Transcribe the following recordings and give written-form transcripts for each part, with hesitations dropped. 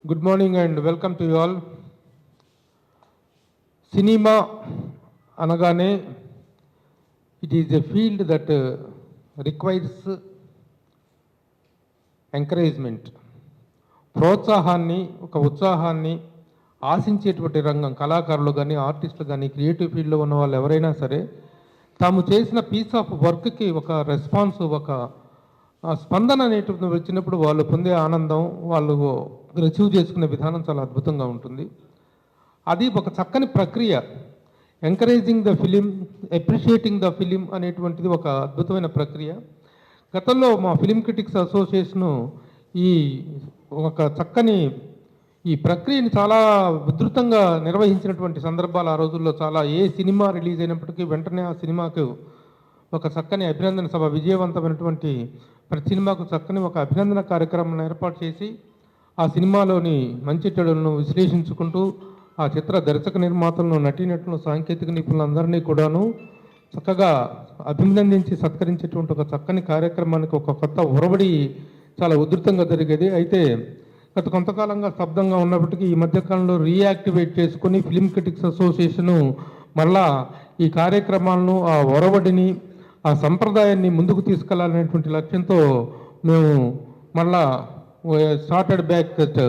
Good morning and welcome to you all. Cinema anagane, it is a field that requires encouragement, ప్రోత్సాహాన్ని, ఒక ఉత్సాహాన్ని ఆశించేటువంటి రంగం. కళాకారులు కానీ, ఆర్టిస్టులు కానీ, క్రియేటివ్ ఫీల్డ్లో ఉన్న వాళ్ళు ఎవరైనా సరే తాము చేసిన పీస్ ఆఫ్ వర్క్కి ఒక రెస్పాన్స్, ఒక స్పందన అనేటువంటి వచ్చినప్పుడు వాళ్ళు పొందే ఆనందం, వాళ్ళు రిసీవ్ చేసుకునే విధానం చాలా అద్భుతంగా ఉంటుంది. అది ఒక చక్కని ప్రక్రియ. Encouraging the film, appreciating the film అనేటువంటిది ఒక అద్భుతమైన ప్రక్రియ. గతంలో మా ఫిలిం క్రిటిక్స్ అసోసియేషను ఈ ఒక చక్కని ఈ ప్రక్రియని చాలా ఉధృతంగా నిర్వహించినటువంటి సందర్భాలు ఆ రోజుల్లో చాలా. ఏ సినిమా రిలీజ్ అయినప్పటికీ వెంటనే ఆ సినిమాకు ఒక చక్కని అభినందన సభ, విజయవంతమైనటువంటి ప్రతి సినిమాకు చక్కని ఒక అభినందన కార్యక్రమాన్ని ఏర్పాటు చేసి ఆ సినిమాలోని మంచి చెడులను విశ్లేషించుకుంటూ ఆ చిత్ర దర్శక నిర్మాతలను, నటీనటులను, సాంకేతిక నిపుణులందరినీ కూడాను చక్కగా అభినందించి సత్కరించేటువంటి ఒక చక్కని కార్యక్రమానికి ఒక కొత్త ఒరవడి చాలా ఉధృతంగా జరిగేది. అయితే గత కొంతకాలంగా స్తబ్దంగా ఉన్నప్పటికీ ఈ మధ్యకాలంలో రీయాక్టివేట్ చేసుకుని ఫిలిం క్రిటిక్స్ అసోసియేషను మళ్ళా ఈ కార్యక్రమాలను, ఆ ఒరవడిని, ఆ సంప్రదాయాన్ని ముందుకు తీసుకెళ్లాలనేటువంటి లక్ష్యంతో మేము మళ్ళా స్టార్టెడ్ బ్యాక్ దట్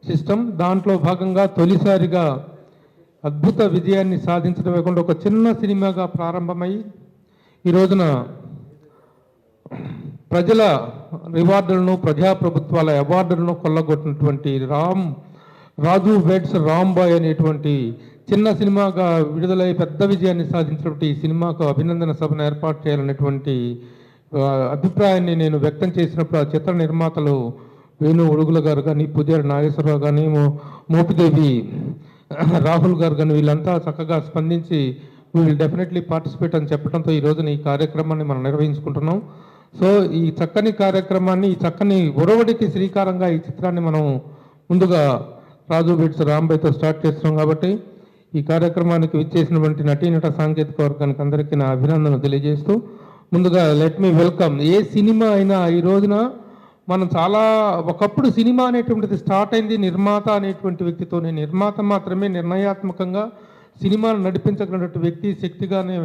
సిస్టమ్. దాంట్లో భాగంగా తొలిసారిగా అద్భుత విజయాన్ని సాధించడమే కాకుండా ఒక చిన్న సినిమాగా ప్రారంభమై ఈ రోజున ప్రజల రివార్డులను, ప్రజాప్రభుత్వాల అవార్డులను కొల్లగొట్టినటువంటి రాజు వెడ్స్ రాంబాయ్ అనేటువంటి చిన్న సినిమాగా విడుదలై పెద్ద విజయాన్ని సాధించినటువంటి ఈ సినిమాకు అభినందన సభను ఏర్పాటు చేయాలనేటువంటి అభిప్రాయాన్ని నేను వ్యక్తం చేసినప్పుడు ఆ చిత్ర నిర్మాతలు వేణు ఉడుగుల గారు కానీ, పుజారి నాగేశ్వరరావు కానీ, మోపిదేవి రాహుల్ గారు కానీ వీళ్ళంతా చక్కగా స్పందించి వీ విల్ డెఫినెట్లీ పార్టిసిపేట్ అని చెప్పడంతో ఈ రోజున ఈ కార్యక్రమాన్ని మనం నిర్వహించుకుంటున్నాం. సో ఈ చక్కని కార్యక్రమాన్ని, ఈ చక్కని ఒరవడికి శ్రీకారంగా ఈ చిత్రాన్ని మనం ముందుగా రాజు బిట్స్ రాంబాయ్తో స్టార్ట్ చేస్తున్నాం. కాబట్టి ఈ కార్యక్రమానికి విచ్చేసినటువంటి నటీనట సాంకేతిక వర్గానికి అందరికీ నా అభినందనలు తెలియజేస్తూ ముందుగా లెట్ మీ వెల్కమ్. ఏ సినిమా అయినా ఈ రోజున మనం చాలా ఒకప్పుడు సినిమా అనేటువంటిది స్టార్ట్ అయింది నిర్మాత అనేటువంటి వ్యక్తితోనే. నిర్మాత మాత్రమే నిర్ణయాత్మకంగా సినిమాను నడిపించగలిగినటువంటి వ్యక్తి, శక్తిగానే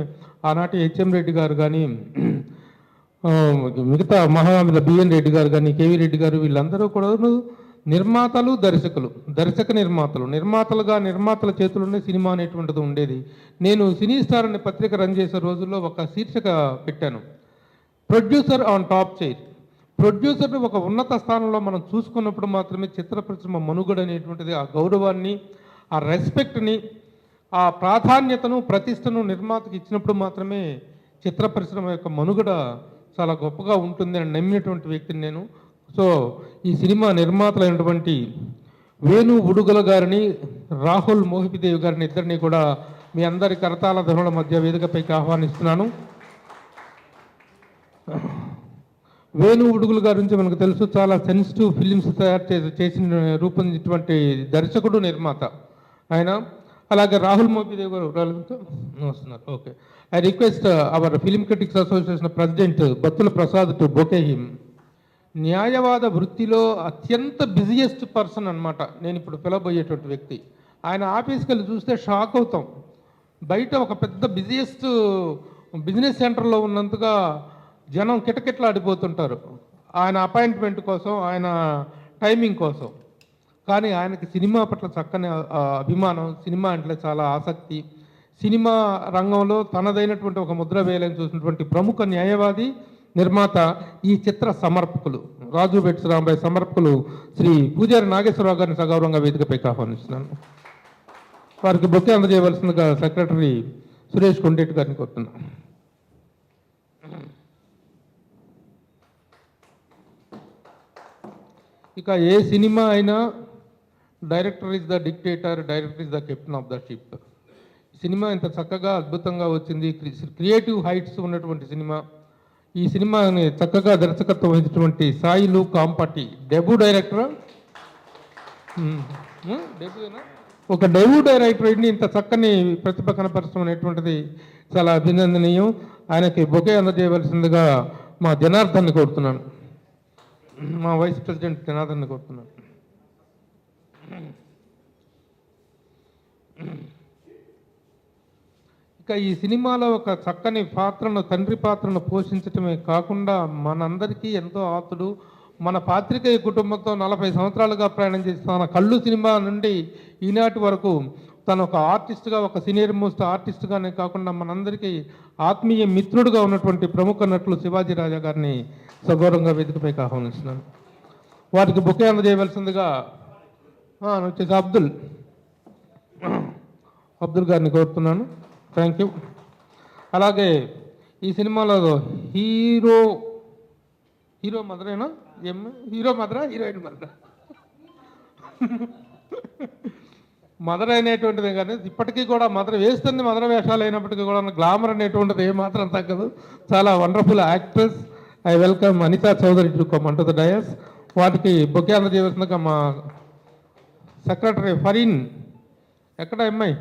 ఆనాటి హెచ్ఎం రెడ్డి గారు కానీ, మిగతా మహామిల బిఎన్ రెడ్డి గారు కానీ, కేవీ రెడ్డి గారు వీళ్ళందరూ కూడా నిర్మాతలు, దర్శకులు, దర్శక నిర్మాతలుగా నిర్మాతల చేతుల్లోనే సినిమా అనేటువంటిది ఉండేది. నేను సినీ స్టార్ అనే పత్రిక రన్ చేసే రోజుల్లో ఒక శీర్షిక పెట్టాను, ప్రొడ్యూసర్ ఆన్ టాప్ చైర్. ప్రొడ్యూసర్ని ఒక ఉన్నత స్థానంలో మనం చూసుకున్నప్పుడు మాత్రమే చిత్ర పరిశ్రమ మనుగడ అనేటువంటిది, ఆ గౌరవాన్ని, ఆ రెస్పెక్ట్ని, ఆ ప్రాధాన్యతను, ప్రతిష్టను నిర్మాతకి ఇచ్చినప్పుడు మాత్రమే చిత్ర పరిశ్రమ యొక్క మనుగడ చాలా గొప్పగా ఉంటుంది అని నమ్మినటువంటి వ్యక్తిని నేను. సో ఈ సినిమా నిర్మాతలైనటువంటి వేణు ఉడుగుల గారిని, రాహుల్ మోహిపిదేవి గారిని ఇద్దరిని కూడా మీ అందరి కరతాళ ధ్వనుల మధ్య వేదికపైకి ఆహ్వానిస్తున్నాను. వేణు ఉడుగుల గారి నుంచి మనకు తెలుసు, చాలా సెన్సిటివ్ ఫిలిమ్స్ తయారు చేసిన రూపొందించినటువంటి దర్శకుడు, నిర్మాత ఆయన. అలాగే రాహుల్ మోపిదేవ్ గారు వస్తున్నారు. Okay, I request our film critics association president Battula Prasad to bouquet him. న్యాయవాద వృత్తిలో అత్యంత బిజియెస్ట్ పర్సన్ అనమాట నేను ఇప్పుడు పిలవబోయేటువంటి వ్యక్తి. ఆయన ఆఫీస్కి వెళ్ళి చూస్తే షాక్ అవుతాం. బయట ఒక పెద్ద బిజియెస్ట్ బిజినెస్ సెంటర్లో ఉన్నంతగా జనం కిటకిటలాడిపోతుంటారు ఆయన అపాయింట్మెంట్ కోసం, ఆయన టైమింగ్ కోసం. కానీ ఆయనకి సినిమా పట్ల చక్కని అభిమానం, సినిమా అంటే చాలా ఆసక్తి. సినిమా రంగంలో తనదైనటువంటి ఒక ముద్ర వేయాలని చూసినటువంటి ప్రముఖ న్యాయవాది, నిర్మాత, ఈ చిత్ర సమర్పకులు, రాజు బెట్స్ రాంబాయ్ సమర్పకులు శ్రీ పూజారి నాగేశ్వరరావు గారిని సగౌరవంగా వేదికపైకి ఆహ్వానిస్తున్నాను. వారికి బొకే అందజేయవలసిందిగా సెక్రటరీ సురేష్ కొండేటి గారిని కోరుతున్నాను. ఇక ఏ సినిమా అయినా director is the dictator, director is the captain of the ship. Cinema ఇంత చక్కగా అద్భుతంగా వచ్చింది, క్రియేటివ్ హైట్స్ ఉన్నటువంటి సినిమా. ఈ సినిమాని చక్కగా దర్శకత్వం వహించినటువంటి సాయిలు కాంపాటి, డెబ్యూ డైరెక్టర్, ఒక డెబ్యూ డైరెక్టర్ని ఇంత చక్కని ప్రతిభ కనపరచడం అనేటువంటిది చాలా అభినందనీయం. ఆయనకి బొకే అందజేయవలసిందిగా మా జనార్దన్ని కోరుతున్నాను, మా వైస్ ప్రెసిడెంట్ జనార్దన్ని కోరుతున్నాను. ఇక ఈ సినిమాలో ఒక చక్కని పాత్రను, తండ్రి పాత్రను పోషించటమే కాకుండా మనందరికీ ఎంతో ఆప్తుడు, మన పాత్రికేయ కుటుంబంతో 40 సంవత్సరాలుగా ప్రయాణం చేసి తన కళ్ళు సినిమా నుండి ఈనాటి వరకు తను ఒక ఆర్టిస్ట్గా, ఒక సీనియర్ మోస్ట్ ఆర్టిస్ట్గానే కాకుండా మనందరికీ ఆత్మీయ మిత్రుడుగా ఉన్నటువంటి ప్రముఖ నటులు శివాజీ రాజా గారిని సగౌరవంగా వేదికపైకి ఆహ్వానిస్తున్నాను. వారికి బొకే అందజేయవలసిందిగా వచ్చేసి అబ్దుల్ గారిని కోరుతున్నాను. Thank you. అలాగే ఈ సినిమాలో హీరో మదరేనా? హీరో మదరా, హీరోయిన్ మదరా? మదర్ అనేటువంటిది కానీ ఇప్పటికీ కూడా మదర్ వేస్తుంది, మదర్ వేషాలు అయినప్పటికీ కూడా గ్లామర్ అనేటువంటిది ఏమాత్రం తగ్గదు. చాలా wonderful actress. I welcome Anita Chaudhary to come to the dais. వాటికి బొకే అందజేయవలసిందిగా మా సెక్రటరీ ఫరీన్, ఎక్కడ అమ్మాయి,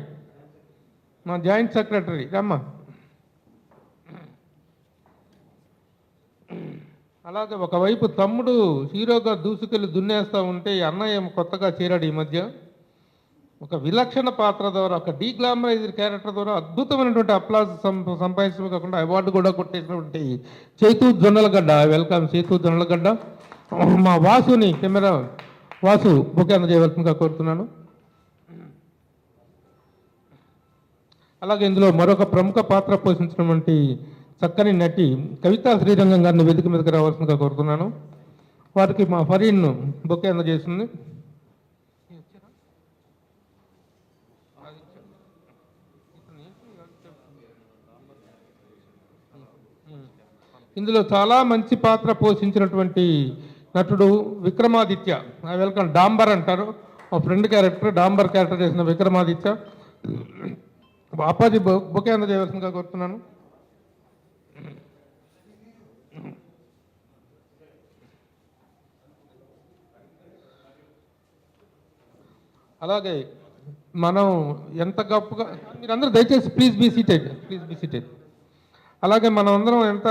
మా జాయింట్ సెక్రటరీ రమ్మ. అలాగే ఒకవైపు తమ్ముడు హీరోగా దూసుకెళ్ళి దున్నేస్తూ ఉంటే అన్నయ్య కొత్తగా చేరాడు ఈ మధ్య. ఒక విలక్షణ పాత్ర ద్వారా, ఒక డీగ్లామరైజ్డ్ క్యారెక్టర్ ద్వారా అద్భుతమైనటువంటి అప్లాజ్ సంపాదించడమే కాకుండా అవార్డు కూడా కొట్టేసినటువంటి చైతూ జొన్నలగడ్డ. వెల్కమ్ చైతూ జొన్నలగడ్డ. మా వాసుని కెమెరా వాసు బొకే అందజేయవలసిందిగా కోరుతున్నాను. అలాగే ఇందులో మరొక ప్రముఖ పాత్ర పోషించినటువంటి చక్కని నటి కవితా శ్రీరంగం గారిని వేదిక మీదకి రావాల్సిందిగా కోరుతున్నాను. వారికి మా ఫరీన్ బొకే అందజేస్తుంది. ఇందులో చాలా మంచి పాత్ర పోషించినటువంటి నటుడు విక్రమాదిత్య. వెల్కమ్. డాంబర్ అంటారు, మా ఫ్రెండ్ క్యారెక్టర్, డాంబర్ క్యారెక్టర్ చేసిన విక్రమాదిత్య. అప్పాజీ బొకే అందజేయవలసిందిగా కోరుతున్నాను. అలాగే మనం ఎంత గొప్పగా, మీరందరూ దయచేసి ప్లీజ్ బీ సీటెడ్. అలాగే మనం అందరం ఎంత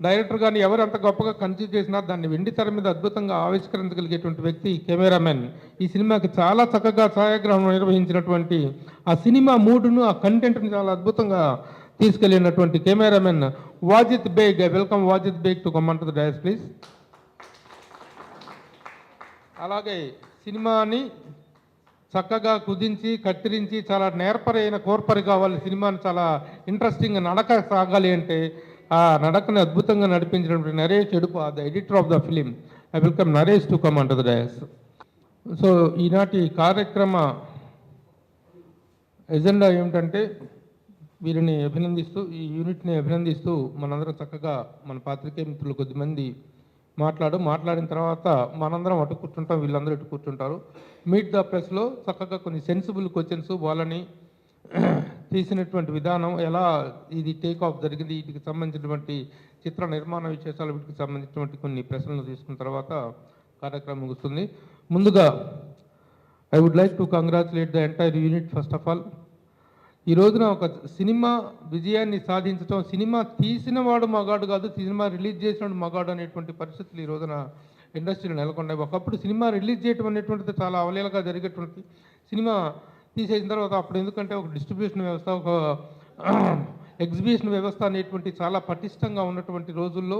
డైరెక్టర్ కానీ ఎవరు ఎంత గొప్పగా కన్సీవ్ చేసినా దాన్ని వెండి తెర మీద అద్భుతంగా ఆవిష్కరించగలిగేటువంటి వ్యక్తి కెమెరామెన్. ఈ సినిమాకి చాలా చక్కగా ఛాయాగ్రహణం నిర్వహించినటువంటి ఆ సినిమా మూడును, ఆ కంటెంట్ని చాలా అద్భుతంగా తీసుకెళ్ళినటువంటి cameraman Wajid Baig. Welcome Wajid Baig to come to the dais please. అలాగే సినిమాని చక్కగా కుదించి కత్తిరించి చాలా నేర్పరైన కోర్పరి కావాలి, సినిమాని చాలా ఇంట్రెస్టింగ్ నడక సాగాలి అంటే ఆ నడకని అద్భుతంగా నడిపించినటువంటి Naresh Edupu, the editor of the film. I welcome Naresh to come to the dais. So ఈనాటి కార్యక్రమ ఎజెండా ఏమిటంటే వీరిని అభినందిస్తూ, ఈ యూనిట్ని అభినందిస్తూ మనందరం చక్కగా మన పాత్రికేయ మిత్రులు కొద్దిమంది మాట్లాడిన తర్వాత మనందరం అటు కూర్చుంటాం, వీళ్ళందరూ ఇటు కూర్చుంటారు. మీట్ ద ప్రెస్లో చక్కగా కొన్ని సెన్సిబుల్ క్వశ్చన్స్, వాళ్ళని తీసినటువంటి విధానం, ఎలా ఇది టేక్ ఆఫ్ జరిగింది, వీటికి సంబంధించినటువంటి చిత్ర నిర్మాణ విశేషాలు, వీటికి సంబంధించినటువంటి కొన్ని ప్రశ్నలు తీసుకున్న తర్వాత కార్యక్రమం ముగుస్తుంది. ముందుగా I would like to congratulate the entire unit. First of all, ఈ రోజున ఒక సినిమా విజయాన్ని సాధించడం, సినిమా తీసిన వాడు మగాడు కాదు, సినిమా రిలీజ్ చేసిన మగాడు అనేటువంటి పరిస్థితులు ఈ రోజున ఇండస్ట్రీలో నెలకొన్నాయి. ఒకప్పుడు సినిమా రిలీజ్ చేయడం అనేటువంటిది చాలా అవలీలగా జరిగేటువంటి, సినిమా తీసేసిన తర్వాత అప్పుడు ఎందుకంటే ఒక డిస్ట్రిబ్యూషన్ వ్యవస్థ, ఒక ఎగ్జిబిషన్ వ్యవస్థ అనేటువంటి చాలా పటిష్టంగా ఉన్నటువంటి రోజుల్లో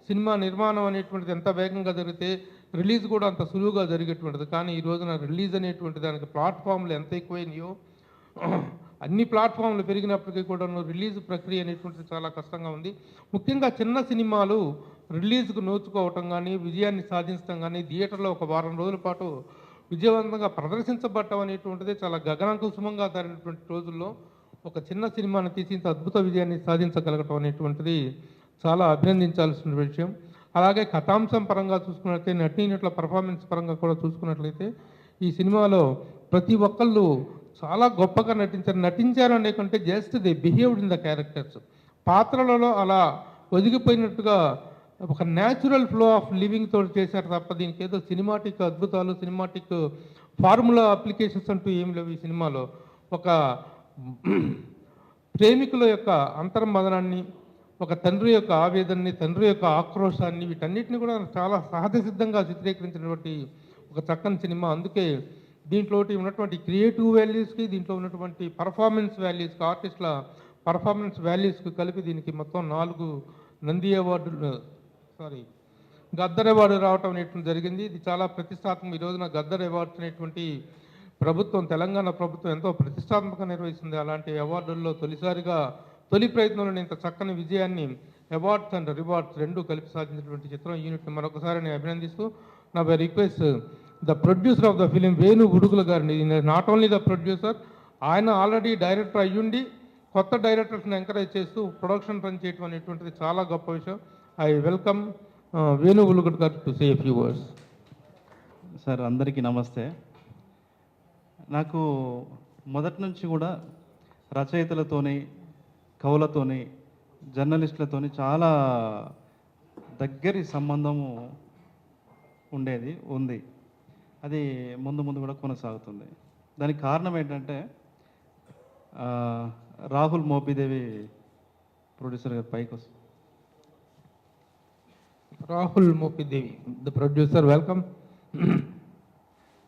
సినిమా నిర్మాణం అనేటువంటిది ఎంత వేగంగా జరిగితే రిలీజ్ కూడా అంత సులువుగా జరిగేటువంటిది. కానీ ఈ రోజున రిలీజ్ అనేటువంటి దానికి ప్లాట్ఫామ్లు ఎంత ఎక్కువైనాయో, అన్ని ప్లాట్ఫామ్లు పెరిగినప్పటికీ కూడా రిలీజ్ ప్రక్రియ అనేటువంటిది చాలా కష్టంగా ఉంది. ముఖ్యంగా చిన్న సినిమాలు రిలీజ్కు నోచుకోవటం కానీ, విజయాన్ని సాధించడం కానీ, థియేటర్లో ఒక వారం రోజుల పాటు విజయవంతంగా ప్రదర్శించబడటం అనేటువంటిది చాలా గగనకుసుమంగా జరిగినటువంటి రోజుల్లో ఒక చిన్న సినిమాను తీసి ఇంత అద్భుత విజయాన్ని సాధించగలగటం అనేటువంటిది చాలా అభినందించాల్సిన విషయం. అలాగే కథాంశం పరంగా చూసుకున్నట్లయితే, నటీనటుల పర్ఫార్మెన్స్ పరంగా కూడా చూసుకున్నట్లయితే ఈ సినిమాలో ప్రతి ఒక్కళ్ళు చాలా గొప్పగా నటించారు అనే కంటే just they behaved in the characters. పాత్రలలో అలా ఒదిగిపోయినట్టుగా ఒక న్యాచురల్ ఫ్లో ఆఫ్ లివింగ్ తోటి చేశారు తప్ప దీనికి ఏదో సినిమాటిక్ అద్భుతాలు, సినిమాటిక్ ఫార్ములా అప్లికేషన్స్ అంటూ ఏం లేవు. ఈ సినిమాలో ఒక ప్రేమికుల యొక్క అంతర్మదనాన్ని, ఒక తండ్రి యొక్క ఆవేదనని, తండ్రి యొక్క ఆక్రోశాన్ని, వీటన్నిటిని కూడా చాలా సహజ సిద్ధంగా చిత్రీకరించినటువంటి ఒక చక్కని సినిమా. అందుకే దీంట్లో ఉన్నటువంటి క్రియేటివ్ వాల్యూస్కి, దీంట్లో ఉన్నటువంటి పర్ఫార్మెన్స్ వాల్యూస్కి, ఆర్టిస్టుల పర్ఫార్మెన్స్ వాల్యూస్కి కలిపి దీనికి మొత్తం 4 నంది అవార్డులు, గద్దర్ అవార్డు రావటం అనేటువంటి జరిగింది. ఇది చాలా ప్రతిష్టాత్మకం. ఈ రోజున గద్దర్ అవార్డ్స్ అనేటువంటి ప్రభుత్వం, తెలంగాణ ప్రభుత్వం ఎంతో ప్రతిష్టాత్మకంగా నిర్వహిస్తుంది. అలాంటి అవార్డుల్లో తొలి ప్రయత్నంలో ఇంత చక్కని విజయాన్ని, అవార్డ్స్ అండ్ రివార్డ్స్ రెండూ కలిపి సాధించినటువంటి చిత్రం యూనిట్ని మరొకసారి నేను అభినందిస్తూ, నా request the producer of the film Venu Udugula గారిని, నాట్ ఓన్లీ ద ప్రొడ్యూసర్, ఆయన ఆల్రెడీ డైరెక్టర్ అయ్యుండి కొత్త డైరెక్టర్స్ని ఎంకరేజ్ చేస్తూ ప్రొడక్షన్ రన్ చేయటం అనేటువంటిది చాలా గొప్ప విషయం. ఐ వెల్కమ్ వేణు ఉడుగుల గారు to say few words. Sir, అందరికీ నమస్తే. నాకు మొదటి నుంచి కూడా రచయితలతోని, కవులతోని, జర్నలిస్టులతోని చాలా దగ్గరి సంబంధము ఉంది. అది ముందు కూడా కొనసాగుతుంది. దానికి కారణం ఏంటంటే రాహుల్ మోపిదేవి ప్రొడ్యూసర్ గారు పైకి వస్తుంది. Rahul Mopidevi the producer, welcome.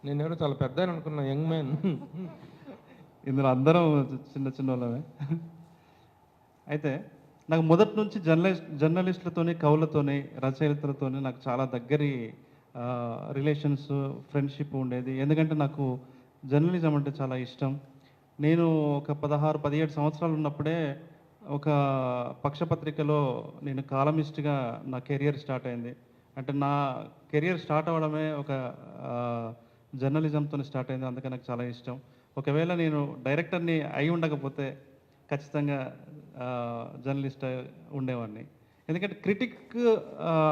నేను ఎవరో చాలా పెద్ద అనుకున్నా, యంగ్ మ్యాన్. ఇందులో అందరం చిన్న వాళ్ళమే. అయితే నాకు మొదటి నుంచి జర్నలిస్టులతోని, కవులతోని, రచయితలతోని నాకు చాలా దగ్గరి రిలేషన్స్, ఫ్రెండ్షిప్ ఉండేది. ఎందుకంటే నాకు జర్నలిజం అంటే చాలా ఇష్టం. నేను ఒక 16-17 సంవత్సరాలు ఉన్నప్పుడే ఒక పక్షపత్రికలో నేను కాలమిస్ట్గా నా కెరియర్ స్టార్ట్ అయింది. అంటే నా కెరియర్ స్టార్ట్ అవ్వడమే ఒక జర్నలిజంతో స్టార్ట్ అయింది. అందుకే నాకు చాలా ఇష్టం. ఒకవేళ నేను డైరెక్టర్ని అయి ఉండకపోతే ఖచ్చితంగా జర్నలిస్ట్ ఉండేవాడిని. ఎందుకంటే క్రిటిక్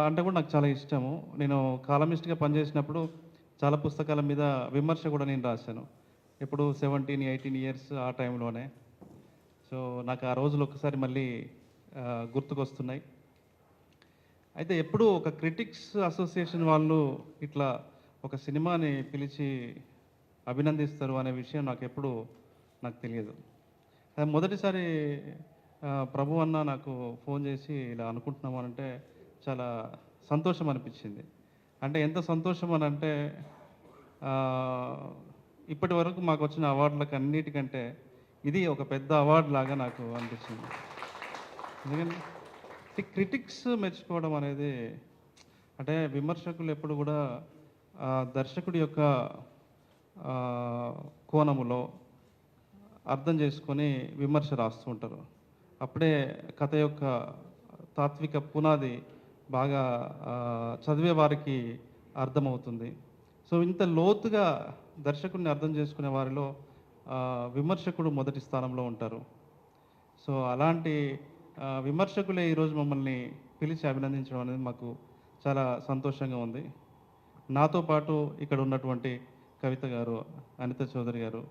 అంటే కూడా నాకు చాలా ఇష్టము. నేను కాలమిస్ట్గా పనిచేసినప్పుడు చాలా పుస్తకాల మీద విమర్శ కూడా నేను రాశాను. ఇప్పుడు 17-18 ఇయర్స్ ఆ టైంలోనే. సో నాకు ఆ రోజులు ఒకసారి మళ్ళీ గుర్తుకొస్తున్నాయి. అయితే ఎప్పుడు ఒక క్రిటిక్స్ అసోసియేషన్ వాళ్ళు ఇట్లా ఒక సినిమాని పిలిచి అభినందిస్తారు అనే విషయం నాకు తెలియదు. మొదటిసారి ప్రభు అన్న నాకు ఫోన్ చేసి ఇలా అనుకుంటున్నాము అంటే చాలా సంతోషం అనిపించింది. అంటే ఎంత సంతోషం అని అంటే ఇప్పటి వరకు మాకు వచ్చిన అవార్డులకు అన్నిటికంటే ఇది ఒక పెద్ద అవార్డు లాగా నాకు అనిపించింది. ఎందుకంటే క్రిటిక్స్ మెచ్చుకోవడం అనేది, అంటే విమర్శకులు ఎప్పుడు కూడా దర్శకుడి యొక్క కోణములో అర్థం చేసుకొని విమర్శ రాస్తూ ఉంటారు. అప్పుడే కథ యొక్క తాత్విక పునాది బాగా చదివే వారికి అర్థమవుతుంది. సో ఇంత లోతుగా దర్శకుడిని అర్థం చేసుకునే వారిలో విమర్శకుడు మొదటి స్థానంలో ఉంటారు. సో అలాంటి విమర్శకులే ఈరోజు మమ్మల్ని పిలిచి అభినందించడం అనేది మాకు చాలా సంతోషంగా ఉంది. నాతో పాటు ఇక్కడ ఉన్నటువంటి కవిత గారు, అనిత చౌదరి గారు,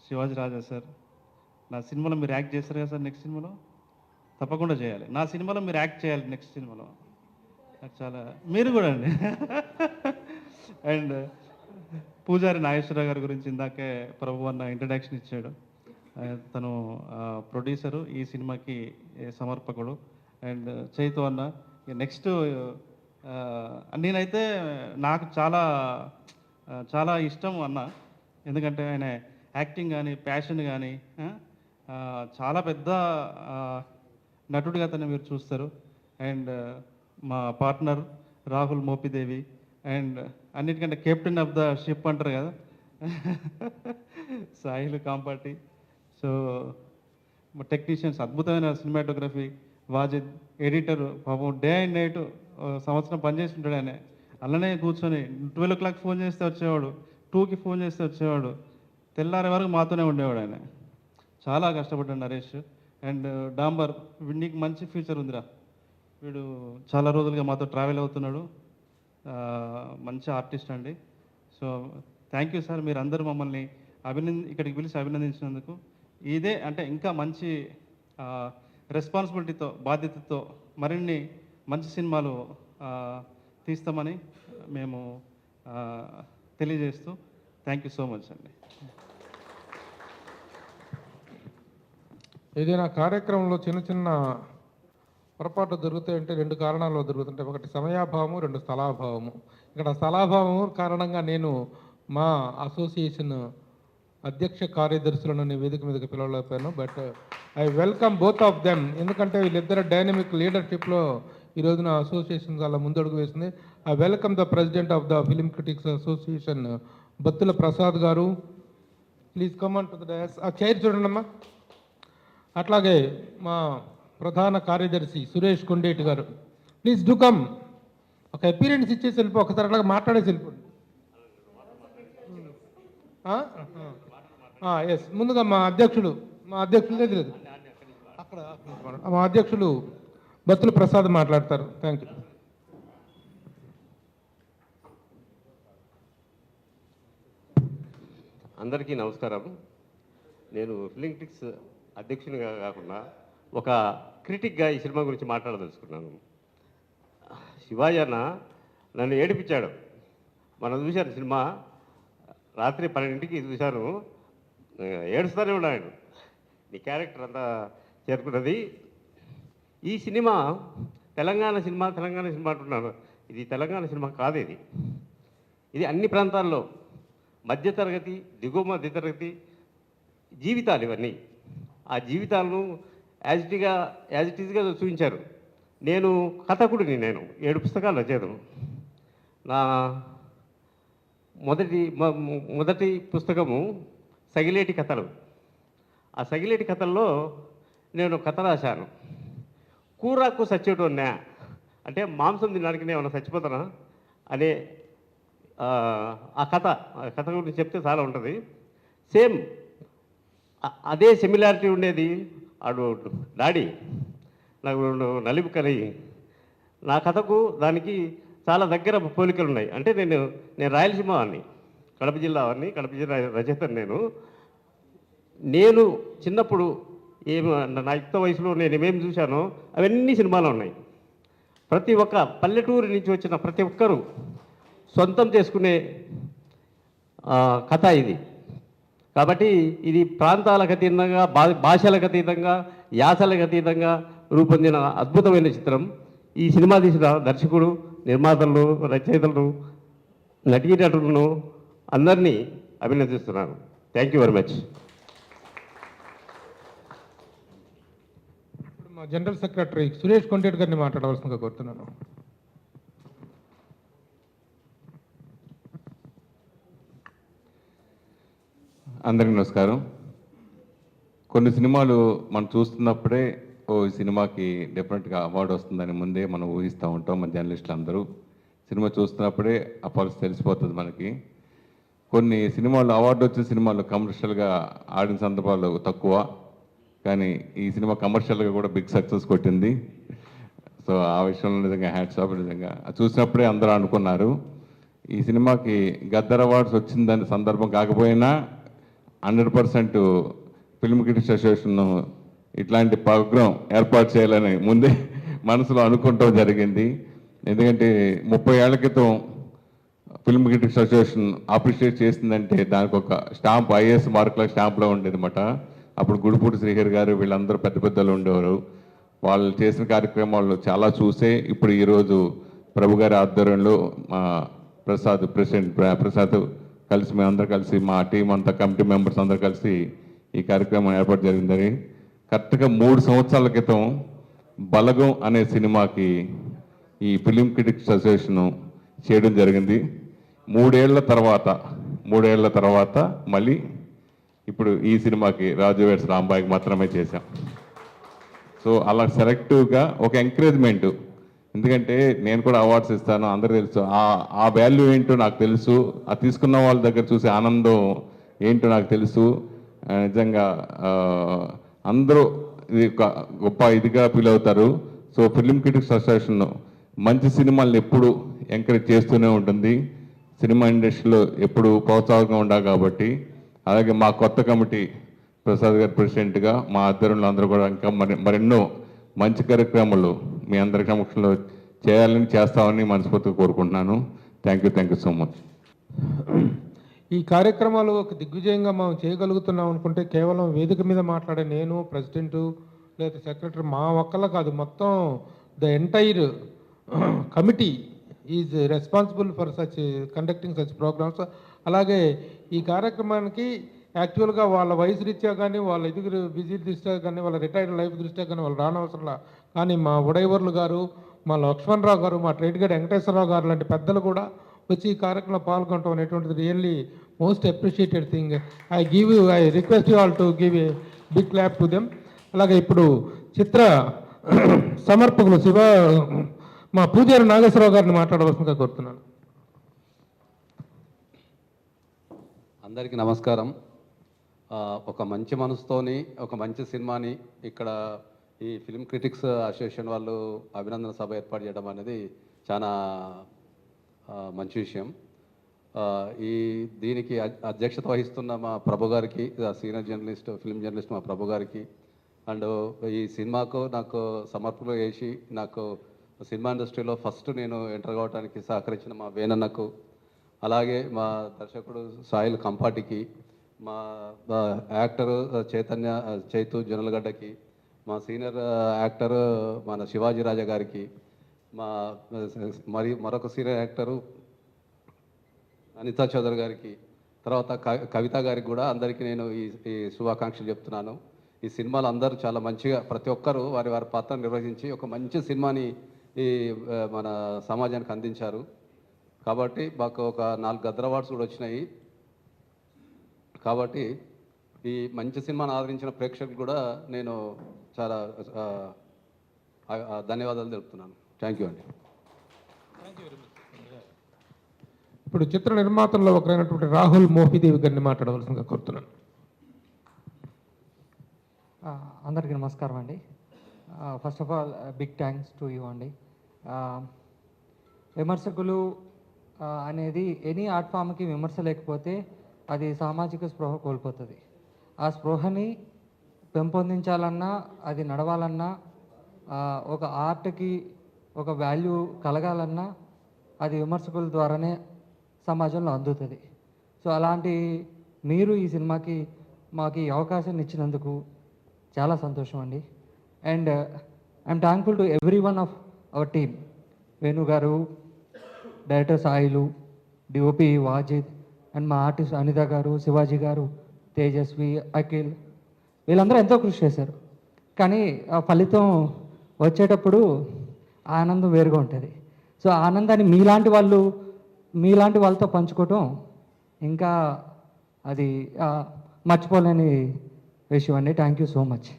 శివాజీ రాజా సార్, నా సినిమాలో మీరు యాక్ట్ చేస్తారు కదా సార్, నెక్స్ట్ సినిమాలో తప్పకుండా చేయాలి. నా సినిమాలో మీరు యాక్ట్ చేయాలి నెక్స్ట్ సినిమాలో. నాకు చాలా, మీరు కూడా అండి. అండ్ పూజారి నాగేశ్వరరావు గారి గురించి ఇందాకే ప్రభు అన్న ఇంట్రడక్షన్ ఇచ్చాడు. తను ప్రొడ్యూసరు, ఈ సినిమాకి సమర్పకుడు. అండ్ చైతు అన్న నెక్స్ట్. నేనైతే నాకు చాలా ఇష్టం అన్న. ఎందుకంటే ఆయన యాక్టింగ్ కానీ, ప్యాషన్ కానీ, చాలా పెద్ద నటుడిగా తను మీరు చూస్తారు. అండ్ మా పార్ట్నర్ రాహుల్ మోపిదేవి, అండ్ అన్నిటికంటే కెప్టెన్ ఆఫ్ ద షిప్ అంటారు కదా, సాహిల్ కాంపాటి. సో మా టెక్నీషియన్స్, అద్భుతమైన సినిమాటోగ్రఫీ, వాజిద్ ఎడిటర్, పాపం డే అండ్ నైట్ సంవత్సరం పనిచేస్తుంటాడు ఆయన. అలానే కూర్చొని 12 o'clock ఫోన్ చేస్తే వచ్చేవాడు, 2కి ఫోన్ చేస్తే వచ్చేవాడు, తెల్లారే వరకు మాతోనే ఉండేవాడు ఆయన. చాలా కష్టపడ్డాడు నరేష్. అండ్ డాంబర్, నీకు మంచి ఫ్యూచర్ ఉందిరా, వీడు చాలా రోజులుగా మాతో ట్రావెల్ అవుతున్నాడు, మంచి ఆర్టిస్ట్ అండి. సో థ్యాంక్ యూ సార్, మీరు అందరూ మమ్మల్ని ఇక్కడికి పిలిచి అభినందించినందుకు. ఇదే అంటే ఇంకా మంచి రెస్పాన్సిబిలిటీతో, బాధ్యతతో మరిన్ని మంచి సినిమాలు తీస్తామని మేము తెలియజేస్తూ థ్యాంక్ యూ సో మచ్ అండి. ఏదైనా కార్యక్రమంలో చిన్న పొరపాటు జరుగుతాయంటే 2 కారణాల్లో జరుగుతుంటాయి. ఒకటి సమయాభావము, 2 స్థలాభావము. ఇక్కడ స్థలాభావము కారణంగా నేను మా అసోసియేషన్ అధ్యక్ష కార్యదర్శులను నేను వేదిక మీదకి పిలవలేకపోయాను. But I welcome both of them. ఎందుకంటే వీళ్ళిద్దరు డైనమిక్ లీడర్షిప్లో ఈ రోజున అసోసియేషన్ చాలా ముందడుగు వేసింది. I welcome the president of the film critics association Battula Prasad గారు. Please come on to the dais. ఆ చైర్ చూడండి అమ్మా. అట్లాగే మా ప్రధాన కార్యదర్శి సురేష్ కొండేటి గారు. Please do come. ఒక అపీరెన్స్ ఇచ్చేసి వెళ్ళిపో, ఒకసారి అట్లాగా మాట్లాడేసి వెళ్ళిపోండి. ఎస్, ముందుగా మా అధ్యక్షులు లేదు అక్కడ మా అధ్యక్షులు బత్తుల ప్రసాద్ మాట్లాడతారు. Thank you. అందరికీ నమస్కారం. నేను ఫిలిం క్రిటిక్స్ అధ్యక్షునిగా కాకుండా ఒక క్రిటిక్గా ఈ సినిమా గురించి మాట్లాడదలుచుకున్నాను. శివాజీ అన్న నన్ను ఏడిపించాడు. మనం చూశాను సినిమా, రాత్రి 12ంటికి చూశాను, ఏడుస్తూనే ఉన్నాడు. నీ క్యారెక్టర్ అంతా చేరుకున్నది. ఈ సినిమా తెలంగాణ సినిమా అంటున్నాను. ఇది తెలంగాణ సినిమా కాదు. ఇది అన్ని ప్రాంతాల్లో మధ్యతరగతి, దిగువ మధ్యతరగతి జీవితాలు ఇవన్నీ. ఆ జీవితాలను యాజ్ ఇట్ ఈజ్గా చూపించారు. నేను కథకుడిని. నేను 7 పుస్తకాలు రచయితను. నా మొదటి పుస్తకము సగిలేటి కథలు. ఆ సగిలేటి కథల్లో నేను కథ రాశాను. కూరకు సచ్చేటోన్నా అంటే మాంసం తినడానికి నేను ఏమైనా చచ్చిపోతానా అనే ఆ కథ గురించి చెప్తే చాలా ఉంటుంది. సేమ్ అదే సిమిలారిటీ ఉండేది. ఆడు డాడీ నాకు నలిపి కలిగి నా కథకు దానికి చాలా దగ్గర పోలికలు ఉన్నాయి. అంటే నేను రాయలసీమ వాడిని, కడప జిల్లా రచయితను. నేను చిన్నప్పుడు నా యుక్త వయసులో నేను ఏమేమి చూశానో అవన్నీ సినిమాలో ఉన్నాయి. ప్రతి ఒక్క పల్లెటూరు నుంచి వచ్చిన ప్రతి ఒక్కరూ సొంతం చేసుకునే కథ ఇది. కాబట్టి ఇది ప్రాంతాలకు అతీతంగా, భాషలకు అతీతంగా, యాసలకు అతీతంగా రూపొందిన అద్భుతమైన చిత్రం. ఈ సినిమా తీసిన దర్శకుడు, నిర్మాతలు, రచయితలను, నటీనటులను అందరినీ అభినందిస్తున్నాను. Thank you very much. ఇప్పుడు మా జనరల్ సెక్రటరీ సురేష్ కొండేటి గారిని మాట్లాడవలసిందిగా కోరుతున్నాను. అందరికీ నమస్కారం. కొన్ని సినిమాలు మనం చూస్తున్నప్పుడే ఈ సినిమాకి డెఫినెట్గా అవార్డు వస్తుందని ముందే మనం ఊహిస్తూ ఉంటాం. మన జర్నలిస్టులు అందరూ సినిమా చూస్తున్నప్పుడే ఆ పల్స్ తెలిసిపోతుంది మనకి. కొన్ని సినిమాలు అవార్డు వచ్చే సినిమాలు కమర్షియల్గా ఆడిన సందర్భాలు తక్కువ, కానీ ఈ సినిమా కమర్షియల్గా కూడా బిగ్ సక్సెస్ కొట్టింది. సో ఆ విషయంలో నిజంగా హ్యాట్స్ ఆఫ్. నిజంగా చూసినప్పుడే అందరూ అనుకున్నారు ఈ సినిమాకి గద్దర్ అవార్డ్స్ వచ్చిందని సందర్భం కాకపోయినా 100% ఫిల్మ్ క్రిటిక్స్ అసోసియేషన్ ఇట్లాంటి ప్రోగ్రాం ఏర్పాటు చేయాలని ముందే మనసులో అనుకుంటాం జరిగింది. ఎందుకంటే 30 ఏళ్ల క్రితం ఫిల్మ్ క్రిటిక్స్ అసోసియేషన్ అప్రిషియేట్ చేసిందంటే దానికి ఒక స్టాంప్, ఐఏఎస్ మార్కుల స్టాంప్లో ఉండేది అన్నమాట. అప్పుడు గుడిపూడి శ్రీహరి గారు వీళ్ళందరూ పెద్దలు ఉండేవారు. వాళ్ళు చేసిన కార్యక్రమాలు చాలా చూసే ఇప్పుడు ఈరోజు ప్రభు గారి ఆధ్వర్యంలో మా ప్రెసిడెంట్ ప్రసాద్ కలిసి మేమందరూ కలిసి మా టీం అంతా, కమిటీ మెంబర్స్ అందరూ కలిసి ఈ కార్యక్రమం ఏర్పాటు జరిగిందని. కరెక్ట్గా 3 సంవత్సరాల క్రితం బలగం అనే సినిమాకి ఈ ఫిలిం క్రిటిక్స్ అసోసియేషన్ చేయడం జరిగింది. 3 ఏళ్ల తర్వాత మళ్ళీ ఇప్పుడు ఈ సినిమాకి రాజు వెడ్స్ రాంబాయికి మాత్రమే చేశాం. సో అలా సెలెక్టివ్గా ఒక ఎంకరేజ్మెంట్. ఎందుకంటే నేను కూడా అవార్డ్స్ ఇస్తాను, అందరూ తెలుసు, ఆ వాల్యూ ఏంటో నాకు తెలుసు, ఆ తీసుకున్న వాళ్ళ దగ్గర చూసే ఆనందం ఏంటో నాకు తెలుసు. నిజంగా అందరూ ఇది గొప్ప ఇదిగా ఫీల్ అవుతారు. సో ఫిలిం క్రిటిక్స్ అసోసియేషన్ మంచి సినిమాలను ఎప్పుడు ఎంకరేజ్ చేస్తూనే ఉంటుంది. సినిమా ఇండస్ట్రీలో ఎప్పుడు ప్రోత్సాహంగా ఉండాలి కాబట్టి. అలాగే మా కొత్త కమిటీ ప్రసాద్ గారి ప్రెసిడెంట్గా మా ఆధ్వర్యంలో అందరూ కూడా ఇంకా మరెన్నో మంచి కార్యక్రమాలు మీ అందరి సమక్షంలో చేస్తామని మనస్ఫూర్తిగా కోరుకుంటున్నాను. Thank you so much. ఈ కార్యక్రమాలు ఒక దిగ్విజయంగా మనం చేయగలుగుతున్నాం అనుకుంటే కేవలం వేదిక మీద మాట్లాడే నేను, ప్రెసిడెంటు లేదా సెక్రటరీ మా ఒక్కళ్ళ కాదు, మొత్తం the entire committee is responsible for such conducting such programs. అలాగే ఈ కార్యక్రమానికి యాక్చువల్గా వాళ్ళ వయసు రీత్యా కానీ వాళ్ళ ఎదుగురు బిజీ దృష్ట్యా కానీ వాళ్ళ రిటైర్డ్ లైఫ్ దృష్ట్యా కానీ వాళ్ళు రానవసరంలా, కానీ మా ఉడైవర్లు గారు, మా లక్ష్మణరావు గారు, మా ట్రేడ్ గైడ్ వెంకటేశ్వరరావు గారు లాంటి పెద్దలు కూడా వచ్చి ఈ కార్యక్రమంలో పాల్గొనడం అనేటువంటిది really most appreciated thing. I request you all to give a big clap to them. అలాగే ఇప్పుడు చిత్ర సమర్పకులు మా పూజారి నాగేశ్వరరావు గారిని మాట్లాడవలసిందిగా కోరుతున్నాను. అందరికీ నమస్కారం. ఒక మంచి మనసుతోని ఒక మంచి సినిమాని ఇక్కడ ఈ ఫిల్మ్ క్రిటిక్స్ అసోసియేషన్ వాళ్ళు అభినందన సభ ఏర్పాటు చేయడం అనేది చాలా మంచి విషయం. దీనికి అధ్యక్షత వహిస్తున్న మా ప్రభు గారికి, సీనియర్ జర్నలిస్ట్, ఫిల్మ్ జర్నలిస్ట్ మా ప్రభు గారికి, అండ్ ఈ సినిమాకు నాకు సమర్పణలు చేసి నాకు సినిమా ఇండస్ట్రీలో ఫస్ట్ నేను ఎంటర్ కావడానికి సహకరించిన మా వేనన్నకు, అలాగే మా దర్శకుడు సాయిల్ కంపాటికి, మా యాక్టర్ చైతు జొన్నలగడ్డకి, మా సీనియర్ యాక్టర్ మన శివాజీ రాజా గారికి, మరొక సీనియర్ యాక్టరు అనితా చౌదరి గారికి, తర్వాత కవిత గారికి కూడా అందరికీ నేను ఈ శుభాకాంక్షలు చెప్తున్నాను. ఈ సినిమాలు అందరూ చాలా మంచిగా ప్రతి ఒక్కరూ వారి వారి పాత్ర నిర్వహించి ఒక మంచి సినిమాని ఈ మన సమాజానికి అందించారు. కాబట్టి మాకు ఒక 4 గద్దర్ అవార్డ్స్ కూడా వచ్చినాయి. కాబట్టి ఈ మంచి సినిమాను ఆదరించిన ప్రేక్షకులు కూడా నేను చాలా ధన్యవాదాలు తెలుపుతున్నాను. థ్యాంక్ యూ అండి. ఇప్పుడు చిత్ర నిర్మాతల్లో ఒకరైనటువంటి రాహుల్ మోహిదేవి గారిని మాట్లాడవలసిందిగా కోరుతున్నాను. అందరికీ నమస్కారం అండి. First of all big thanks to you అండి. విమర్శకులు అనేది ఎనీ ఆర్ట్ ఫామ్కి విమర్శ లేకపోతే అది సామాజిక స్పృహ కోల్పోతుంది. ఆ స్పృహని పెంపొందించాలన్నా, అది నడవాలన్నా, ఒక ఆర్ట్కి ఒక వాల్యూ కలగాలన్నా అది విమర్శకుల ద్వారానే సమాజంలో అందుతుంది. సో అలాంటి మీరు ఈ సినిమాకి మాకు ఈ అవకాశాన్ని ఇచ్చినందుకు చాలా సంతోషం అండి. And I'm thankful to every one of our team. Venu గారు, director Sailu, DOP Wajid, and మా ఆర్టిస్ట్ అనిత గారు, శివాజీ గారు, తేజస్వి, అఖిల్, వీళ్ళందరూ ఎంతో కృషి చేశారు. కానీ ఆ ఫలితం వచ్చేటప్పుడు ఆనందం వేరుగా ఉంటుంది. సో ఆ ఆనందాన్ని మీలాంటి వాళ్ళతో పంచుకోవటం ఇంకా అది మర్చిపోలేని విషయం అండి. Thank you so much.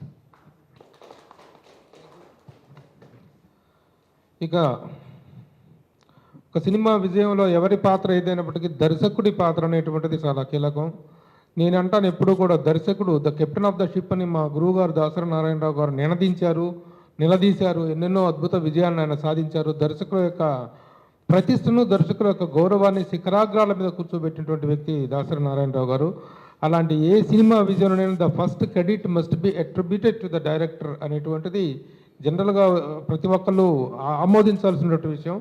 ఇక ఒక సినిమా విజయంలో ఎవరి పాత్ర ఏదైనప్పటికీ దర్శకుడి పాత్ర అనేటువంటిది చాలా కీలకం. నేను అంటాను ఎప్పుడూ కూడా దర్శకుడు the captain of the ship అని మా గురువు గారు దాసరి నారాయణరావు గారు నిలదీశారు. ఎన్నెన్నో అద్భుత విజయాలను ఆయన సాధించారు. దర్శకుల యొక్క ప్రతిష్టను, దర్శకుల యొక్క గౌరవాన్ని శిఖరాగ్రాల మీద కూర్చోబెట్టినటువంటి వ్యక్తి దాసరి నారాయణరావు గారు. అలాంటి ఏ సినిమా విజయంలోనైనా the first credit must be attributed to the director అనేటువంటిది జనరల్గా ప్రతి ఒక్కళ్ళు ఆమోదించాల్సినటువంటి విషయం.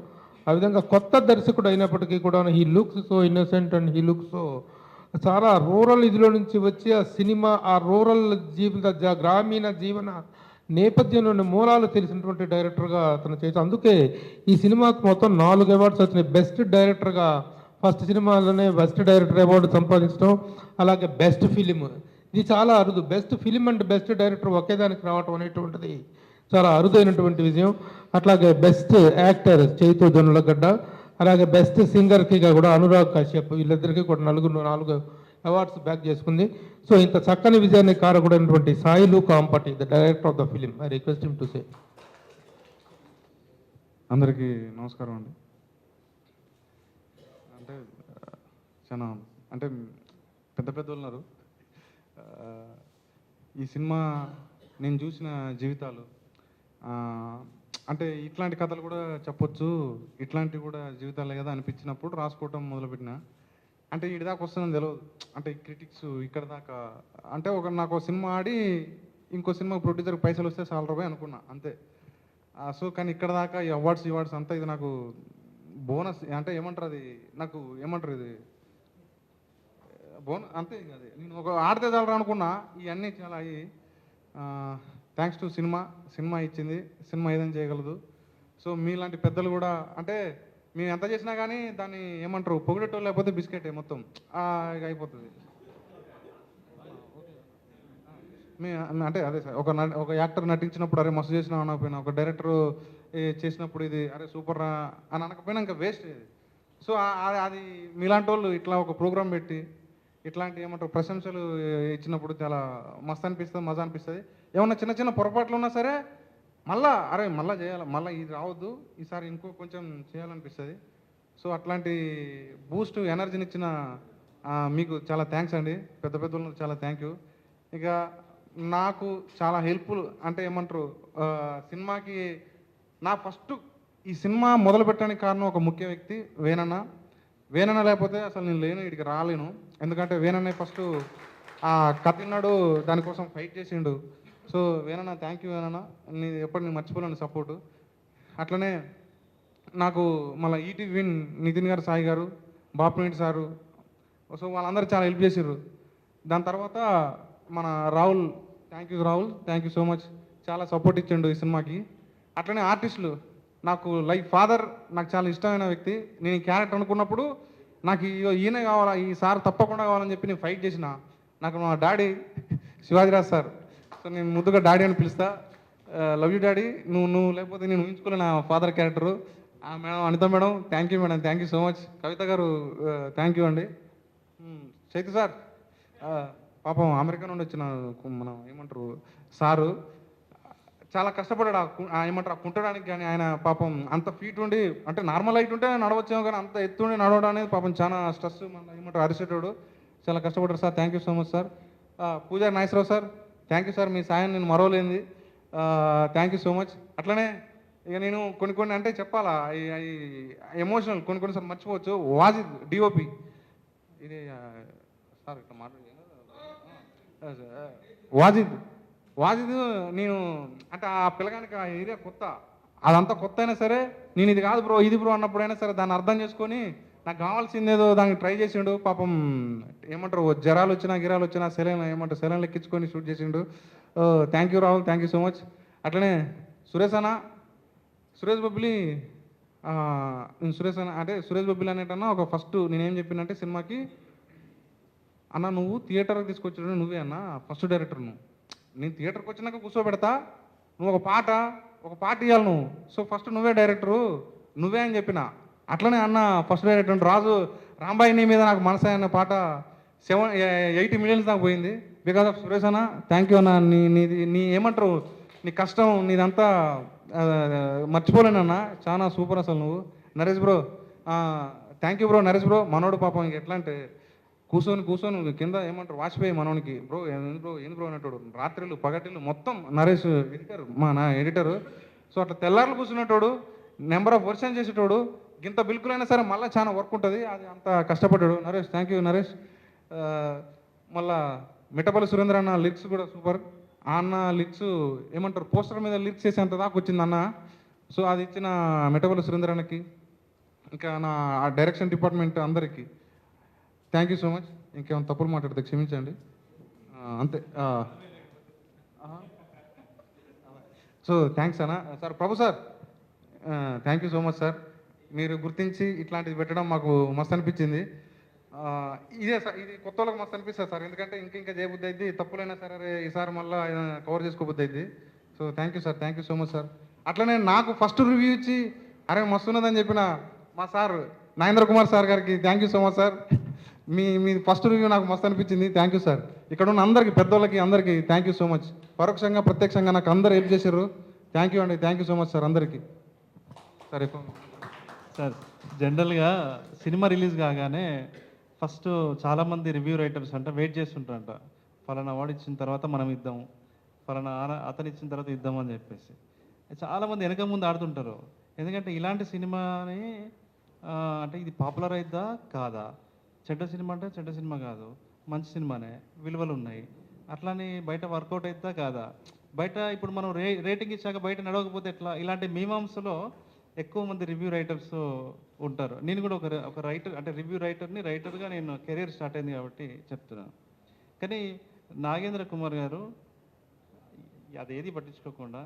ఆ విధంగా కొత్త దర్శకుడు అయినప్పటికీ కూడా he looks so innocent and he looks so చాలా రూరల్ ఇదిలో నుంచి వచ్చి ఆ సినిమా ఆ రూరల్ గ్రామీణ జీవన నేపథ్యంలోని మూలాలు తెలిసినటువంటి డైరెక్టర్గా అతను చేసి, అందుకే ఈ సినిమాకు మొత్తం 4 అవార్డ్స్ వచ్చినాయి. బెస్ట్ డైరెక్టర్గా ఫస్ట్ సినిమాలోనే బెస్ట్ డైరెక్టర్ అవార్డు సంపాదించడం, అలాగే బెస్ట్ ఫిలిం, ఇది చాలా అరుదు. Best film and best director ఒకేదానికి రావటం అనేటువంటిది చాలా అరుదైనటువంటి విజయం. అట్లాగే బెస్ట్ యాక్టర్ చైతు జొన్నలగడ్డ, అలాగే బెస్ట్ సింగర్కి కూడా అనురాగ్ కశ్యప్, వీళ్ళిద్దరికీ కూడా 4 అవార్డ్స్ బ్యాక్ చేసుకుంది. సో ఇంత చక్కని విజయాన్ని కారకూడనటువంటి Sailu Kampati, the director of the film, I request him to say. అందరికీ నమస్కారం అండి. చాలా పెద్ద ఉన్నారు. ఈ సినిమా నేను చూసిన జీవితాలు, ఇట్లాంటి కథలు కూడా చెప్పొచ్చు, ఇట్లాంటివి కూడా జీవితాలే కదా అనిపించినప్పుడు రాసుకోవటం మొదలుపెట్టిన. ఇటు దాకా వస్తుందని తెలియదు. క్రిటిక్స్ ఇక్కడ దాకా నాకు సినిమా ఆడి ఇంకో సినిమా ప్రొడ్యూసర్కి పైసలు వస్తే చాలా రూపాయి అనుకున్నా అంతే. సో కానీ ఇక్కడ దాకా ఈ అవార్డ్స్ అంతా ఇది నాకు బోనస్, ఏమంటారు అది, నాకు ఏమంటారు ఇది బోనస్ అంతే. అది నేను ఒక ఆడితే చాలరా అనుకున్నా, ఇవన్నీ చాలా అయ్యి థ్యాంక్స్ టు సినిమా ఇచ్చింది. సినిమా ఏదైనా చేయగలదు. సో మీలాంటి పెద్దలు కూడా మేము ఎంత చేసినా కానీ దాన్ని ఏమంటారు పొగిడేటోళ్ళు లేకపోతే బిస్కెటే మొత్తం ఇక అయిపోతుంది. అంటే అదే సార్ ఒక యాక్టర్ నటించినప్పుడు అరే మస్తు చేసినా అనకపోయినా, ఒక డైరెక్టర్ చేసినప్పుడు ఇది అరే సూపర్ రా అని అనకపోయినా ఇంకా వేస్ట్. సో అది మీలాంటి వాళ్ళు ఇట్లా ఒక ప్రోగ్రామ్ పెట్టి ఇట్లాంటి ఏమంటారు ప్రశంసలు ఇచ్చినప్పుడు చాలా మస్తు అనిపిస్తుంది, మజా అనిపిస్తుంది. ఏమన్నా చిన్న చిన్న పొరపాట్లు ఉన్నా సరే మళ్ళా చేయాలి, మళ్ళీ ఇది రావద్దు, ఈసారి ఇంకో కొంచెం చేయాలనిపిస్తుంది. సో అట్లాంటి బూస్ట్ ఎనర్జీని ఇచ్చిన మీకు చాలా థ్యాంక్స్ అండి, పెద్ద పెద్దలు చాలా థ్యాంక్ యూ. ఇక నాకు చాలా హెల్ప్ఫుల్ అంటే ఏమంటారు సినిమాకి ఫస్ట్ ఈ సినిమా మొదలు పెట్టడానికి కారణం ఒక ముఖ్య వ్యక్తి వేనన్న లేకపోతే అసలు నేను లేను, ఇక్కడికి రాలేను. ఎందుకంటే వేనన్న ఫస్ట్ ఆ కథ విన్నాడు, దానికోసం ఫైట్ చేసిండు. సో వేనన్న థ్యాంక్ యూ వేనన్న, ఎప్పుడు నేను మర్చిపోలేను సపోర్టు. అట్లనే నాకు మళ్ళీ ఈటీవీ విన్ నితిన్ గారు, సాయి గారు, బాపునేటి సారు, సో వాళ్ళందరూ చాలా హెల్ప్ చేసారు. దాని తర్వాత మన Rahul, thank you so much, చాలా సపోర్ట్ ఇచ్చిండు ఈ సినిమాకి. అట్లనే ఆర్టిస్టులు, నాకు లైక్ ఫాదర్, నాకు చాలా ఇష్టమైన వ్యక్తి. నేను ఈ క్యారెక్టర్ అనుకున్నప్పుడు నాకు ఈయనే కావాలా, ఈ సార్ తప్పకుండా కావాలని చెప్పి నేను ఫైట్ చేసిన. నాకు మా డాడీ శివాజీరాజ్ సార్, సో నేను ముద్దుగా డాడీ అని పిలుస్తా. లవ్ యూ డాడీ, నువ్వు లేకపోతే నేను ఊహించుకోలే నా father character. Madam Anitha madam thank you so much. Kavitha గారు థ్యాంక్ యూ అండి. చైతు సార్ పాపం అమెరికా నుండి వచ్చిన మన ఏమంటారు సారు చాలా కష్టపడ్డాడు ఏమంటారు కుంటడానికి. కానీ ఆయన పాపం అంత ఫీట్ ఉండి, అంటే నార్మల్ హైట్ ఉంటే నడవచ్చేమో, కానీ అంత ఎత్తుండి నడవడం అనేది పాపం చాలా స్ట్రెస్, మన ఏమంటారు అరిసేటోడు, చాలా కష్టపడ్డారు sir. Thank you so much sir. Pujari Nageswara Rao sir thank you sir, మీ సాయం నేను మరవలేంది, థ్యాంక్ యూ సో మచ్. అట్లనే ఇక నేను కొన్ని అంటే చెప్పాలా, ఎమోషనల్ కొన్నిసార్లు మర్చిపోవచ్చు. వాజిద్ డిఓపి, ఇది సార్ ఇట్లా మాట్లాడి వాజిద్ నేను అంటే ఆ పిల్లగానికి ఆ ఏరియా కొత్త, అదంతా కొత్త అయినా సరే నేను ఇది కాదు బ్రో ఇది బ్రో అన్నప్పుడైనా సరే దాన్ని అర్థం చేసుకొని నాకు కావాల్సిందేదో దానికి ట్రై చేసిండు. పాపం ఏమంటారు జ్వరాలు వచ్చినా గిరాలు వచ్చినా సెలైన్ ఎక్కించుకొని షూట్ చేసిండు. Thank you Rahul, thank you so much. అట్లనే సురేష్ బొబ్బిలి సురేష్ బొబ్బిలి అనేటన్నా ఒక ఫస్ట్ నేనేం చెప్పినంటే సినిమాకి, అన్న నువ్వు థియేటర్కి తీసుకొచ్చాడు నువ్వే అన్న ఫస్ట్ డైరెక్టర్, నేను థియేటర్కి వచ్చినాక కూర్చోబెడతా, నువ్వు ఒక పాట ఇవ్వాలి నువ్వు, సో ఫస్ట్ నువ్వే డైరెక్టరు నువ్వే అని చెప్పిన. అట్లనే అన్న ఫస్ట్ డైరెక్టర్ రాజు రాంబాయి నీ మీద నాకు మనసు అన్న పాట 80 మిలియన్స్ దాకా పోయింది బికాస్ ఆఫ్ సురేష్ అన్న. థ్యాంక్ యూ అన్న, నీ ఏమంటారు నీ కష్టం నీదంతా మర్చిపోలేనన్నా, చాలా సూపర్ అసలు నువ్వు. Naresh bro thank you bro. Naresh bro మనోడు పాపం ఇంక ఎట్లా అంటే కూర్చొని కింద ఏమంటారు వాచిపోయి మనోనికి బ్రో ఏంది బ్రో అనేటోడు, రాత్రిళ్ళు పగటిళ్ళు మొత్తం. నరేష్ నా ఎడిటరు, సో అట్లా తెల్లారులు కూర్చునేటోడు, నెంబర్ ఆఫ్ వర్షన్ చేసేటోడు. ఇంత బిల్కులైనా సరే మళ్ళీ చాలా వర్క్ ఉంటుంది, అది అంత కష్టపడ్డాడు నరేష్. Thank you Naresh. మళ్ళా మిట్టపల్లి సురేంద్ర అన్న లిరిక్స్ కూడా సూపర్. ఆ అన్న లిరిక్స్ ఏమంటారు పోస్టర్ మీద లిరిక్స్ చేసేంత దాకా వచ్చింది అన్న. సో అది ఇచ్చిన మిట్టపల్లి సురేంద్ర అన్నకి, ఇంకా నా డైరెక్షన్ డిపార్ట్మెంట్ అందరికీ థ్యాంక్ యూ సో మచ్. ఇంకేమైనా తప్పులు మాట్లాడితే క్షమించండి, అంతే. సో థ్యాంక్స్ అన్న. Sir Prabhu sir thank you so much sir, మీరు గుర్తించి ఇట్లాంటిది పెట్టడం మాకు మస్తు అనిపించింది. ఇదే సార్, ఇది కొత్త వాళ్ళకి మస్తు అనిపిస్తుంది సార్, ఎందుకంటే ఇంకా చేయబుద్ధి అయింది, తప్పులైనా సరే ఈసారి మళ్ళీ కవర్ చేసుకోబుద్ధి అయింది. So thank you sir, thank you so much sir. అట్లనే నాకు ఫస్ట్ రివ్యూ ఇచ్చి అరే మస్తు ఉన్నదని చెప్పిన మా సార్ నాగేంద్ర కుమార్ సార్ గారికి thank you so much sir. Me first review నాకు మస్తు అనిపించింది, థ్యాంక్ యూ సార్. ఇక్కడ ఉన్న అందరికీ పెద్దోళ్ళకి అందరికీ థ్యాంక్ యూ సో మచ్. పరోక్షంగా ప్రత్యక్షంగా నాకు అందరు హెల్ప్ చేశారు, థ్యాంక్ యూ అండి, thank you so much sir అందరికీ. సరే సార్ జనరల్గా సినిమా రిలీజ్ కాగానే ఫస్ట్ చాలామంది రివ్యూ రైటర్స్ అంటే వెయిట్ చేస్తుంటారంట, ఫలానా అవార్డు ఇచ్చిన తర్వాత మనం ఇద్దాం, ఫలానా అతను ఇచ్చిన తర్వాత ఇద్దాం అని చెప్పేసి చాలామంది వెనక ముందు ఆడుతుంటారు. ఎందుకంటే ఇలాంటి సినిమాని అంటే ఇది పాపులర్ అయిద్దా కాదా, చెడ్డ సినిమా అంటే చెడ్డ సినిమా కాదు, మంచి సినిమానే, విలువలు ఉన్నాయి, అట్లానే బయట వర్కౌట్ అవుతుందా కాదా, బయట ఇప్పుడు మనం రేటింగ్ ఇచ్చాక బయట నడవకపోతే ఎట్లా, ఇలాంటి మీమాంస్లో ఎక్కువ మంది రివ్యూ రైటర్స్ ఉంటారు. నేను కూడా ఒక రైటర్ అంటే రివ్యూ రైటర్గా నేను కెరీర్ స్టార్ట్ అయింది కాబట్టి చెప్తున్నాను. కానీ నాగేంద్ర కుమార్ గారు అదేది పట్టించుకోకుండా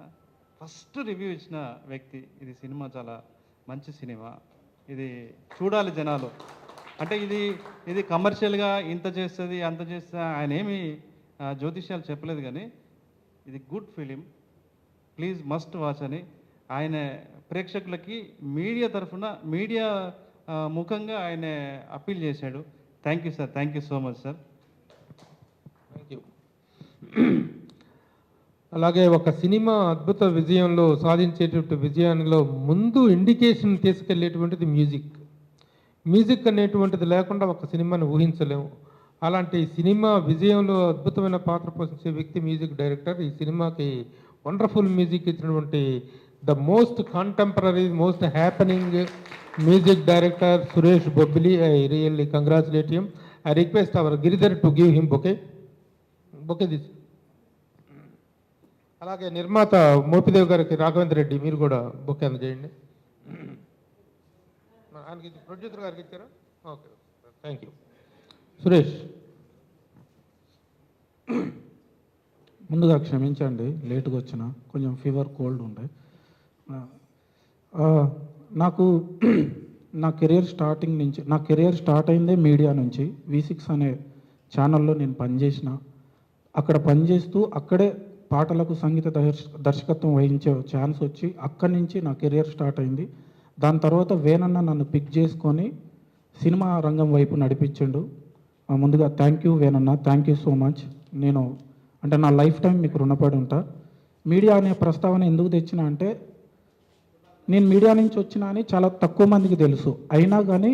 ఫస్ట్ రివ్యూ ఇచ్చిన వ్యక్తి, ఇది సినిమా చాలా మంచి సినిమా, ఇది చూడాలి జనాలు. అంటే ఇది కమర్షియల్గా ఇంత చేస్తుంది అంత చేస్తుంది ఆయన ఏమి జ్యోతిష్యాలు చెప్పలేదు, కానీ ఇది good film, please must watch అని ఆయన ప్రేక్షకులకి మీడియా తరఫున మీడియా ముఖంగా ఆయన అప్పీల్ చేశాడు. Thank you sir, thank you so much sir. Thank you. అలాగే ఒక సినిమా అద్భుత విజయంలో సాధించేటువంటి విజయానిలో ముందు ఇండికేషన్ తీసుకెళ్లేటువంటిది మ్యూజిక్. మ్యూజిక్ అనేటువంటిది లేకుండా ఒక సినిమాని ఊహించలేము. అలాంటి సినిమా విజయంలో అద్భుతమైన పాత్ర పోషించే వ్యక్తి మ్యూజిక్ డైరెక్టర్. ఈ సినిమాకి వండర్ఫుల్ మ్యూజిక్ ఇచ్చినటువంటి the most contemporary most happening music director Suresh Bobbili. I really congratulate him. I request hour Giridhar to give him bouquet this. అలాగే నిర్మాత మోపిదేవ్ గారికి రాఘవేంద్ర రెడ్డి మీరు కూడా బొకే అందజేయండి. ఆయనకి ప్రొడ్యూసర్ గారికి ఇచ్చారా? Okay, thank you. సురేష్. ముందుగా క్షమించండి లేటుగా వచ్చిన, కొంచెం ఫీవర్ కోల్డ్ ఉండే. నాకు నా కెరియర్ స్టార్ట్ అయిందే మీడియా నుంచి. V6 అనే ఛానల్లో నేను పనిచేసిన. అక్కడ పనిచేస్తూ అక్కడే పాటలకు సంగీత దర్శకత్వం వహించే ఛాన్స్ వచ్చి అక్కడి నుంచి నా కెరియర్ స్టార్ట్ అయింది. దాని తర్వాత వేనన్న నన్ను పిక్ చేసుకొని సినిమా రంగం వైపు నడిపించిండు. ముందుగా థ్యాంక్ యూ వేనన్న, థ్యాంక్ యూ సో మచ్. నేను అంటే నా లైఫ్ టైం మీకు రుణపడి ఉంటా. మీడియా అనే ప్రస్తావన ఎందుకు తెచ్చినా అంటే, నేను మీడియా నుంచి వచ్చినా అని చాలా తక్కువ మందికి తెలుసు. అయినా కానీ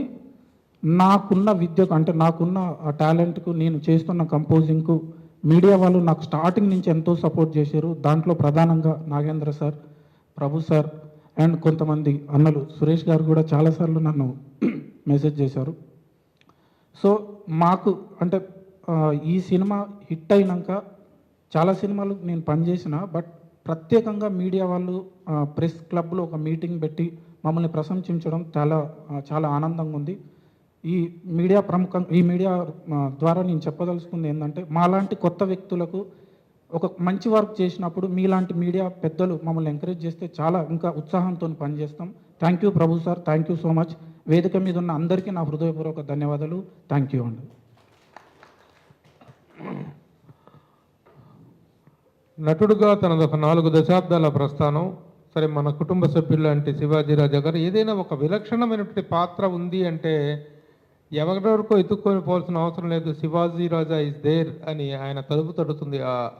నాకున్న విద్యకు అంటే నాకున్న ఆ టాలెంట్కు, నేను చేస్తున్న కంపోజింగ్కు మీడియా వాళ్ళు నాకు స్టార్టింగ్ నుంచి ఎంతో సపోర్ట్ చేశారు. దాంట్లో ప్రధానంగా Nagendra sir, Prabhu sir and కొంతమంది అన్నలు, సురేష్ గారు కూడా చాలాసార్లు నన్ను మెసేజ్ చేశారు. సో మాకు అంటే ఈ సినిమా హిట్ అయినాక చాలా సినిమాలు నేను పనిచేసిన, బట్ ప్రత్యేకంగా మీడియా వాళ్ళు ప్రెస్ క్లబ్లో ఒక మీటింగ్ పెట్టి మమ్మల్ని ప్రశంసించడం చాలా ఆనందంగా ఉంది. ఈ మీడియా ద్వారా నేను చెప్పదలుచుకుంది ఏంటంటే, మాలాంటి కొత్త వ్యక్తులకు ఒక మంచి వర్క్ చేసినప్పుడు మీలాంటి మీడియా పెద్దలు మమ్మల్ని ఎంకరేజ్ చేస్తే చాలా ఇంకా ఉత్సాహంతో పనిచేస్తాం. Thank you Prabhu sir, thank you so much. వేదిక మీద ఉన్న అందరికీ నా హృదయపూర్వక ధన్యవాదాలు. థ్యాంక్ యూ అండి. నటుడుగా తనదొక 4 దశాబ్దాల ప్రస్థానం. సరే, మన కుటుంబ సభ్యులు లాంటి శివాజీ రాజా గారు ఏదైనా ఒక విలక్షణమైనటువంటి పాత్ర ఉంది అంటే ఎవరెవరికో ఎత్తుక్కొని పోవాల్సిన అవసరం లేదు. శివాజీ రాజా ఇస్ దేర్ అని ఆయన తలుపు తడుతుంది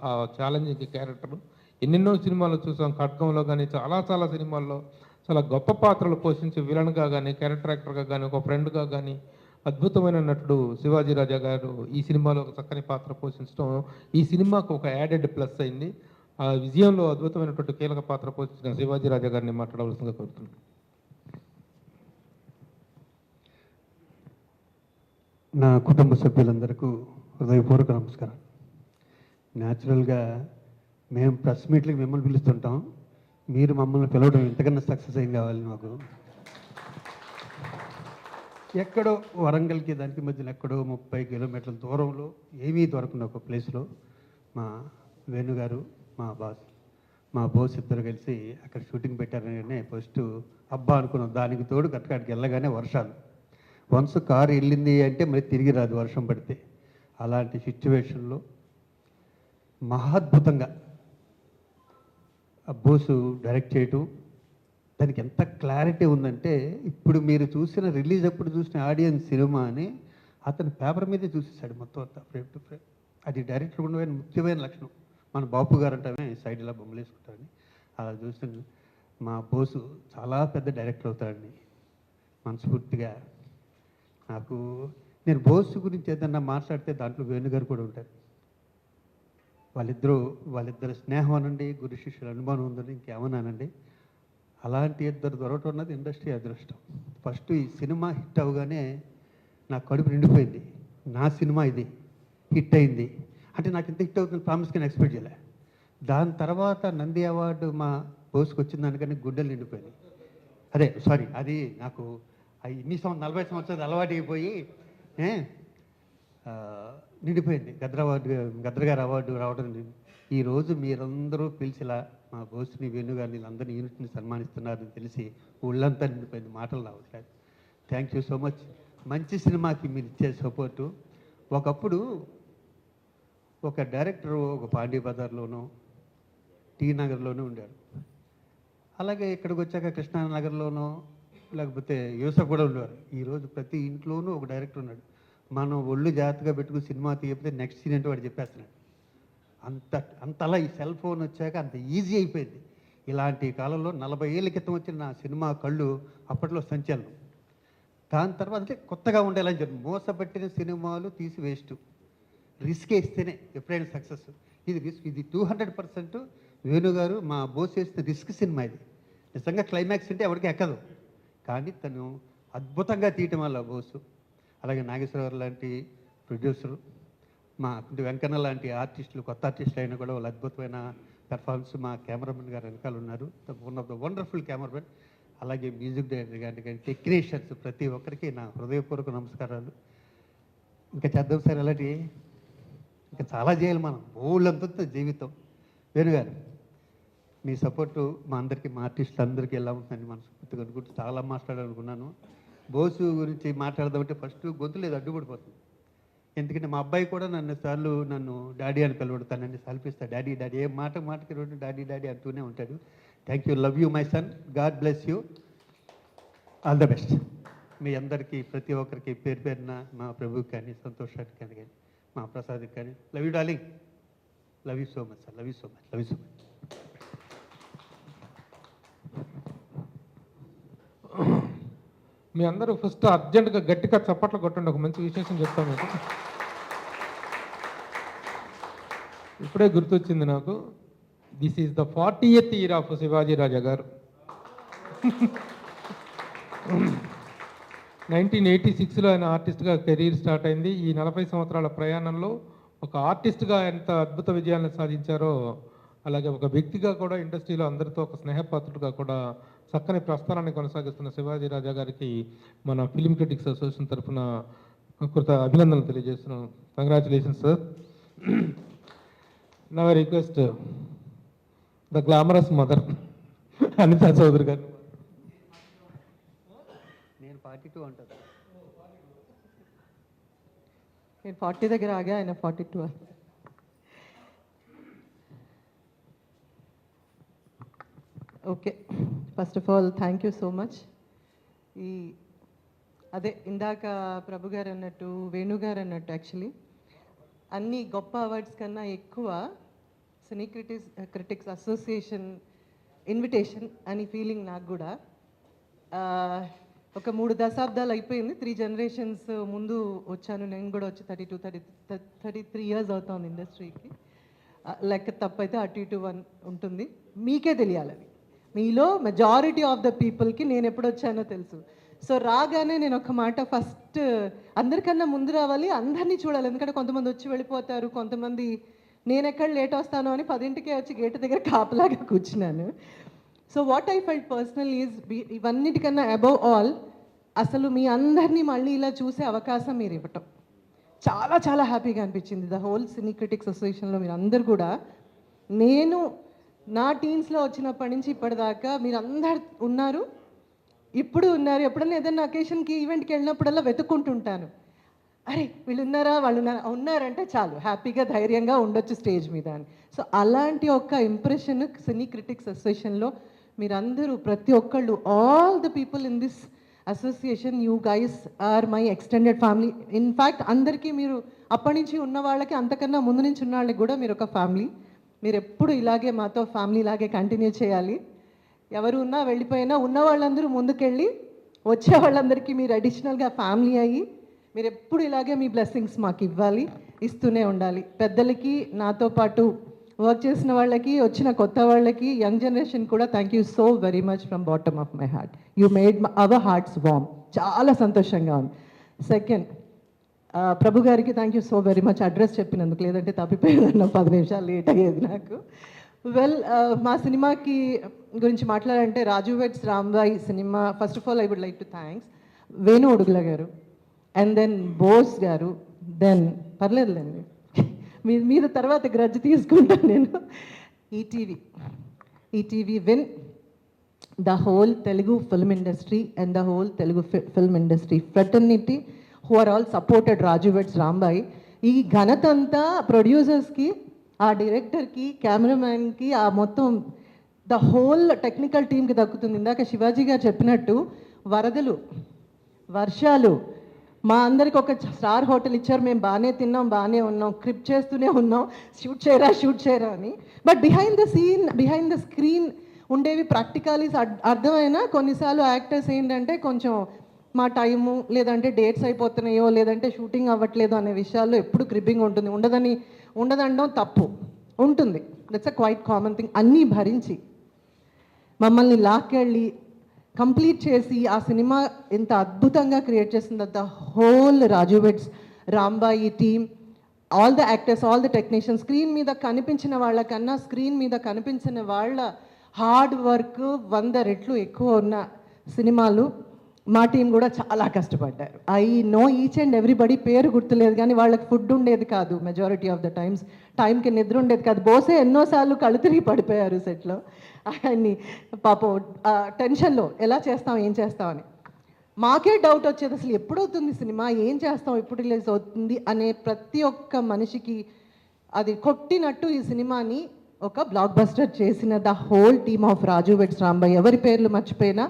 ఆ ఛాలెంజింగ్ క్యారెక్టర్. ఎన్నెన్నో సినిమాలు చూసాం. ఖడ్గంలో కానీ చాలా సినిమాల్లో చాలా గొప్ప పాత్రలు పోషించి విలన్గా కానీ క్యారెక్టర్ యాక్టర్గా కానీ ఒక ఫ్రెండ్గా కానీ అద్భుతమైన నటుడు శివాజీ రాజా గారు ఈ సినిమాలో ఒక చక్కని పాత్ర పోషించడం ఈ సినిమాకు ఒక యాడెడ్ ప్లస్ అయింది. ఆ విజయంలో అద్భుతమైనటువంటి కీలక పాత్ర పోషించిన శివాజీ రాజా గారిని మాట్లాడవలసిందిగా కోరుతున్నాను. నా కుటుంబ సభ్యులందరికీ హృదయపూర్వక నమస్కారం. న్యాచురల్గా మేము ప్రెస్ మీట్లకి మిమ్మల్ని పిలుస్తుంటాం, మీరు మమ్మల్ని పిలవడం ఇంతకన్నా సక్సెస్ ఏం కావాలి మాకు. ఎక్కడో వరంగల్కి దానికి మధ్యన ఎక్కడో 30 కిలోమీటర్ల దూరంలో ఏమీ దొరకని ఒక ప్లేస్లో మా వేణుగారు మా బోస్ ఇద్దరు కలిసి అక్కడ షూటింగ్ పెట్టారని ఫస్ట్ అబ్బా అనుకున్నాం. దానికి తోడు కట్టకాడికి వెళ్ళగానే వర్షాలు. వన్స్ కారు వెళ్ళింది అంటే మరి తిరిగి రాదు వర్షం పడితే. అలాంటి సిచ్యువేషన్లో మహాద్భుతంగా బోసు డైరెక్ట్ చేయటం, దానికి ఎంత క్లారిటీ ఉందంటే, ఇప్పుడు మీరు రిలీజ్ అప్పుడు చూసిన ఆడియన్స్ సినిమాని అతను పేపర్ మీదే చూసేసాడు మొత్తం అంతా, ఫ్రేమ్ టు ఫ్రేమ్. అది డైరెక్టర్ ఉండమైన ముఖ్యమైన లక్షణం. మన బాపు గారు అంటే సైడ్ ఇలా బొమ్మలు వేసుకుంటారని అలా చూసిన మా బోసు చాలా పెద్ద డైరెక్టర్ అవుతాడని మనస్ఫూర్తిగా నేను బోసు గురించి ఏదన్నా మాట్లాడితే దాంట్లో వేణుగారు కూడా ఉంటారు. వాళ్ళిద్దరు స్నేహం అనండి, గురు శిష్యుల అనుభవం ఉందని ఇంకేమన్నానండి. అలాంటి ఇద్దరు దొరకటం అన్నది ఇండస్ట్రీ అదృష్టం. ఫస్ట్ ఈ సినిమా హిట్ అవగానే నా కడుపు నిండిపోయింది. నా సినిమా ఇది హిట్ అయింది అంటే నాకు ఇంత హిట్ అవుతుంది ప్రామిస్గా ఎక్స్పెక్ట్ చేయలే. దాని తర్వాత నంది అవార్డు మా బోసుకు వచ్చిన దానికని గుడ్డలు నిండిపోయింది. అది నాకు ఇన్ని 40 సంవత్సరాలు అలవాటు అయిపోయి నిండిపోయింది. గద్ర గారు అవార్డు రావడం. ఈరోజు మీరందరూ పిలిచిలా మా బోసుని వేణుగారిని వీళ్ళందరినీ యూనిట్ని సన్మానిస్తున్నారని తెలిసి ఊళ్ళంతా నిండిపోయింది. మాటలు రావట్లేదు. Thank you so much. మంచి సినిమాకి మీరు ఇచ్చే సపోర్టు. ఒకప్పుడు ఒక డైరెక్టర్ ఒక పాండీ బజార్లోనూ టీ నగర్లోనూ ఉండారు. అలాగే ఇక్కడికి వచ్చాక కృష్ణానగర్లోనూ లేకపోతే యూసఫ్ కూడా ఉండేవారు. ఈరోజు ప్రతి ఇంట్లోనూ ఒక డైరెక్టర్ ఉన్నాడు. మనం ఒళ్ళు జాగ్రత్తగా పెట్టుకుని సినిమా తీయకపోతే నెక్స్ట్ సీన్ అంటే వాడు చెప్పేస్తున్నాడు. అంతలా ఈ సెల్ ఫోన్ వచ్చాక అంత ఈజీ అయిపోయింది. ఇలాంటి కాలంలో 40 ఏళ్ళ క్రితం వచ్చిన నా సినిమా కళ్ళు అప్పట్లో సంచలనం. దాని తర్వాత అంటే కొత్తగా ఉండేలా చెప్పి మోసపట్టిన సినిమాలు తీసి వేస్ట్. రిస్క్ వేస్తేనే ఎప్పుడైనా సక్సెస్. ఇది రిస్క్, ఇది 200% వేణుగారు మా బోస్ వేసిన రిస్క్ సినిమా. ఇది నిజంగా క్లైమాక్స్ అంటే ఎవరికి ఎక్కదు, కానీ తను అద్భుతంగా తీయటం వల్ల బోసు. అలాగే నాగేశ్వరరావు లాంటి ప్రొడ్యూసరు, మా వెంకన్న లాంటి ఆర్టిస్టులు, కొత్త ఆర్టిస్టులు అయినా కూడా వాళ్ళు అద్భుతమైన పెర్ఫార్మెన్స్. మా కెమెరామెన్ గారు వెనకాల ఉన్నారు, one of the wonderful cameraman. అలాగే మ్యూజిక్ డైరెక్టర్ గారిని కానీ టెక్నీషియన్స్ ప్రతి ఒక్కరికి నా హృదయపూర్వక నమస్కారాలు. ఇంకా చేద్దాం సార్, అలాంటి ఇంకా చాలా చేయాలి మనం, బోళ్ళంత జీవితం. వేణుగారు మీ సపోర్టు మా అందరికీ, మా ఆర్టిస్టులు అందరికీ ఎలా ఉంటుందని మనస్ఫూర్తిగా అనుకుంటూ చాలా మాట్లాడాలనుకున్నాను. బోసు గురించి మాట్లాడదామంటే ఫస్ట్ గొంతు లేదు, అడ్డుపడిపోతుంది. ఎందుకంటే మా అబ్బాయి కూడా నన్ను డాడీ అని పిలవడతాను, నన్ను సల్పిస్తాడు డాడీ డాడీ, ఏ మాటకి రెండు డాడీ డాడీ అంటూనే ఉంటాడు. Thank you, love you my son, God bless you, all the best. మీ అందరికీ ప్రతి ఒక్కరికి పేరు పేరున, మా ప్రభుకి కానీ సంతోషానికి కానీ మా ప్రసాద్కి కానీ love you darling, love you so much sir, love you so much, love you so much. మీ అందరూ ఫస్ట్ అర్జెంటుగా గట్టిగా చప్పట్లు కొట్టండి. ఒక మంచి విశేషం చెప్తాను మీకు. ఇప్పుడే గుర్తొచ్చింది నాకు. This is the 40th year of Shivaji Raja గారు. 1986లో ఆయన ఆర్టిస్ట్గా కెరీర్ స్టార్ట్ అయింది. ఈ 40 సంవత్సరాల ప్రయాణంలో ఒక ఆర్టిస్ట్గా ఎంత అద్భుత విజయాలను సాధించారో, అలాగే ఒక వ్యక్తిగా కూడా ఇండస్ట్రీలో అందరితో ఒక స్నేహపాత్రుడిగా కూడా చక్కని ప్రస్థానాన్ని కొనసాగిస్తున్న శివాజీ రాజా గారికి మన ఫిలిం క్రిటిక్స్ అసోసియేషన్ తరఫున అభినందనలు తెలియజేస్తున్నాం. Congratulations sir. Now I request the glamorous mother Anita Chaudhary గారు. నేను 42 అంటాను. నేను 40 దగ్గర ఆగా, ఆయన 42. Okay, first of all thank you so much. అదే ఇందాక ప్రభు గారు అన్నట్టు, వేణుగారు అన్నట్టు, యాక్చువల్లీ అన్ని గొప్ప అవార్డ్స్ కన్నా ఎక్కువ సినీ క్రిటిక్స్ అసోసియేషన్ ఇన్విటేషన్ అని ఫీలింగ్ నాకు కూడా. ఒక 3 దశాబ్దాలు అయిపోయింది, 3 జనరేషన్స్ ముందు వచ్చాను నేను కూడా. వచ్చి 33 ఇయర్స్ అవుతుంది ఇండస్ట్రీకి. లెక్క తప్పైతే అటు ఇటు 1 ఉంటుంది. మీకే తెలియాలి అది. మీలో మెజారిటీ ఆఫ్ ద పీపుల్కి నేను ఎప్పుడు వచ్చానో తెలుసు. సో రాగానే నేను ఒక మాట, ఫస్ట్ అందరికన్నా ముందు రావాలి, అందరినీ చూడాలి. ఎందుకంటే కొంతమంది వచ్చి వెళ్ళిపోతారు, కొంతమంది నేను ఎక్కడ లేట్ వస్తాను అని 10ంటికే వచ్చి గేట్ దగ్గర కాపలాగా కూర్చున్నాను. So what I felt personal is, ఇవన్నిటికన్నా అబవ్ ఆల్ అసలు మీ అందరినీ మళ్ళీ ఇలా చూసే అవకాశం మీరు ఇవ్వటం చాలా చాలా హ్యాపీగా అనిపించింది. ద హోల్ సినీ క్రిటిక్స్ అసోసియేషన్లో మీరు అందరు కూడా, నేను నా టీమ్స్లో వచ్చినప్పటి నుంచి ఇప్పటిదాకా మీరు అందరు ఉన్నారు, ఇప్పుడు ఉన్నారు. ఎప్పుడన్నా ఏదైనా అకేషన్కి ఈవెంట్కి వెళ్ళినప్పుడల్లా వెతుక్కుంటుంటాను, అరే వీళ్ళు ఉన్నారా, వాళ్ళు ఉన్నారంటే చాలు హ్యాపీగా ధైర్యంగా ఉండొచ్చు స్టేజ్ మీద అని. సో అలాంటి ఒక ఇంప్రెషన్ సినీ క్రిటిక్స్ అసోసియేషన్లో మీరందరూ, ప్రతి ఒక్కళ్ళు, all the people in this association, you guys are my extended family. In fact అందరికీ, మీరు అప్పటి నుంచి ఉన్న వాళ్ళకి, అంతకన్నా ముందు నుంచి ఉన్న వాళ్ళకి కూడా మీరు ఒక ఫ్యామిలీ. మీరు ఎప్పుడు ఇలాగే మాతో ఫ్యామిలీ లాగే కంటిన్యూ చేయాలి. ఎవరు ఉన్నా వెళ్ళిపోయినా ఉన్న వాళ్ళందరూ ముందుకెళ్ళి వచ్చే వాళ్ళందరికీ మీరు అడిషనల్గా ఫ్యామిలీ అయ్యి మీరు ఎప్పుడు ఇలాగే మీ బ్లెస్సింగ్స్ మాకు ఇవ్వాలి, ఇస్తూనే ఉండాలి. పెద్దలకి, నాతో పాటు వర్క్ చేసిన వాళ్ళకి, వచ్చిన కొత్త వాళ్ళకి, యంగ్ జనరేషన్ కూడా thank you so very much from bottom of my heart. You made our hearts warm. చాలా సంతోషంగా ఉంది. సెకండ్, ప్రభు గారికి thank you so very much address చెప్పినందుకు, లేదంటే తప్పిపోయేదన్న 10 నిమిషాలు లేట్ అయ్యేది నాకు. వెల్, మా సినిమాకి గురించి మాట్లాడాలంటే, రాజు వెడ్స్ రాంబాయ్ సినిమా, first of all I would like to thanks Venu Udugula గారు, అండ్ దెన్ బోస్ గారు, దెన్ పర్లేదులేండి మీద తర్వాత గ్రడ్జ్ తీసుకుంటాను నేను, ETV win, the whole Telugu film industry and the whole Telugu film industry fraternity who are all supported Raju Vets Rambai. ఈ ఘనత అంతా ప్రొడ్యూసర్స్కి, ఆ డైరెక్టర్కి, కెమెరామ్యాన్కి, ఆ మొత్తం ద హోల్ టెక్నికల్ టీమ్కి దక్కుతుంది. ఇందాక శివాజీ గారు చెప్పినట్టు వరదలు, వర్షాలు, మా అందరికి ఒక స్టార్ హోటల్ ఇచ్చారు, మేము బాగానే తిన్నాం, బాగానే ఉన్నాం, క్రిప్ చేస్తూనే ఉన్నాం, షూట్ చేయరా అని. బట్ బిహైండ్ ద స్క్రీన్ ఉండేవి ప్రాక్టికాలీస్ అర్థమైనా కొన్నిసార్లు యాక్టర్స్ ఏంటంటే కొంచెం మా టైము, లేదంటే డేట్స్ అయిపోతున్నాయో, లేదంటే షూటింగ్ అవ్వట్లేదు అనే విషయాల్లో ఎప్పుడు క్రిబ్బింగ్ ఉంటుంది. ఉండదనడం తప్పు, ఉంటుంది. That's a quite common thing. అన్నీ భరించి మమ్మల్ని లాక్కెళ్ళి కంప్లీట్ చేసి ఆ సినిమా ఎంత అద్భుతంగా క్రియేట్ చేసింది the whole Raju weds Rambai team, all the actors, all the technicians. Screen మీద కనిపించిన వాళ్ళకన్నా స్క్రీన్ మీద కనిపించిన వాళ్ళ హార్డ్ వర్క్ 100 రెట్లు ఎక్కువ ఉన్న సినిమాలు. మా టీం కూడా చాలా కష్టపడ్డారు. I know each and everybody, పేరు గుర్తులేదు కానీ వాళ్ళకి ఫుడ్ ఉండేది కాదు మెజారిటీ ఆఫ్ ద టైమ్స్, టైంకి నిద్ర ఉండేది కాదు. బోసే ఎన్నోసార్లు కళ్ళు తిరిగి పడిపోయారు సెట్లో. ఆయన్ని పాపం టెన్షన్లో ఎలా చేస్తాం, ఏం చేస్తామని. మాకే డౌట్ వచ్చేది అసలు ఎప్పుడవుతుంది సినిమా, ఏం చేస్తాం, ఎప్పుడు రిలీజ్ అవుతుంది అనే ప్రతి ఒక్క మనిషికి అది కొట్టినట్టు ఈ సినిమాని ఒక బ్లాక్ బస్టర్ చేసిన the whole team of Raju weds Rambai. ఎవరి పేర్లు మర్చిపోయినా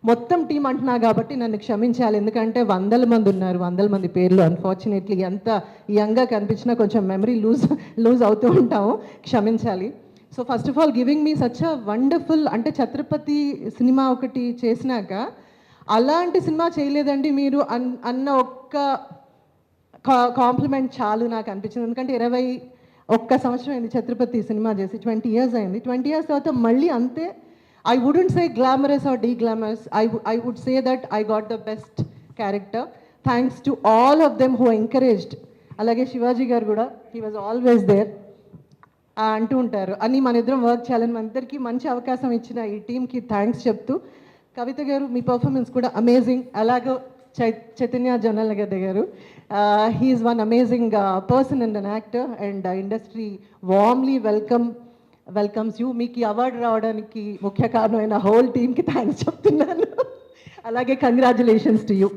మొత్తం టీం అంటున్నా కాబట్టి నన్ను క్షమించాలి, ఎందుకంటే 100 మంది ఉన్నారు, 100 మంది పేర్లు. అన్ఫార్చునేట్లీ ఎంత యంగ్గా కనిపించినా కొంచెం మెమరీ లూజ్ అవుతూ ఉంటాము, క్షమించాలి. So first of all giving me such a wonderful, అంటే ఛత్రపతి సినిమా ఒకటి చేసినాక అలాంటి సినిమా చేయలేదండి మీరు అన్న ఒక్క కాంప్లిమెంట్ చాలు నాకు అనిపించింది. ఎందుకంటే 21 సంవత్సరం అయింది ఛత్రపతి సినిమా చేసి, 20 years అయింది. 20 years తర్వాత మళ్ళీ అంతే. I wouldn't say glamorous or de-glamorous. I would say that I got the best character. Thanks to all of them who encouraged. అలాగే శివాజీ గారు కూడా, he was always there అంటూ ఉంటారు. అని మన ఇద్దరం వర్క్ చేయాలని, మన ఇద్దరికి మంచి అవకాశం ఇచ్చిన ఈ టీంకి థ్యాంక్స్ చెప్తూ, కవిత గారు మీ పర్ఫార్మెన్స్ కూడా అమేజింగ్. అలాగే చైతన్య జొన్నలగడ్డ గారు, he's one amazing person and an actor and industry warmly welcomes you. మీకు ఈ అవార్డు రావడానికి ముఖ్య కారణమైన హోల్ టీమ్కి థ్యాంక్స్ చెప్తున్నాను. అలాగే కంగ్రాచులేషన్స్ టు యూ.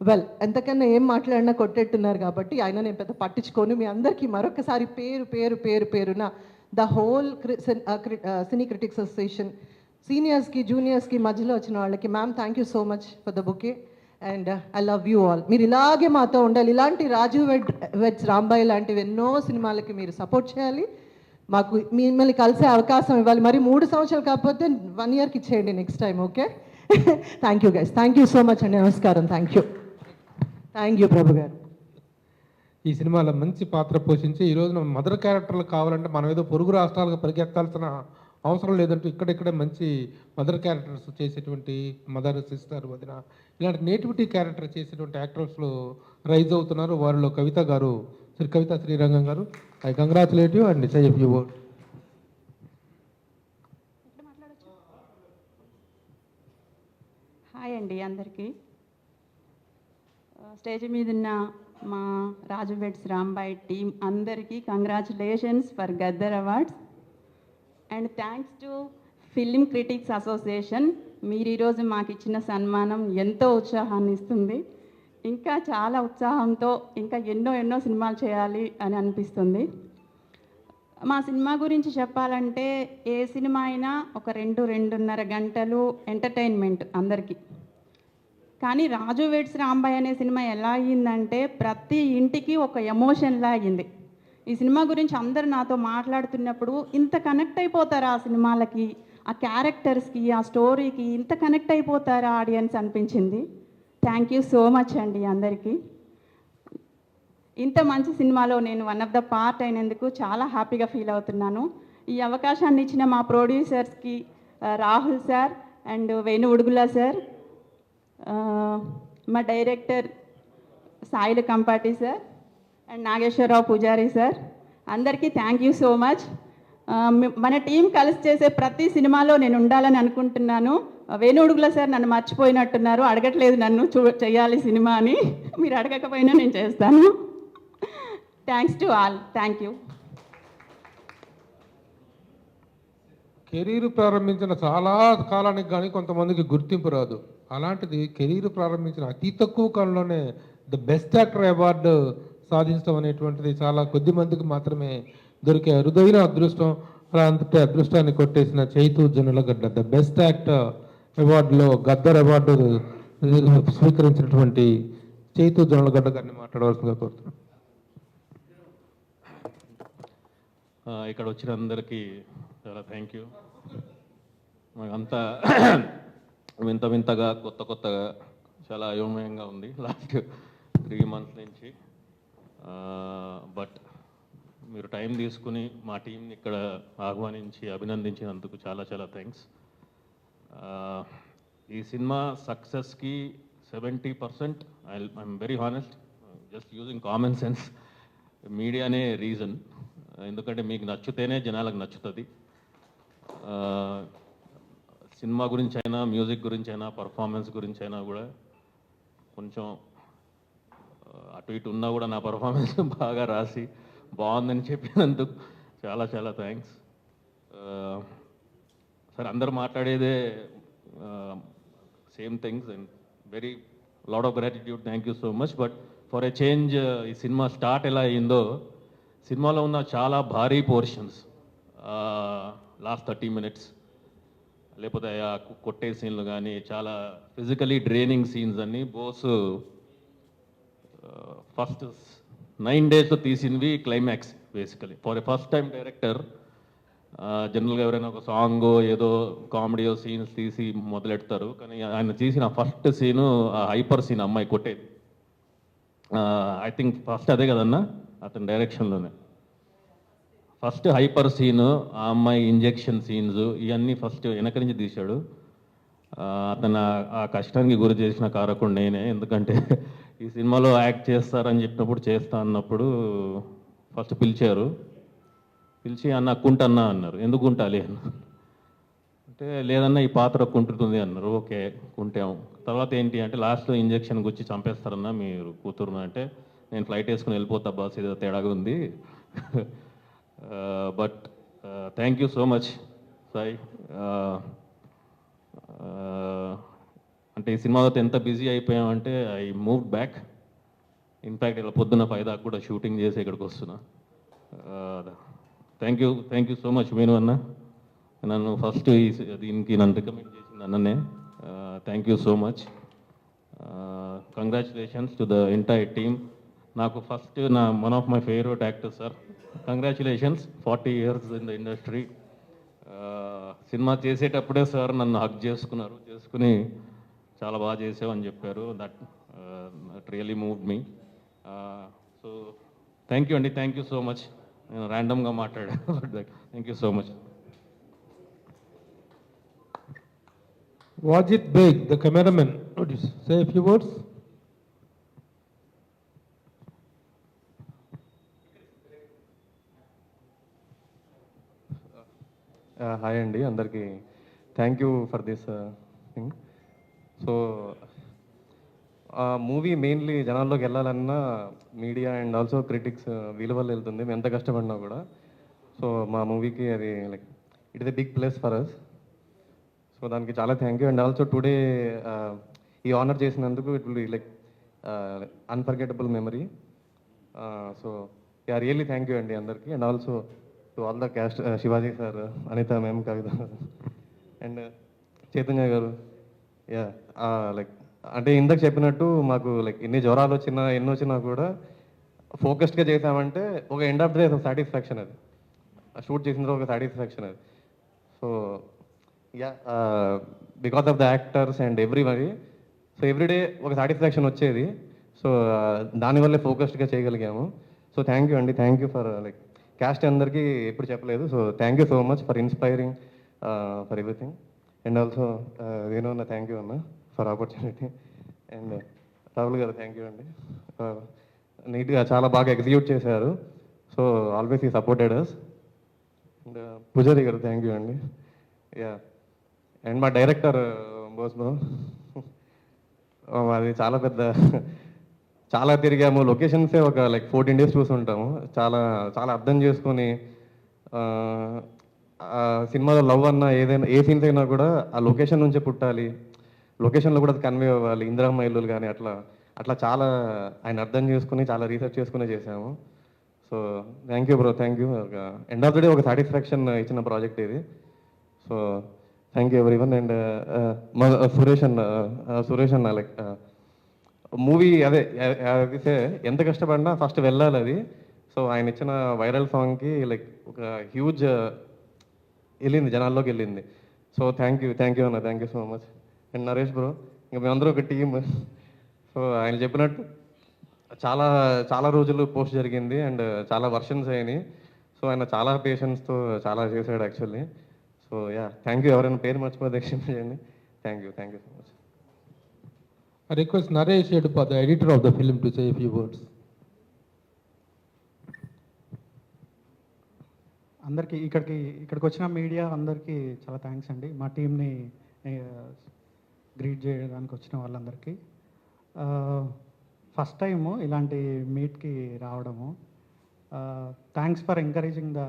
వెల్, ఎంతకన్నా ఏం మాట్లాడినా కొట్టేట్టున్నారు కాబట్టి ఆయన నేను పెద్ద పట్టించుకోను. మీ అందరికీ మరొకసారి పేరున the whole cine critics association, సీనియర్స్కి జూనియర్స్కి మధ్యలో వచ్చిన వాళ్ళకి, ma'am thank you so much for the bouquet and I love you all. మీరు ఇలాగే మాతో ఉండాలి. ఇలాంటి రాజు వెడ్స్ రాంబాయి లాంటివి ఎన్నో సినిమాలకి మీరు సపోర్ట్ చేయాలి, మాకు మిమ్మల్ని కలిసే అవకాశం ఇవ్వాలి. మరి 3 సంవత్సరాలు కాకపోతే 1 yearకి ఇచ్చేయండి next time, okay? Thank you guys, thank you so much అండి. నమస్కారం. థ్యాంక్ యూ ప్రభు గారు. ఈ సినిమాలో మంచి పాత్ర పోషించి ఈ రోజున మదర్ క్యారెక్టర్లు కావాలంటే మనం ఏదో పొరుగు రాష్ట్రాలకు పరిగెత్తాల్సిన అవసరం లేదంటూ ఇక్కడిక్కడే మంచి మదర్ క్యారెక్టర్స్ చేసేటువంటి మదర్, సిస్టర్, వదిన, ఇలాంటి నేటివిటీ క్యారెక్టర్ చేసేటువంటి యాక్టర్స్లో రైజ్ అవుతున్నారు. వారిలో కవిత గారు, శ్రీ కవిత శ్రీరంగం గారు. I congratulate you and say you word. Hi అండి అందరికీ. స్టేజ్ మీద ఉన్న మా రాజు వెడ్స్ రాంబాయి టీం అందరికీ congratulations for Gaddar awards and thanks to film critics association. మీరు ఈరోజు మాకు ఇచ్చిన సన్మానం ఎంతో ఉత్సాహాన్ని ఇస్తుంది. ఇంకా చాలా ఉత్సాహంతో ఇంకా ఎన్నో సినిమాలు చేయాలి అని అనిపిస్తుంది. మా సినిమా గురించి చెప్పాలంటే ఏ సినిమా అయినా ఒక 2-2.5 గంటలు ఎంటర్టైన్మెంట్ అందరికీ. కానీ రాజు వెడ్స్ రాంబాయి అనే సినిమా ఎలా అయ్యిందంటే ప్రతి ఇంటికి ఒక ఎమోషన్లా అయ్యింది. ఈ సినిమా గురించి అందరు నాతో మాట్లాడుతున్నప్పుడు ఇంత కనెక్ట్ అయిపోతారా ఆ సినిమాలకి, ఆ క్యారెక్టర్స్కి, ఆ స్టోరీకి ఇంత కనెక్ట్ అయిపోతారా ఆడియన్స్ అనిపించింది. థ్యాంక్ యూ సో మచ్ అండి అందరికీ. ఇంత మంచి సినిమాలో నేను వన్ ఆఫ్ ద పార్ట్ అయినందుకు చాలా హ్యాపీగా ఫీల్ అవుతున్నాను. ఈ అవకాశాన్ని ఇచ్చిన మా ప్రొడ్యూసర్స్కి Rahul sir and Venu Udugula sir, మా director Sailu Kampati sir and Nageswara Rao Pujari sir, అందరికీ థ్యాంక్ యూ సో మచ్. మన టీం కలిసి చేసే ప్రతి సినిమాలో నేను ఉండాలని అనుకుంటున్నాను. వేణు ఉడుగుల సార్ నన్ను మర్చిపోయినట్టున్నారు, అడగట్లేదు నన్ను చేయాలి సినిమా అని. మీరు అడగకపోయినా నేను చేస్తాను. Thanks to all. Thank you. Career ప్రారంభించిన చాలా కాలానికి కానీ కొంతమందికి గుర్తింపు రాదు. అలాంటిది కెరీర్ ప్రారంభించిన అతి తక్కువ కాలంలోనే ద బెస్ట్ యాక్టర్ అవార్డు సాధించడం అనేటువంటిది చాలా కొద్ది మందికి మాత్రమే దొరికే అరుదైన అదృష్టం. అలాంటి అదృష్టాన్ని కొట్టేసిన Chaitu Janulagadda the best actor అవార్డులో గద్దర్ అవార్డు స్వీకరించినటువంటి చైతు జనులగడ్డ గారిని మాట్లాడవలసిందిగా కోరుతున్నాను. ఇక్కడ వచ్చిన అందరికీ చాలా థ్యాంక్ యూ. మాకంతా వింత వింతగా కొత్తగా చాలా అయోమయంగా ఉంది లాస్ట్ 3 months నుంచి. బట్ మీరు టైం తీసుకుని మా టీంని ఇక్కడ ఆహ్వానించి అభినందించినందుకు చాలా చాలా థ్యాంక్స్. ఈ సినిమా సక్సెస్కి 70% I'm very honest, just using common sense, మీడియానే రీజన్. ఎందుకంటే మీకు నచ్చితేనే జనాలకు నచ్చుతుంది. సినిమా గురించి అయినా, మ్యూజిక్ గురించి అయినా, పర్ఫార్మెన్స్ గురించి అయినా కూడా కొంచెం అటు ఇటు ఉన్నా కూడా నా పర్ఫార్మెన్స్ బాగా రాసి బాగుందని చెప్పినందుకు చాలా చాలా థ్యాంక్స్. సరే, అందరూ మాట్లాడేదే same things and very lot of gratitude, thank you so much. But for a change ఈ సినిమా స్టార్ట్ ఎలా అయిందో, సినిమాలో ఉన్న చాలా భారీ పోర్షన్స్ లాస్ట్ 30 minutes, లేకపోతే ఆ కొట్టే సీన్లు కానీ, చాలా ఫిజికలీ డ్రైనింగ్ సీన్స్ అన్నీ బోస్ ఫస్ట్ 9 days తీసినవి climax. Basically for a first time director జనరల్గా ఎవరైనా ఒక సాంగ్ ఏదో కామెడీయో సీన్స్ తీసి మొదలెడతారు, కానీ ఆయన తీసిన ఫస్ట్ సీను ఆ హైపర్ సీన్, అమ్మాయి కొట్టేది. ఐ థింక్ ఫస్ట్ అదే కదన్నా అతని డైరెక్షన్లోనే ఫస్ట్ హైపర్ సీను, ఆ అమ్మాయి ఇంజెక్షన్ సీన్స్, ఇవన్నీ ఫస్ట్ వెనక నుంచి తీశాడు. అతను ఆ కష్టానికి గురి చేసిన కారకుడు నేనే. ఎందుకంటే ఈ సినిమాలో యాక్ట్ చేస్తారని చెప్పినప్పుడు, చేస్తా అన్నప్పుడు ఫస్ట్ పిలిచారు. పిలిచి అన్న కుంటన్నా అన్నారు. ఎందుకు కుంటాలి అన్న అంటే, లేదన్నా ఈ పాత్ర కుంటుతుంది అన్నారు. ఓకే కుంటాం. తర్వాత ఏంటి అంటే లాస్ట్లో ఇంజెక్షన్ గుచ్చి చంపేస్తారన్నా మీరు కూతురున అంటే, నేను ఫ్లైట్ వేసుకుని వెళ్ళిపోతా బాస్, ఏదో తేడాగా ఉంది. But thank you so much Sai. అంటే ఈ సినిమాతో ఎంత బిజీ అయిపోయామంటే ఐ మూవ్ బ్యాక్. ఇన్ఫ్యాక్ట్ ఇలా పొద్దున్న 5 దాకా కూడా షూటింగ్ చేసి ఇక్కడికి వస్తున్నా. థ్యాంక్ యూ సో మచ్ మీను అన్న, నన్ను ఫస్ట్ దీనికి నన్ను రికమెండ్ చేసింది అన్ననే. Thank you so much. Congratulations to the entire team. నాకు first one of my favourite actor sir, congratulations, 40 years in the industry. సినిమా చేసేటప్పుడే సార్ నన్ను హక్ చేసుకుని చాలా బాగా చేసావు అని చెప్పారు. That really moved me. So thank you అండి, థ్యాంక్ యూ సో మచ్. నేను ర్యాండమ్గా మాట్లాడాను. Thank you so much. Wajid Beg, the cameraman, would you say a few words? Hi అండి అందరికీ, thank you for this thing. So movie mainly జనాల్లోకి వెళ్ళాలన్నా media and also critics వీళ్ళ వల్ల వెళ్తుంది, మేము ఎంత కష్టపడినా కూడా. సో మా మూవీకి అది like it is a big plus for us. So దానికి చాలా thank you. And also today ఈ ఆనర్ చేసినందుకు it will be like unforgettable memory. So really thank you అండి అందరికీ. And also to all the cast, Shivaji sir, Anitha ma'am, Kavitha and Chaitanya గారు. Like అంటే ఇందాక చెప్పినట్టు మాకు లైక్ ఎన్ని జ్వరాలు వచ్చినా ఎన్ని వచ్చినా కూడా ఫోకస్డ్గా చేసామంటే ఒక end of the day satisfaction, అది షూట్ చేసిన తర్వాత ఒక సాటిస్ఫాక్షన్ అది. So because of the actors and everybody, so everyday ఒక సాటిస్ఫాక్షన్ వచ్చేది. సో దానివల్లే ఫోకస్డ్గా చేయగలిగాము. సో థ్యాంక్ యూ అండి, thank you for like caste అందరికీ ఎప్పుడు చెప్పలేదు. So thank you so much for inspiring for everything. And also Venu అన్న థ్యాంక్ యూ అన్న ఫర్ ఆపర్చునిటీ. అండ్ రాహుల్ గారు థ్యాంక్ యూ అండి, నీట్గా చాలా బాగా ఎగ్జిక్యూట్ చేశారు. సో ఆల్వేస్ ఈ సపోర్టెడ్ అస్. అండ్ పూజారి గారు థ్యాంక్ యూ అండి. అండ్ మా డైరెక్టర్ బోస్ బ్రో, అది చాలా పెద్ద, చాలా తిరిగాము లొకేషన్సే ఒక లైక్ 14 days చూస్తుంటాము. చాలా చాలా అర్థం చేసుకొని సినిమాలో లవ్ అన్నా ఏదైనా ఏ సీన్స్ అయినా కూడా ఆ లొకేషన్ నుంచే పుట్టాలి, లొకేషన్లో కూడా అది కన్వే అవ్వాలి. ఇందిరమ్మ ఇల్లులు కానీ అట్లా అట్లా చాలా ఆయన అర్థం చేసుకుని చాలా రీసెర్చ్ చేసుకుని చేసాము. So thank you bro, thank you. End of the day ఒక సాటిస్ఫాక్షన్ ఇచ్చిన ప్రాజెక్ట్ ఇది. So thank you every one. And Suresh అన్న లైక్ మూవీ అదే అదితే ఎంత కష్టపడినా ఫస్ట్ వెళ్ళాలి అది. సో ఆయన ఇచ్చిన వైరల్ సాంగ్కి లైక్ ఒక హ్యూజ్ వెళ్ళింది, జనాల్లోకి వెళ్ళింది. సో థ్యాంక్ యూ అన్న, thank you so much. And Naresh bro, ఇంకా మేమందరూ ఒక టీమ్. సో ఆయన చెప్పినట్టు చాలా చాలా రోజులు పోస్ట్ జరిగింది అండ్ చాలా వర్షన్స్ అయినాయి. సో ఆయన చాలా పేషెన్స్తో చాలా చేశాడు actually. So yeah thank you. ఎవరైనా పేరు మర్చిపోతే క్షమించండి. Thank you so much. I request Naresh Eduppa, the editor of the film, to say a few words. అందరికీ ఇక్కడికి వచ్చిన మీడియా అందరికీ చాలా థ్యాంక్స్ అండి. మా టీంని గ్రీట్ చేయడానికి వచ్చిన వాళ్ళందరికీ ఫస్ట్ టైము ఇలాంటి మీట్కి రావడము. Thanks for encouraging the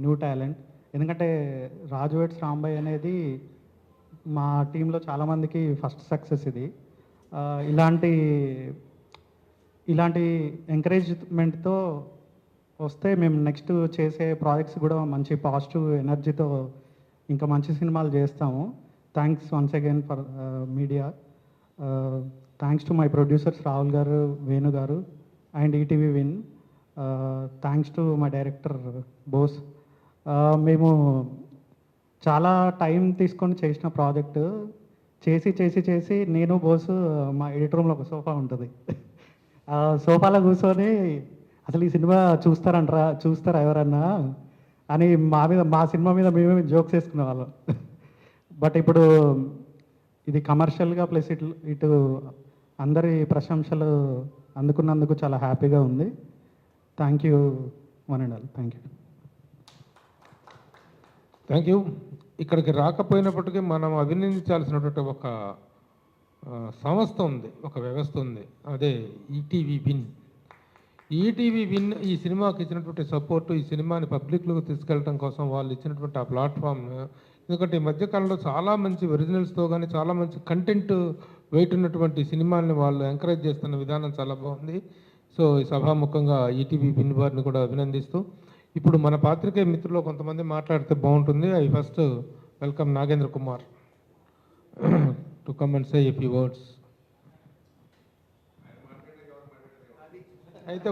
new talent. ఎందుకంటే రాజు వెడ్స్ రాంబాయ్ అనేది మా టీంలో చాలామందికి ఫస్ట్ సక్సెస్ ఇది. ఇలాంటి ఎంకరేజ్మెంట్తో వస్తే మేము నెక్స్ట్ చేసే ప్రాజెక్ట్స్ కూడా మంచి పాజిటివ్ ఎనర్జీతో ఇంకా మంచి సినిమాలు చేస్తాము. Thanks once again for media. Thanks to my producers Rahul గారు, వేణు గారు and ETV win. Thanks to my director Bose. మేము చాలా టైం తీసుకొని చేసిన ప్రాజెక్టు. చేసి నేను బోసు మా ఎడిటర్ రూమ్లో ఒక సోఫా ఉంటుంది. ఆ సోఫాలో కూర్చొని అసలు ఈ సినిమా చూస్తారా ఎవరన్నా అని మా సినిమా మీద మేమే జోక్స్ వేసుకునే వాళ్ళం. బట్ ఇప్పుడు ఇది కమర్షియల్గా ప్లస్ ఇటు అందరి ప్రశంసలు అందుకున్నందుకు చాలా హ్యాపీగా ఉంది. Thank you one and all. Thank you. ఇక్కడికి రాకపోయినప్పటికీ మనం అభినందించాల్సినటువంటి ఒక సంస్థ ఉంది, ఒక వ్యవస్థ ఉంది. అదే ఈటీవీ విన్. ఈటీవీ విన్ ఈ సినిమాకి ఇచ్చినటువంటి సపోర్టు, ఈ సినిమాని పబ్లిక్లోకి తీసుకెళ్ళడం కోసం వాళ్ళు ఇచ్చినటువంటి ఆ ప్లాట్ఫామ్. ఎందుకంటే ఈ మధ్యకాలంలో చాలా మంచి ఒరిజినల్స్తో కానీ చాలా మంచి కంటెంట్ వెయిట్ ఉన్నటువంటి సినిమాల్ని వాళ్ళు ఎంకరేజ్ చేస్తున్న విధానం చాలా బాగుంది. సో ఈ సభాముఖంగా ఈటీవీ విన్ వారిని కూడా అభినందిస్తూ, ఇప్పుడు మన పాత్రికేయ మిత్రులు కొంతమంది మాట్లాడితే బాగుంటుంది. I first welcome Nagendra Kumar to come and say a few words. అయితే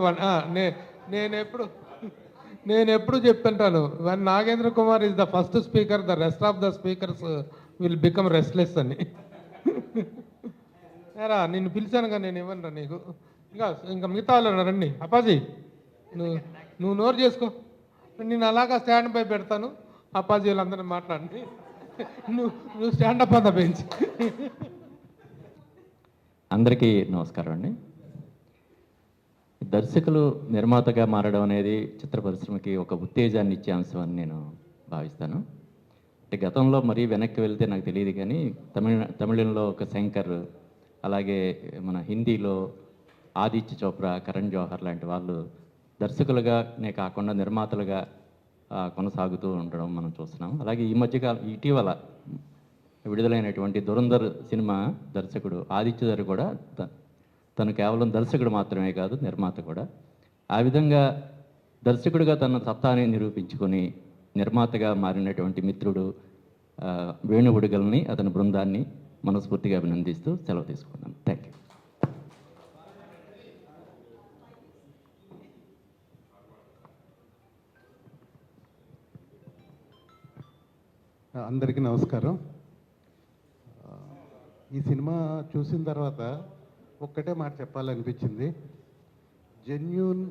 నేను ఎప్పుడు చెప్తుంటాను, one Nagendra Kumar is the first speaker, the rest of the speakers will become restless అని. రా నిన్ను పిలిచానుగా, నేను ఇవ్వనురా నీకు. ఇంకా మిగతా వాళ్ళు రండి. అప్పాజీ నువ్వు నోరు చేసుకో, నేను అలాగా స్టాండ్ బై పెడతాను. అప్పాజీ వాళ్ళందరూ మాట్లాడండి. నువ్వు స్టాండప్ అంతా బెంచ్. అందరికీ నమస్కారం అండి. దర్శకులు నిర్మాతగా మారడం అనేది చిత్ర పరిశ్రమకి ఒక ఉత్తేజాన్ని ఇచ్చే అంశం అని నేను భావిస్తాను. అంటే గతంలో మరీ వెనక్కి వెళ్తే నాకు తెలియదు కానీ తమిళంలో ఒక శంకర్, అలాగే మన హిందీలో ఆదిత్య చోప్రా, కరణ్ జోహర్ లాంటి వాళ్ళు దర్శకులుగానే కాకుండా నిర్మాతలుగా కొనసాగుతూ ఉండడం మనం చూస్తున్నాం. అలాగే ఇటీవల విడుదలైనటువంటి దురంధర్ సినిమా దర్శకుడు ఆదిత్య గారు కూడా తను కేవలం దర్శకుడు మాత్రమే కాదు, నిర్మాత కూడా. ఆ విధంగా దర్శకుడిగా తన సత్తాని నిరూపించుకొని నిర్మాతగా మారినటువంటి మిత్రుడు వేణు ఉడుగల్ని, అతని బృందాన్ని మనస్ఫూర్తిగా అభినందిస్తూ సెలవు తీసుకున్నాను. Thank you. అందరికీ నమస్కారం. ఈ సినిమా చూసిన తర్వాత ఒక్కటే మాట చెప్పాలనిపించింది. జెన్యూన్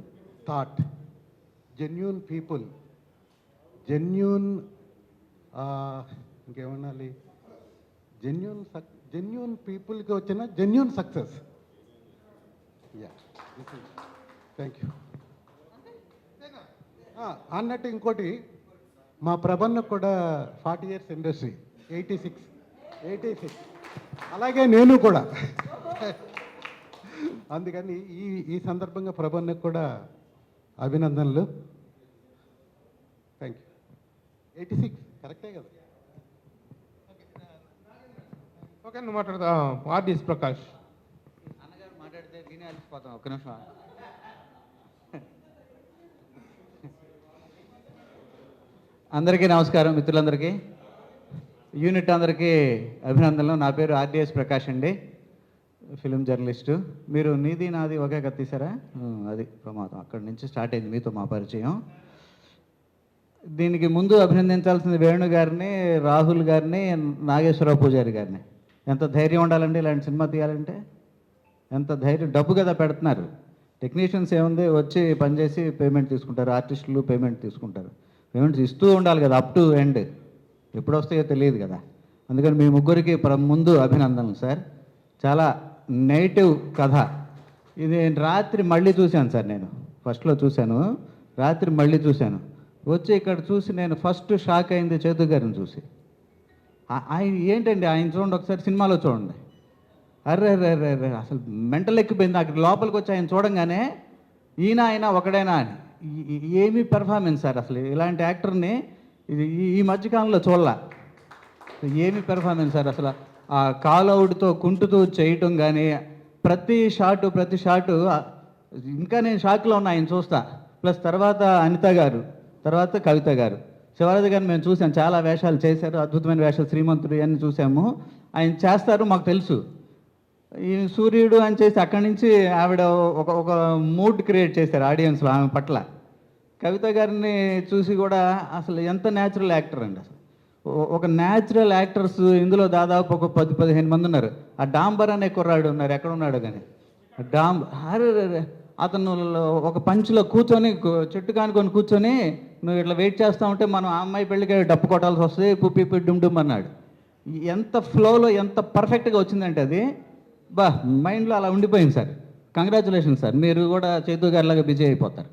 థాట్, జెన్యూన్ పీపుల్, ఇంకేమనాలి, జెన్యూన్ పీపుల్కి వచ్చిన జెన్యూన్ సక్సెస్. Thank you. అన్నట్టు ఇంకోటి, మా ప్రభన్నకు కూడా 40 years ఇండస్ట్రీ, 86. అలాగే నేను కూడా. అందుకని ఈ సందర్భంగా ప్రభన్నకు కూడా అభినందనలు. Thank you. 86 కరెక్టే కదా. ఓకే, నువ్వు మాట్లాడదా? ఆర్టిస్ట్ ప్రకాష్. అన్నగారు మాట్లాడితే విని అలిసిపోతాం. ఒక్క నిమిషం. అందరికీ నమస్కారం, మిత్రులందరికీ, యూనిట్ అందరికీ అభినందనలు. నా పేరు ఆర్డిఎస్ ప్రకాష్ అండి, ఫిలిం జర్నలిస్టు. మీరు నీది నాది ఒకే కథ తీసారా? అది ప్రమాదం. అక్కడి నుంచి స్టార్ట్ అయింది మీతో మా పరిచయం. దీనికి ముందు అభినందించాల్సింది వేణు గారిని, రాహుల్ గారిని, నాగేశ్వరరావు పూజారి గారిని. ఎంత ధైర్యం ఉండాలండి ఇలాంటి సినిమా తీయాలంటే? ఎంత ధైర్యం! డబ్బు కదా పెడుతున్నారు. టెక్నీషియన్స్ ఏముంది, వచ్చి పనిచేసి పేమెంట్ తీసుకుంటారు, ఆర్టిస్టులు పేమెంట్ తీసుకుంటారు. పేమెంట్స్ ఇస్తూ ఉండాలి కదా, అప్ టు ఎండ్. ఎప్పుడు వస్తాయో తెలియదు కదా. అందుకని మీ ముగ్గురికి ముందు అభినందనలు సార్. చాలా నెగిటివ్ కథ ఇది. రాత్రి మళ్ళీ చూశాను సార్, నేను ఫస్ట్లో చూశాను, రాత్రి మళ్ళీ చూశాను. వచ్చి ఇక్కడ చూసి నేను ఫస్ట్ షాక్ అయింది చేతు గారిని చూసి. ఆయన ఏంటండి, ఆయన చూడండి ఒకసారి, సినిమాలో చూడండి. అర్రే అర్రే అర్రే అర్రే, అసలు మెంటల్ ఎక్కిపోయింది. అక్కడ లోపలికి వచ్చి ఆయన చూడంగానే ఈయన ఆయన ఒకడైనా అని. ఏమీ పెర్ఫార్మెన్స్ సార్, అసలు ఇలాంటి యాక్టర్ని ఇది ఈ మధ్యకాలంలో చూడాల. ఏమి పెర్ఫార్మెన్స్ సార్ అసలు. ఆ కాల్ అవుట్తో కుంటుతూ చేయటం కానీ, ప్రతి షాటు ఇంకా నేను షాక్లో ఉన్నా ఆయన చూస్తా. ప్లస్ తర్వాత అనిత గారు, తర్వాత కవిత గారు, శివరాజు గారిని మేము చూసాం, చాలా వేషాలు చేశారు, అద్భుతమైన వేషాలు, శ్రీమంతుడు అని చూసాము. ఆయన చేస్తారు మాకు తెలుసు. ఈ సూర్యుడు అని చేసి అక్కడి నుంచి ఆవిడ ఒక మూడ్ క్రియేట్ చేశారు ఆడియన్స్లో ఆమె పట్ల. కవిత గారిని చూసి కూడా అసలు ఎంత న్యాచురల్ యాక్టర్ అండి. అసలు ఒక న్యాచురల్ యాక్టర్స్ ఇందులో దాదాపు ఒక 10-15 మంది ఉన్నారు. ఆ డాంబర్ అనే కుర్రాడు ఉన్నారు, ఎక్కడ ఉన్నాడు కానీ అరే అతను ఒక పంచులో కూర్చొని, చెట్టు కానుకొని కూర్చొని నువ్వు ఇట్లా వెయిట్ చేస్తూ ఉంటే మనం ఆ అమ్మాయి పెళ్ళికి డప్పు కొట్టాల్సి వస్తుంది, పుప్పి డుమ్ డుమ్ అన్నాడు. ఎంత ఫ్లోలో ఎంత పర్ఫెక్ట్గా వచ్చిందంటే అది మైండ్లో అలా ఉండిపోయింది సార్. కంగ్రాచులేషన్ సార్, మీరు కూడా చైతూ గారిలాగా బిజీ అయిపోతారు.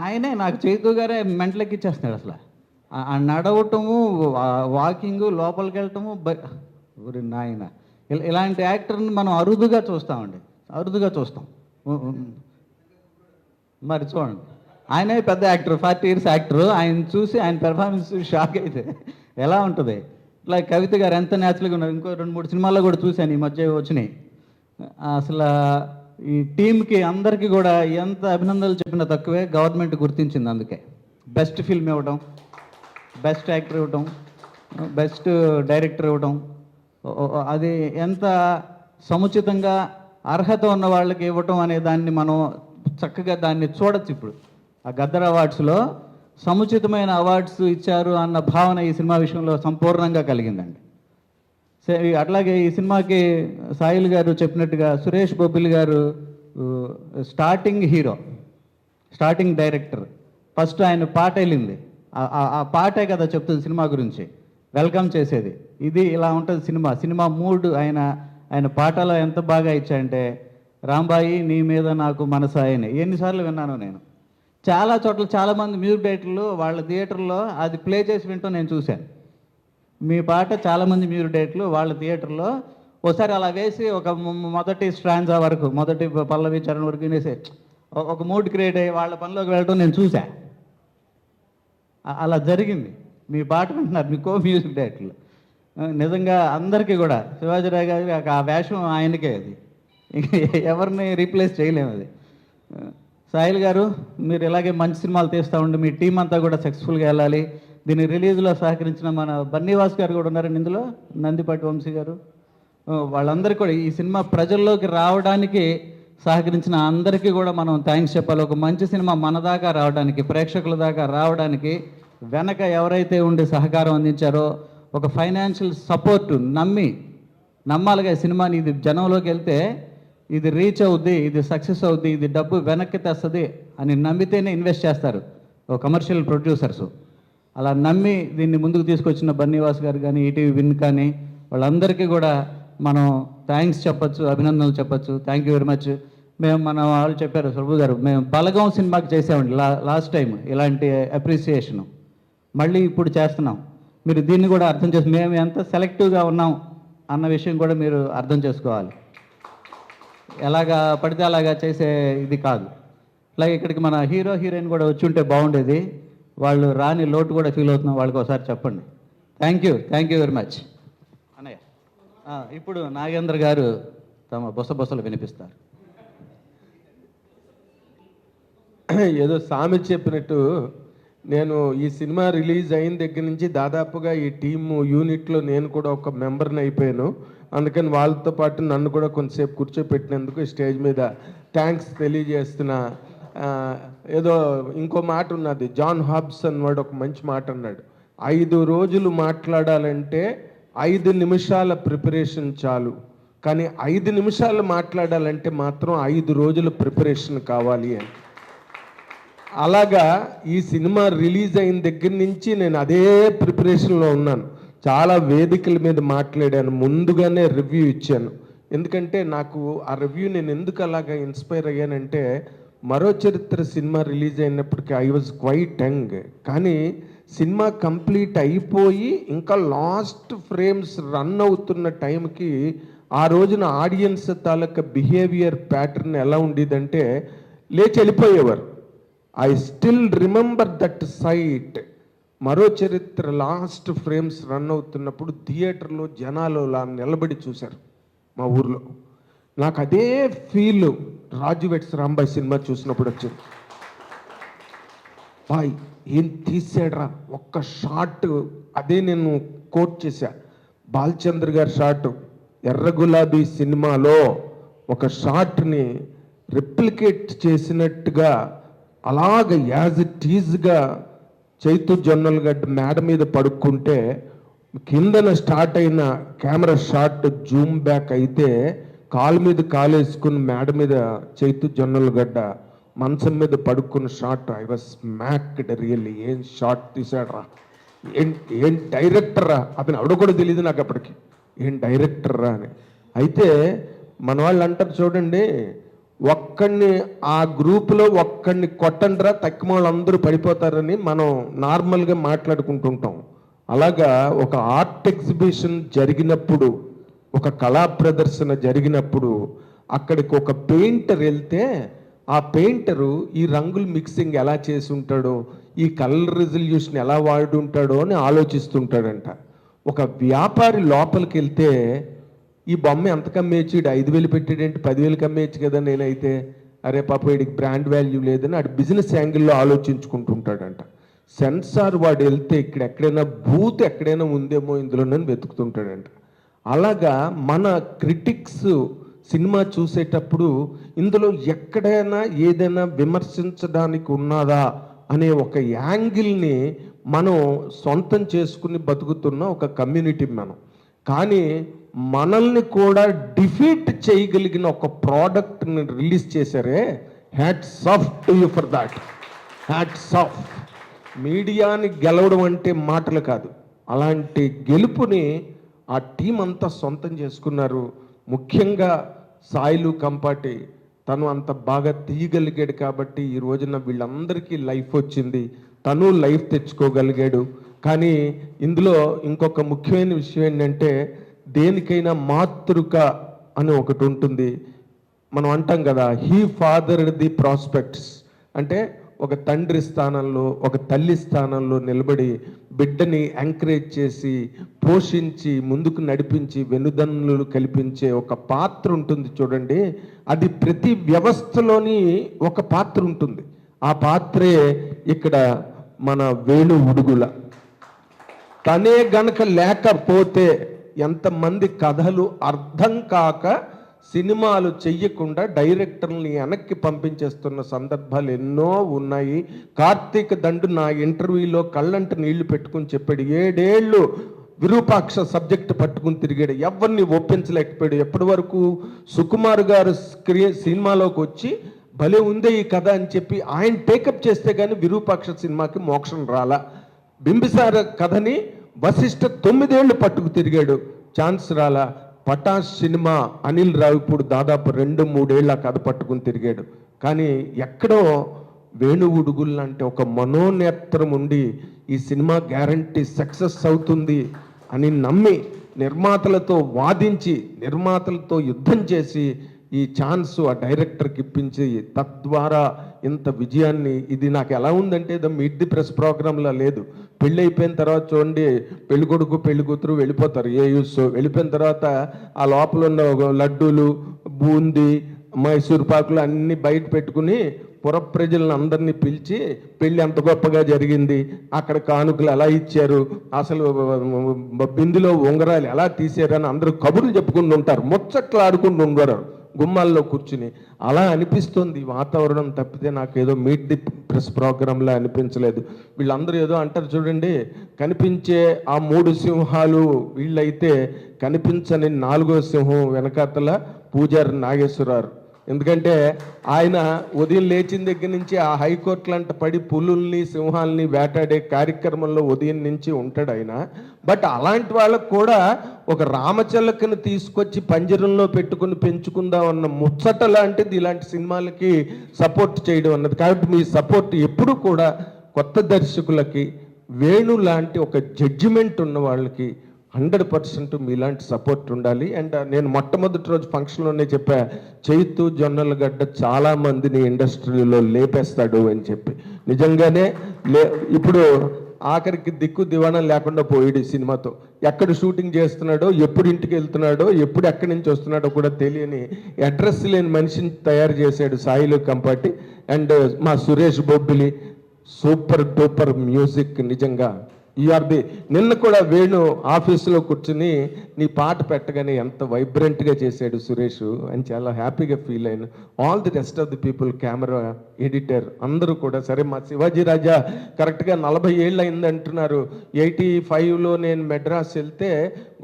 ఆయనే నాకు చైతూ గారే మెంటలెక్కి ఇచ్చేస్తున్నాడు అసలు. ఆ నడవటము, వాకింగు, లోపలికి వెళ్ళటము, నాయన ఇలాంటి యాక్టర్ని మనం అరుదుగా చూస్తామండి, అరుదుగా చూస్తాం. మరి చూడండి, ఆయనే పెద్ద యాక్టర్, 40 years యాక్టరు. ఆయన చూసి ఆయన పెర్ఫార్మెన్స్ షాక్ అయితే ఎలా ఉంటుంది. ఇట్లా కవిత గారు ఎంత న్యాచురల్గా ఉన్నారు. ఇంకో 2-3 సినిమాల్లో కూడా చూశాను ఈ మధ్య వచ్చినాయి. అసలు ఈ టీంకి అందరికీ కూడా ఎంత అభినందనలు చెప్పినా తక్కువే. గవర్నమెంట్ గుర్తించింది, అందుకే బెస్ట్ ఫిల్మ్ ఇవ్వడం, బెస్ట్ యాక్టర్ ఇవ్వటం, బెస్ట్ డైరెక్టర్ ఇవ్వటం, అది ఎంత సముచితంగా అర్హత ఉన్న వాళ్ళకి ఇవ్వటం అనే దాన్ని మనం చక్కగా దాన్ని చూడొచ్చు. ఇప్పుడు ఆ గద్దర్ అవార్డ్స్లో సముచితమైన అవార్డ్స్ ఇచ్చారు అన్న భావన ఈ సినిమా విషయంలో సంపూర్ణంగా కలిగిందండి. అట్లాగే ఈ సినిమాకి సాయిల్ గారు చెప్పినట్టుగా సురేష్ బొబ్బిలి గారు starting hero, starting director. First ఆయన పాట వెళ్ళింది, ఆ పాటే కదా చెప్తుంది సినిమా గురించి, వెల్కమ్ చేసేది. ఇది ఇలా ఉంటుంది సినిమా మూడ్ ఆయన పాటలో ఎంత బాగా ఇచ్చాయంటే, రాంబాయి నీ మీద నాకు మనసాయని ఎన్నిసార్లు విన్నాను నేను. చాలా చోట్ల చాలామంది మ్యూజిక్ డైరెక్టర్లు వాళ్ళ థియేటర్లో అది ప్లే చేసి వింటాం నేను చూశాను. మీ పాట చాలామంది మ్యూజిక్ డైరెక్టర్లు వాళ్ళ థియేటర్లో ఒకసారి అలా వేసి ఒక మొదటి స్ట్రాంజా వరకు, మొదటి పల్లవి చరణ్ వరకు వినేసి ఒక మూడ్ క్రియేట్ అయ్యి వాళ్ళ పనిలోకి వెళ్ళడం నేను చూసా. అలా జరిగింది. మీ పాట వింటున్నారు మీ మ్యూజిక్ డైరెక్టర్లు. నిజంగా అందరికీ కూడా శివాజీరావు గారి ఆ వేషం ఆయనకే, అది ఎవరిని రీప్లేస్ చేయలేము. అది సాయిల్ గారు, మీరు ఇలాగే మంచి సినిమాలు తీస్తూ ఉండి మీ టీం అంతా కూడా సక్సెస్ఫుల్గా వెళ్ళాలి. దీని రిలీజ్లో సహకరించిన మన బన్నీవాస్ గారు కూడా ఉన్నారండి ఇందులో, నందిపాటి వంశీ గారు, వాళ్ళందరికీ కూడా ఈ సినిమా ప్రజల్లోకి రావడానికి సహకరించిన అందరికీ కూడా మనం థ్యాంక్స్ చెప్పాలి. ఒక మంచి సినిమా మన దాకా రావడానికి, ప్రేక్షకుల దాకా రావడానికి వెనక ఎవరైతే ఉండి సహకారం అందించారో, ఒక ఫైనాన్షియల్ సపోర్ట్ నమ్మాలిగా ఈ సినిమాని, ఇది జనంలోకి వెళ్తే ఇది రీచ్ అవుద్ది, ఇది సక్సెస్ అవుద్ది, ఇది డబ్బు వెనక్కి తెస్తుంది అని నమ్మితేనే ఇన్వెస్ట్ చేస్తారు కమర్షియల్ ప్రొడ్యూసర్స్. అలా నమ్మి దీన్ని ముందుకు తీసుకొచ్చిన బన్నీవాస్ గారు కానీ, ఈటీవీ విన్ కానీ, వాళ్ళందరికీ కూడా మనం థ్యాంక్స్ చెప్పచ్చు, అభినందనలు చెప్పచ్చు. Thank you very much. మన వాళ్ళు చెప్పారు, ప్రభు గారు, మేము బలగం సినిమాకి చేసామండి లాస్ట్ టైం ఇలాంటి అప్రిసియేషను, మళ్ళీ ఇప్పుడు చేస్తున్నాం. మీరు దీన్ని కూడా అర్థం చేసి, మేము ఎంత సెలెక్టివ్గా ఉన్నాం అన్న విషయం కూడా మీరు అర్థం చేసుకోవాలి. ఎలాగా పడితే అలాగా చేసే ఇది కాదు. అలాగే ఇక్కడికి మన హీరో హీరోయిన్ కూడా వచ్చి ఉంటే బాగుండేది. వాళ్ళు రాని లోటు కూడా ఫీల్ అవుతున్నాం, వాళ్ళకి ఒకసారి చెప్పండి. థ్యాంక్ యూ వెరీ మచ్ అన్నయ్య. ఇప్పుడు నాగేంద్ర గారు తమ బొసలు వినిపిస్తారు. ఏదో సామెత చెప్పినట్టు నేను ఈ సినిమా రిలీజ్ అయిన దగ్గర నుంచి దాదాపుగా ఈ టీము యూనిట్లో నేను కూడా ఒక మెంబర్ని అయిపోయాను. అందుకని వాళ్ళతో పాటు నన్ను కూడా కొంతసేపు కూర్చోపెట్టినందుకు స్టేజ్ మీద థ్యాంక్స్ తెలియజేస్తున్నా. ఏదో ఇంకో మాట ఉన్నది, జాన్ హాబ్సన్ వాడు ఒక మంచి మాట అన్నాడు, 5 రోజులు మాట్లాడాలంటే 5 నిమిషాల ప్రిపరేషన్ చాలు, కానీ 5 నిమిషాలు మాట్లాడాలంటే మాత్రం 5 రోజుల ప్రిపరేషన్ కావాలి అని. అలాగా ఈ సినిమా రిలీజ్ అయిన దగ్గర నుంచి నేను అదే ప్రిపరేషన్లో ఉన్నాను. చాలా వేదికల మీద మాట్లాడాను, ముందుగానే రివ్యూ ఇచ్చాను. ఎందుకంటే నాకు ఆ రివ్యూ నేను ఎందుకు అలాగా ఇన్స్పైర్ అయ్యానంటే, మరో చరిత్ర సినిమా రిలీజ్ అయినప్పటికీ ఐ వాజ్ క్వైట్ యంగ్, కానీ సినిమా కంప్లీట్ అయిపోయి ఇంకా లాస్ట్ ఫ్రేమ్స్ రన్ అవుతున్న టైంకి ఆ రోజున ఆడియన్స్ తాలూకా బిహేవియర్ ప్యాటర్న్ ఎలా ఉండేదంటే లేచి వెళ్ళిపోయేవారు. I still remember that sight. Maro Charitra last frames run అవుతున్నప్పుడు థియేటర్లో జనాలు అలా నిలబడి చూశారు మా ఊర్లో. నాకు అదే ఫీల్ రాజు వెడ్స్ రాంబాయ్ సినిమా చూసినప్పుడు వచ్చింది. బాయ్ ఏం తీసాడ్రా ఒక్క షాట్, అదే నేను కోట్ చేశా. బాలచంద్ర గారి షాట్ ఎర్ర గులాబీ సినిమాలో ఒక షాట్ని రిప్లికేట్ చేసినట్టుగా అలాగ యాజ్ ఇట్ ఈజ్గా చైతు జొన్నలగడ్డ మేడ మీద పడుకుంటే కిందన స్టార్ట్ అయిన కెమెరా షాట్ జూమ్ బ్యాక్ అయితే కాలు మీద కాలేసుకుని మేడ మీద చైతు జొన్నలగడ్డ మంచం మీద పడుకున్న షాట్, ఐ వాజ్ స్మాక్డ్ రియల్లీ. ఏం షాట్ తీసాడ్రా, ఏం డైరెక్టర్రా, అతను ఎవడో కూడా తెలియదు నాకు అప్పటికి, ఏం డైరెక్టర్రా అని. అయితే మన వాళ్ళు అంటారు చూడండి, ఒక్కడిని ఆ గ్రూపులో ఒక్కడిని కొట్టండిరా తక్కువ వాళ్ళందరూ పడిపోతారని మనం నార్మల్గా మాట్లాడుకుంటుంటాం. అలాగా ఒక ఆర్ట్ ఎగ్జిబిషన్ జరిగినప్పుడు, ఒక కళా ప్రదర్శన జరిగినప్పుడు అక్కడికి ఒక పెయింటర్ వెళ్తే ఆ పెయింటరు ఈ రంగుల మిక్సింగ్ ఎలా చేసి ఉంటాడో, ఈ కలర్ రిజల్యూషన్ ఎలా వాడి ఉంటాడో అని ఆలోచిస్తుంటాడంట. ఒక వ్యాపారి లోపలికి వెళ్తే ఈ బొమ్మ ఎంత కమ్మేయచ్చు, 5,000 పెట్టాడేంటి, 10,000 కమ్మేయచ్చు కదా, నేనైతే అరే పాప వీడికి బ్రాండ్ వాల్యూ లేదని అటు బిజినెస్ యాంగిల్లో ఆలోచించుకుంటుంటాడంట. సెన్సార్ వాడు వెళ్తే ఇక్కడ ఎక్కడైనా బూత్ ఎక్కడైనా ఉందేమో ఇందులోనని వెతుకుతుంటాడంట. అలాగా మన క్రిటిక్స్ సినిమా చూసేటప్పుడు ఇందులో ఎక్కడైనా ఏదైనా విమర్శించడానికి ఉన్నదా అనే ఒక యాంగిల్ని మనం సొంతం చేసుకుని బతుకుతున్న ఒక కమ్యూనిటీ మనం. కానీ మనల్ని కూడా డిఫీట్ చేయగలిగిన ఒక ప్రోడక్ట్ని రిలీజ్ చేశారే, hats off to you for that, hats off. మీడియాని గెలవడం అంటే మాటలు కాదు, అలాంటి గెలుపుని ఆ టీం అంతా సొంతం చేసుకున్నారు. ముఖ్యంగా సాయిలు కంపాటి తను అంత బాగా తీయగలిగాడు కాబట్టి ఈ రోజున వీళ్ళందరికీ లైఫ్ వచ్చింది, తను లైఫ్ తెచ్చుకోగలిగాడు. కానీ ఇందులో ఇంకొక ముఖ్యమైన విషయం ఏంటంటే, దేనికైనా మాతృక అని ఒకటి ఉంటుంది. మనం అంటాం కదా, హీ ఫాదర్ ది ప్రాస్పెక్ట్స్, అంటే ఒక తండ్రి స్థానంలో ఒక తల్లి స్థానంలో నిలబడి బిడ్డని ఎంకరేజ్ చేసి పోషించి ముందుకు నడిపించి వెనుదన్నులు కల్పించే ఒక పాత్ర ఉంటుంది చూడండి. అది ప్రతి వ్యవస్థలోని ఒక పాత్ర ఉంటుంది. ఆ పాత్రే ఇక్కడ మన వేణు ఉడుగుల. తనే గనక లేకపోతే ఎంతమంది కథలు అర్థం కాక సినిమాలు చెయ్యకుండా డైరెక్టర్ని వెనక్కి పంపించేస్తున్న సందర్భాలు ఎన్నో ఉన్నాయి. కార్తీక్ దండు నా ఇంటర్వ్యూలో కళ్ళంట నీళ్లు పెట్టుకుని చెప్పాడు, 7 ఏళ్ళు విరూపాక్ష సబ్జెక్ట్ పట్టుకుని తిరిగాడు, ఎవరిని ఒప్పించలేకపోయాడు. ఎప్పటి వరకు సుకుమార్ గారు సినిమాలోకి వచ్చి భలే ఉందే ఈ కథ అని చెప్పి ఆయన టేకప్ చేస్తే కానీ విరూపాక్ష సినిమాకి మోక్షం రాలా. బింబిసార కథని వశిష్ఠ 9 ఏళ్ళు పట్టుకు తిరిగాడు, ఛాన్స్ రాలా. పటాస్ సినిమా అనిల్ రావిపూడి దాదాపు 2-3 ఏళ్ళ కథ పట్టుకుని తిరిగాడు. కానీ ఎక్కడో వేణువుడుగుల్ లాంటి ఒక మనోనేత్రం ఉండి ఈ సినిమా గ్యారంటీ సక్సెస్ అవుతుంది అని నమ్మి నిర్మాతలతో వాదించి నిర్మాతలతో యుద్ధం చేసి ఈ ఛాన్స్ ఆ డైరెక్టర్కి ఇప్పించి తద్వారా ఇంత విజయాన్ని, ఇది నాకు ఎలా ఉందంటే ఏదో మీట్ ది ప్రెస్ ప్రోగ్రాంలా లేదు. పెళ్ళి అయిపోయిన తర్వాత చూడండి, పెళ్లి కొడుకు పెళ్లి కూతురు వెళ్ళిపోతారు ఏ యూస్, వెళ్ళిపోయిన తర్వాత ఆ లోపల ఉన్న లడ్డూలు, బూందీ, మైసూర్ పాకులు అన్నీ బయట పెట్టుకుని పుర ప్రజలను అందరినీ పిలిచి పెళ్ళి ఎంత గొప్పగా జరిగింది, అక్కడ కానుకలు ఎలా ఇచ్చారు, అసలు బిందులో ఉంగరాలు ఎలా తీసారని అందరూ కబుర్లు చెప్పుకుంటూ ఉంటారు, ముచ్చట్లు ఆడుకుంటూ ఉండరు గుమ్మాల్లో కూర్చుని. అలా అనిపిస్తుంది వాతావరణం తప్పితే నాకు ఏదో మీట్ ది ప్రెస్ ప్రోగ్రాంలా అనిపించలేదు. వీళ్ళందరూ ఏదో అంటారు చూడండి, కనిపించే ఆ 3 సింహాలు వీళ్ళైతే కనిపించని 4వ సింహం వెనకాతల పూజారి నాగేశ్వరరావు. ఎందుకంటే ఆయన ఉదయం లేచిన దగ్గర నుంచి ఆ హైకోర్టులంట పడి పులుల్ని సింహాల్ని వేటాడే కార్యక్రమంలో ఉదయం నుంచి ఉంటాడు ఆయన. బట్ అలాంటి వాళ్ళకు కూడా ఒక రామచిలకను తీసుకొచ్చి పంజరంలో పెట్టుకుని పెంచుకుందాం అన్న ముచ్చట లాంటిది ఇలాంటి సినిమాలకి సపోర్ట్ చేయడం అన్నది. కాబట్టి మీ సపోర్ట్ ఎప్పుడు కూడా కొత్త దర్శకులకి, వేణు లాంటి ఒక జడ్జిమెంట్ ఉన్న వాళ్ళకి 100% మీలాంటి సపోర్ట్ ఉండాలి. అండ్ నేను మొట్టమొదటి రోజు ఫంక్షన్లోనే చెప్పా, చైతు జొన్నలగడ్డ చాలా మందిని ఇండస్ట్రీలో లేపేస్తాడు అని చెప్పి. నిజంగానే ఇప్పుడు ఆఖరికి దిక్కు దివాణం లేకుండా పోయాడు ఈ సినిమాతో. ఎక్కడ షూటింగ్ చేస్తున్నాడో, ఎప్పుడు ఇంటికి వెళ్తున్నాడో, ఎప్పుడు ఎక్కడి నుంచి వస్తున్నాడో కూడా తెలియని అడ్రస్ లేని మనిషిని తయారు చేశాడు సాయిలు కంపాటి. అండ్ మా Suresh Bobbili super duper music. నిజంగా నిన్న కూడా వేణు ఆఫీసులో కూర్చుని నీ పాట పెట్టగానే ఎంత వైబ్రెంట్గా చేశాడు సురేష్ అని చాలా హ్యాపీగా ఫీల్ అయ్యాను. All the rest of the people, camera, editor అందరూ కూడా. సరే, మా శివాజీ రాజా కరెక్ట్గా 40 ఏళ్ళు అయింది అంటున్నారు. 85లో నేను మెడ్రాస్ వెళ్తే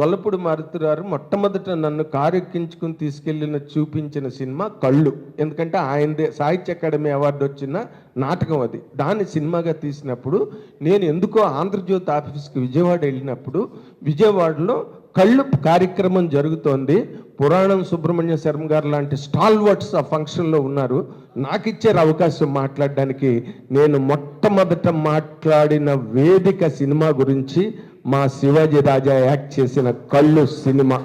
గొల్లపూడి మారుతురారు మొట్టమొదట నన్ను కారు ఎక్కించుకుని తీసుకెళ్ళిన చూపించిన సినిమా కళ్ళు. ఎందుకంటే ఆయనదే సాహిత్య అకాడమీ అవార్డు వచ్చిన నాటకం అది. దాన్ని సినిమాగా తీసినప్పుడు నేను ఎందుకో ఆంధ్రజ్యోతి ఆఫీస్కి విజయవాడ వెళ్ళినప్పుడు విజయవాడలో కళ్ళు కార్యక్రమం జరుగుతోంది. పురాణం సుబ్రహ్మణ్య శర్మ గారు లాంటి స్టాల్వర్డ్స్ ఆ ఫంక్షన్లో ఉన్నారు. నాకు ఇచ్చారు అవకాశం మాట్లాడడానికి. నేను మొట్టమొదట మాట్లాడిన వేదిక సినిమా గురించి మా శివాజీ రాజా యాక్ట్ చేసిన కళ్ళు సినిమా.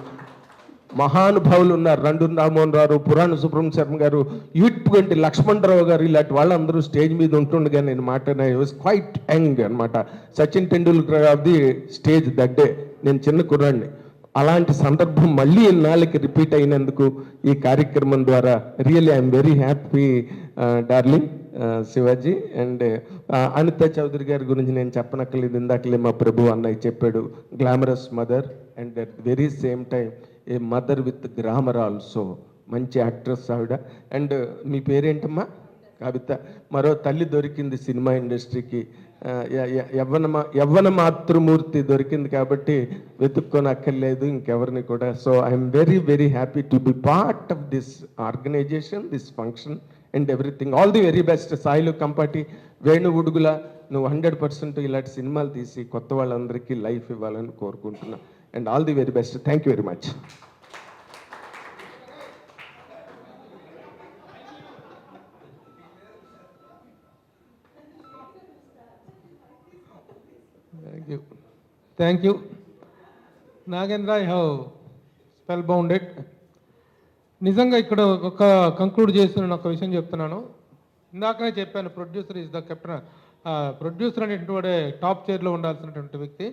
మహానుభావులు ఉన్నారు, రండు రామోహన్ రావు, పురాణ సుబ్రహ్మణ్య శర్మ గారు, యూట్పుగంటి లక్ష్మణరావు గారు, ఇలాంటి వాళ్ళందరూ స్టేజ్ మీద ఉంటుండగా నేను మాట్లాడిన వాజ్ క్వైట్ యంగ్ అనమాట. Sachin Tendulkar of the stage that day. నేను చిన్న కుర్రాడిని. అలాంటి సందర్భం మళ్ళీ ఇన్నాళ్ళకి రిపీట్ అయినందుకు ఈ కార్యక్రమం ద్వారా really I'm very happy darling Shivaji. And Anitha Chaudhary గారి గురించి నేను చెప్పనక్కర్లేదు, ఇందాకలే మా ప్రభు అన్నయ్య చెప్పాడు. Glamorous mother and at very same time a mother with glamour also. మంచి యాక్ట్రెస్ ఆవిడ. అండ్ మీ పేరేంటమ్మా? కవిత. మరో తల్లి దొరికింది సినిమా ఇండస్ట్రీకి. యవ్వన మాతృమూర్తి దొరికింది కాబట్టి వెతుక్కోనక్కర్లేదు ఇంకెవరిని కూడా. So I'm very very happy to be part of this organisation, this function and everything. All the very best. Sailu Kampati, Venu Udugula, నువ్వు 100% ఇలాంటి సినిమాలు తీసి కొత్త వాళ్ళందరికీ లైఫ్ ఇవ్వాలని కోరుకుంటున్నా. And all the very best. Thank you very much. Thank you Nagendra. I have spell bounded. నిజంగా ఇక్కడ ఒక కంక్లూడ్ చేస్తున్న ఒక విషయం చెప్తున్నాను. ఇందాకనే చెప్పాను, producer is the captain. Producer అనేటువంటి టాప్ చైర్లో ఉండాల్సినటువంటి వ్యక్తి.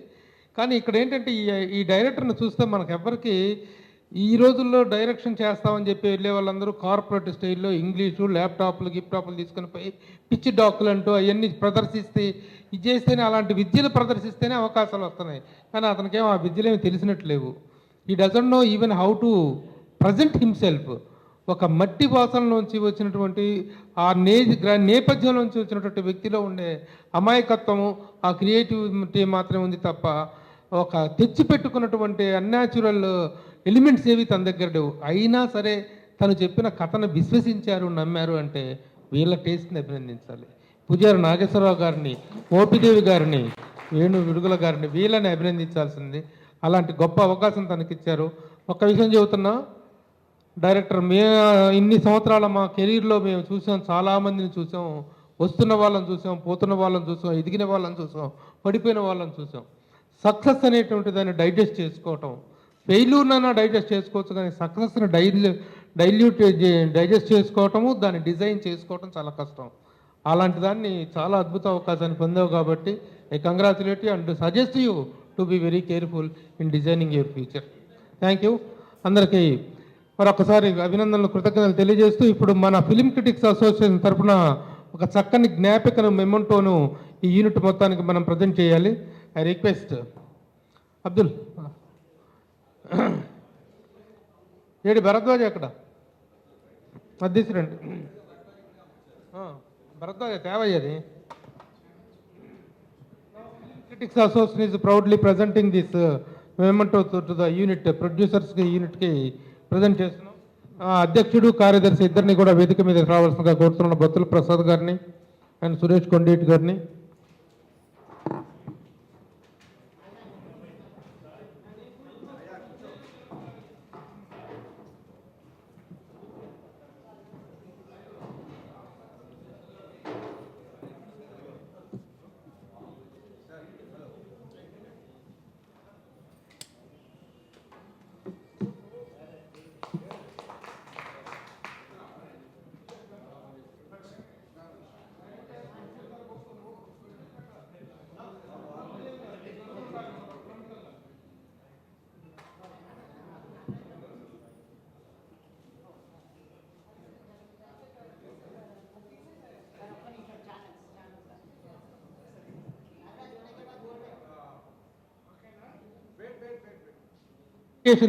కానీ ఇక్కడ ఏంటంటే ఈ డైరెక్టర్ని చూస్తే మనకు ఎవరికి ఈ రోజుల్లో డైరెక్షన్ చేస్తామని చెప్పి వెళ్ళే వాళ్ళందరూ కార్పొరేట్ స్టైల్లో ఇంగ్లీషు, ల్యాప్టాప్లు తీసుకొని పోయి పిచ్చి డాక్యులంటూ అవన్నీ ప్రదర్శిస్తే ఇది చేస్తేనే, అలాంటి విద్యలు ప్రదర్శిస్తేనే అవకాశాలు వస్తున్నాయి. కానీ అతనికేమో ఆ విద్యలేమి తెలిసినట్లేవు. ఈ doesn't know even how to present himself. ఒక మట్టి వాసనలోంచి వచ్చినటువంటి ఆ నేపథ్యంలోంచి వచ్చినటువంటి వ్యక్తిలో ఉండే అమాయకత్వము, ఆ క్రియేటివిటీ మాత్రమే ఉంది తప్ప ఒక తెచ్చిపెట్టుకున్నటువంటి అన్యాచురల్ ఎలిమెంట్స్ ఏవి తన దగ్గర లేవు. అయినా సరే తను చెప్పిన కథను విశ్వసించారు, నమ్మారు అంటే వీళ్ళ టేస్ట్ని అభినందించాలి. పూజారి నాగేశ్వరరావు గారిని, మోపిదేవి గారిని, వేణు విడుగుల గారిని, వీళ్ళని అభినందించాల్సింది. అలాంటి గొప్ప అవకాశం తనకిచ్చారు. ఒక్క విషయం చెబుతున్నా, డైరెక్టర్ ఇన్ని సంవత్సరాల మా కెరీర్లో మేము చూసాం, చాలామందిని చూసాం. వస్తున్న వాళ్ళని చూసాం, పోతున్న వాళ్ళని చూసాం, ఎదిగిన వాళ్ళని చూసాం, పడిపోయిన వాళ్ళని చూసాం. సక్సెస్ అనేటువంటి దాన్ని డైజెస్ట్ చేసుకోవటం, ఫెయిల్యూర్నైనా డైజెస్ట్ చేసుకోవచ్చు, కానీ సక్సెస్ని డైజెస్ట్ చేసుకోవటము, దాన్ని డిజైన్ చేసుకోవటం చాలా కష్టం. అలాంటి దాన్ని చాలా అద్భుత అవకాశాన్ని పొందావు కాబట్టి I congratulate you and suggest you to be very careful in designing your future. Thank you. అందరికీ మరొకసారి అభినందనలు, కృతజ్ఞతలు తెలియజేస్తూ ఇప్పుడు మన ఫిలిం క్రిటిక్స్ అసోసియేషన్ తరఫున ఒక చక్కని జ్ఞాపికను, మెమోంటోను ఈ యూనిట్ మొత్తానికి మనం ప్రజెంట్ చేయాలి. I request Abdul. ఏడి భరద్వాజ్ ఎక్కడ? మధ్యశ్రండి భరద్వాజ తేవయ్యది. Critics association is proudly presenting this memento to the unit, ప్రొడ్యూసర్స్కి యూనిట్కి ప్రజెంట్ చేస్తున్నాం. అధ్యక్షుడు, కార్యదర్శి ఇద్దరిని కూడా వేదిక మీద రావాల్సిందిగా కోరుతున్న బత్తుల ప్రసాద్ గారిని అండ్ సురేష్ కొండేటి గారిని.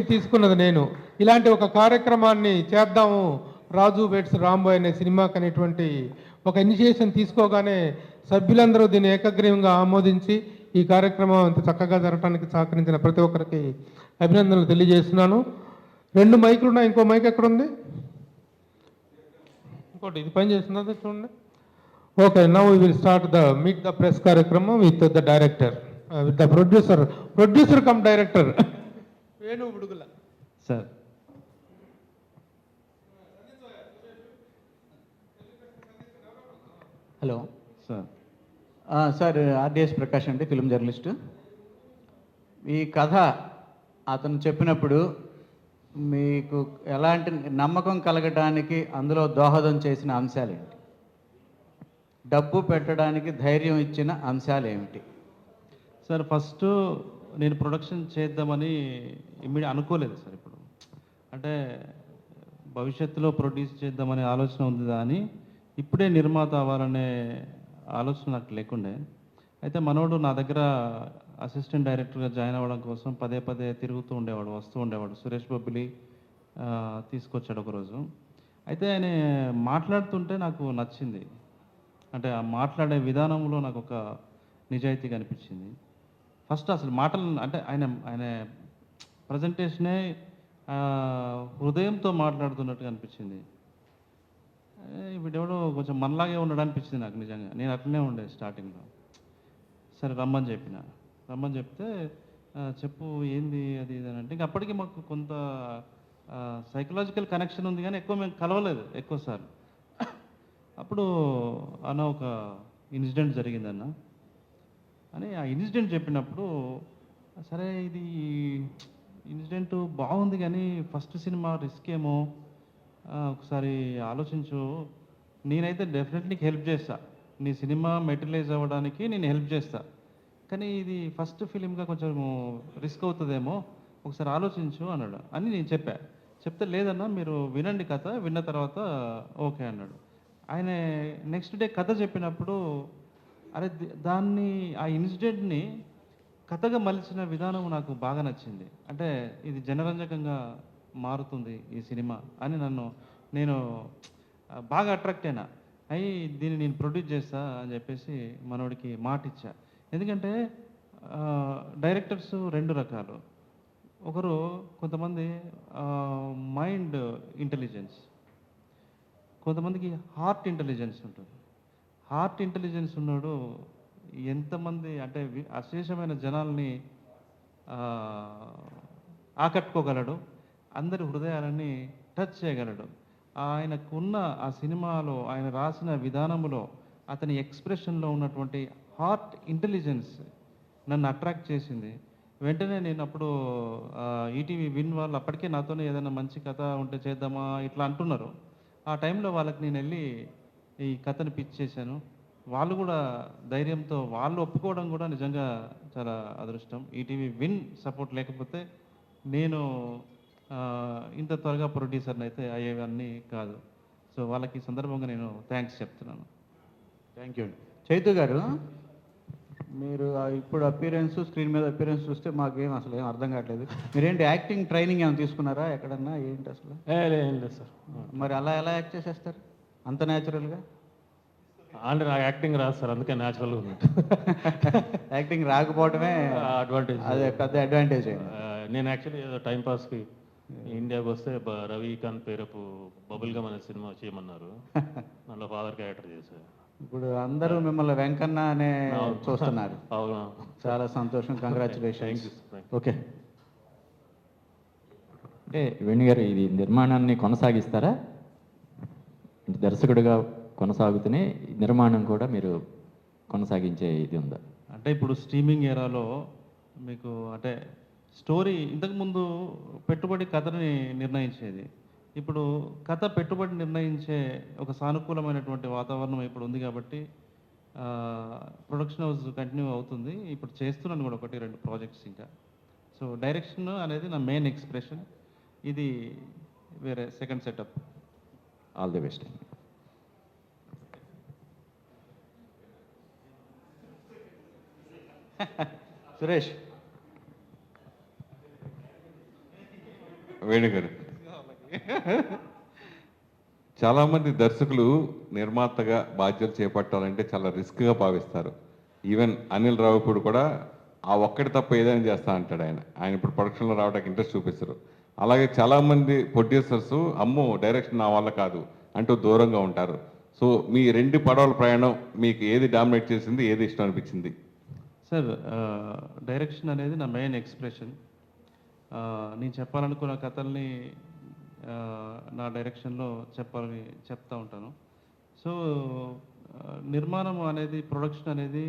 తీసుకున్నది నేను. ఇలాంటి ఒక కార్యక్రమాన్ని చేద్దాము రాజు వెడ్స్ రాంబాయ్ అనే సినిమాకి అనేటువంటి ఒక ఇనిషియేషన్ తీసుకోగానే సభ్యులందరూ దీన్ని ఏకగ్రీవంగా ఆమోదించి ఈ కార్యక్రమం ఇంత చక్కగా జరగడానికి సహకరించిన ప్రతి ఒక్కరికి అభినందనలు తెలియజేస్తున్నాను. 2 మైకులు ఉన్నాయి. ఇంకో మైక్ ఎక్కడ ఉంది? ఇంకోటి ఇది పని చేస్తున్నది చూడండి. Okay, now we will start the meet the press కార్యక్రమం with the director, with the producer cum director Venu Udugula sir. Hello sir. Sir, RDS Prakash అండి, ఫిలిం జర్నలిస్టు. ఈ కథ అతను చెప్పినప్పుడు మీకు ఎలాంటి నమ్మకం కలగడానికి అందులో దోహదం చేసిన అంశాలు ఏంటి? డబ్బు పెట్టడానికి ధైర్యం ఇచ్చిన అంశాలు ఏమిటి? సార్, ఫస్ట్ నేను ప్రొడక్షన్ చేద్దామని అనుకోలేదు సార్. ఇప్పుడు అంటే భవిష్యత్తులో ప్రొడ్యూస్ చేద్దామనే ఆలోచన ఉంది కానీ ఇప్పుడే నిర్మాత అవ్వాలనే ఆలోచన నాకు లేకుండే. అయితే మనోడు నా దగ్గర అసిస్టెంట్ డైరెక్టర్గా జాయిన్ అవ్వడం కోసం పదే పదే తిరుగుతూ ఉండేవాడు, వస్తూ ఉండేవాడు. సురేష్ బొబ్బిలి తీసుకొచ్చాడు ఒకరోజు. అయితే ఆయన మాట్లాడుతుంటే నాకు నచ్చింది. అంటే ఆ మాట్లాడే విధానంలో నాకు ఒక నిజాయితీ కనిపించింది. ఫస్ట్ అసలు మాటలు అంటే ఆయన ప్రజెంటేషనే హృదయంతో మాట్లాడుతున్నట్టుగా అనిపించింది. వీడెవడో కొంచెం మనలాగే ఉన్నాడు అనిపించింది నాకు నిజంగా. నేను అట్లనే ఉండే స్టార్టింగ్లో. సరే రమ్మని చెప్తే చెప్పు ఏంది అది ఇది అని అంటే ఇంక అప్పటికి మాకు కొంత సైకలాజికల్ కనెక్షన్ ఉంది కానీ ఎక్కువ మేము కలవలేదు ఎక్కువసార్లు. అప్పుడు అన్న ఒక ఇన్సిడెంట్ జరిగిందన్న అని ఆ ఇన్సిడెంట్ చెప్పినప్పుడు సరే ఇది ఇన్సిడెంట్ బాగుంది కానీ ఫస్ట్ సినిమా రిస్క్ ఏమో, ఒకసారి ఆలోచించు, నేనైతే డెఫినెట్లీ నీకు హెల్ప్ చేస్తా, నీ సినిమా మెటీరియలైజ్ అవ్వడానికి నేను హెల్ప్ చేస్తా, కానీ ఇది ఫస్ట్ ఫిలింగా కొంచెం రిస్క్ అవుతుందేమో, ఒకసారి ఆలోచించు అన్నాడు అని నేను చెప్తే లేదన్నా మీరు వినండి కథ, విన్న తర్వాత ఓకే అన్నాడు. ఆయన నెక్స్ట్ డే కథ చెప్పినప్పుడు అరే దాన్ని ఆ ఇన్సిడెంట్ని కథగా మలిచిన విధానం నాకు బాగా నచ్చింది. అంటే ఇది జనరంజకంగా మారుతుంది ఈ సినిమా అని నేను బాగా అట్రాక్ట్ అయినా దీన్ని నేను ప్రొడ్యూస్ చేస్తా అని చెప్పేసి మనోడికి మాట ఇచ్చా. ఎందుకంటే డైరెక్టర్స్ 2 రకాలు. ఒకరు కొంతమంది మైండ్ ఇంటెలిజెన్స్, కొంతమందికి హార్ట్ ఇంటెలిజెన్స్ ఉంటుంది. హార్ట్ ఇంటెలిజెన్స్ ఉన్నాడు ఎంతమంది అంటే అశేషమైన జనాల్ని ఆకట్టుకోగలడు, అందరి హృదయాలని టచ్ చేయగలడు. ఆయనకున్న ఆ సినిమాలో ఆయన రాసిన విధానంలో అతని ఎక్స్ప్రెషన్లో ఉన్నటువంటి హార్ట్ ఇంటెలిజెన్స్ నన్ను అట్రాక్ట్ చేసింది. వెంటనే నేను అప్పుడు ఈటీవీ విన్ వాళ్ళు అప్పటికే నాతోనే ఏదైనా మంచి కథ ఉంటే చేద్దామా ఇట్లా అంటున్నారు. ఆ టైంలో వాళ్ళకి నేను వెళ్ళి ఈ కథని పిచ్ చేశాను. వాళ్ళు కూడా ధైర్యంతో వాళ్ళు ఒప్పుకోవడం కూడా నిజంగా చాలా అదృష్టం. ఈటీవీ విన్ సపోర్ట్ లేకపోతే నేను ఇంత త్వరగా ప్రొడ్యూసర్ని అయితే అయ్యేవన్నీ కాదు. సో వాళ్ళకి ఈ సందర్భంగా నేను థ్యాంక్స్ చెప్తున్నాను. థ్యాంక్ యూ అండి. చైతు గారు, మీరు ఇప్పుడు అపీరెన్స్, స్క్రీన్ మీద అపీరెన్స్ చూస్తే మాకేం అసలు ఏం అర్థం కావట్లేదు. మీరేంటి యాక్టింగ్ ట్రైనింగ్ ఏమైనా తీసుకున్నారా ఎక్కడన్నా? ఏంటి అసలు? ఏం లేదు సార్. మరి అలా ఎలా యాక్ట్ చేసేస్తారు అంత న్యాచురల్గా? అంటే నాకు యాక్టింగ్ రాదు సార్, అందుకే న్యాచురల్గా ఉంది. యాక్టింగ్ రాకపోవడమే అడ్వాంటేజ్. అదే పెద్ద అడ్వాంటేజ్ అయింది. నేను యాక్చువల్లీ ఏదో టైంపాస్కి ఇండియాకి వస్తే రవికాంత్ పేరపు బబుల్ గమ్ అనే సినిమా చేయమన్నారు. దాంట్లో ఫాదర్ క్యారెక్టర్ చేశారు. ఇప్పుడు అందరూ మిమ్మల్ని వెంకన్న అనే చూస్తున్నారు. అవును, చాలా సంతోషం. కంగ్రాచులేషన్స్. ఓకే. అంటే వేణు గారు, ఇది నిర్మాణాన్ని కొనసాగిస్తారా? అంటే దర్శకుడిగా కొనసాగుతూనే నిర్మాణం కూడా మీరు కొనసాగించే ఇది ఉందా? అంటే ఇప్పుడు స్ట్రీమింగ్ ఏరాలో మీకు అంటే స్టోరీ ఇంతకుముందు పెట్టుబడి కథని నిర్ణయించేది. ఇప్పుడు కథ పెట్టుబడి నిర్ణయించే ఒక సానుకూలమైనటువంటి వాతావరణం ఇప్పుడు ఉంది కాబట్టి ప్రొడక్షన్ హౌస్ కంటిన్యూ అవుతుంది. ఇప్పుడు చేస్తున్నాను కూడా 1-2 ప్రాజెక్ట్స్ ఇంకా. సో డైరెక్షన్ అనేది నా మెయిన్ ఎక్స్ప్రెషన్. ఇది వేరే second setup. All the best. Suresh. Venu గారు, చాలామంది దర్శకులు నిర్మాతగా బాధ్యతలు చేపట్టాలంటే చాలా రిస్క్గా భావిస్తారు. ఈవెన్ అనిల్ రావిపూడి కూడా ఆ ఒక్కటి తప్ప ఏదైనా చేస్తా అంటాడు. ఆయన ఇప్పుడు ప్రొడక్షన్లో రావడానికి ఇంట్రెస్ట్ చూపిస్తారు. అలాగే చాలామంది ప్రొడ్యూసర్స్ అమ్మో డైరెక్షన్ నా వల్ల కాదు అంటూ దూరంగా ఉంటారు. సో మీ 2 పడవల ప్రయాణం మీకు ఏది డామినేట్ చేసింది, ఏది ఇష్టం అనిపించింది? సార్, డైరెక్షన్ అనేది నా మెయిన్ ఎక్స్ప్రెషన్. నేను చెప్పాలనుకున్న కథల్ని నా డైరెక్షన్లో చెప్పాలని చెప్తా ఉంటాను. సో నిర్మాణం అనేది, ప్రొడక్షన్ అనేది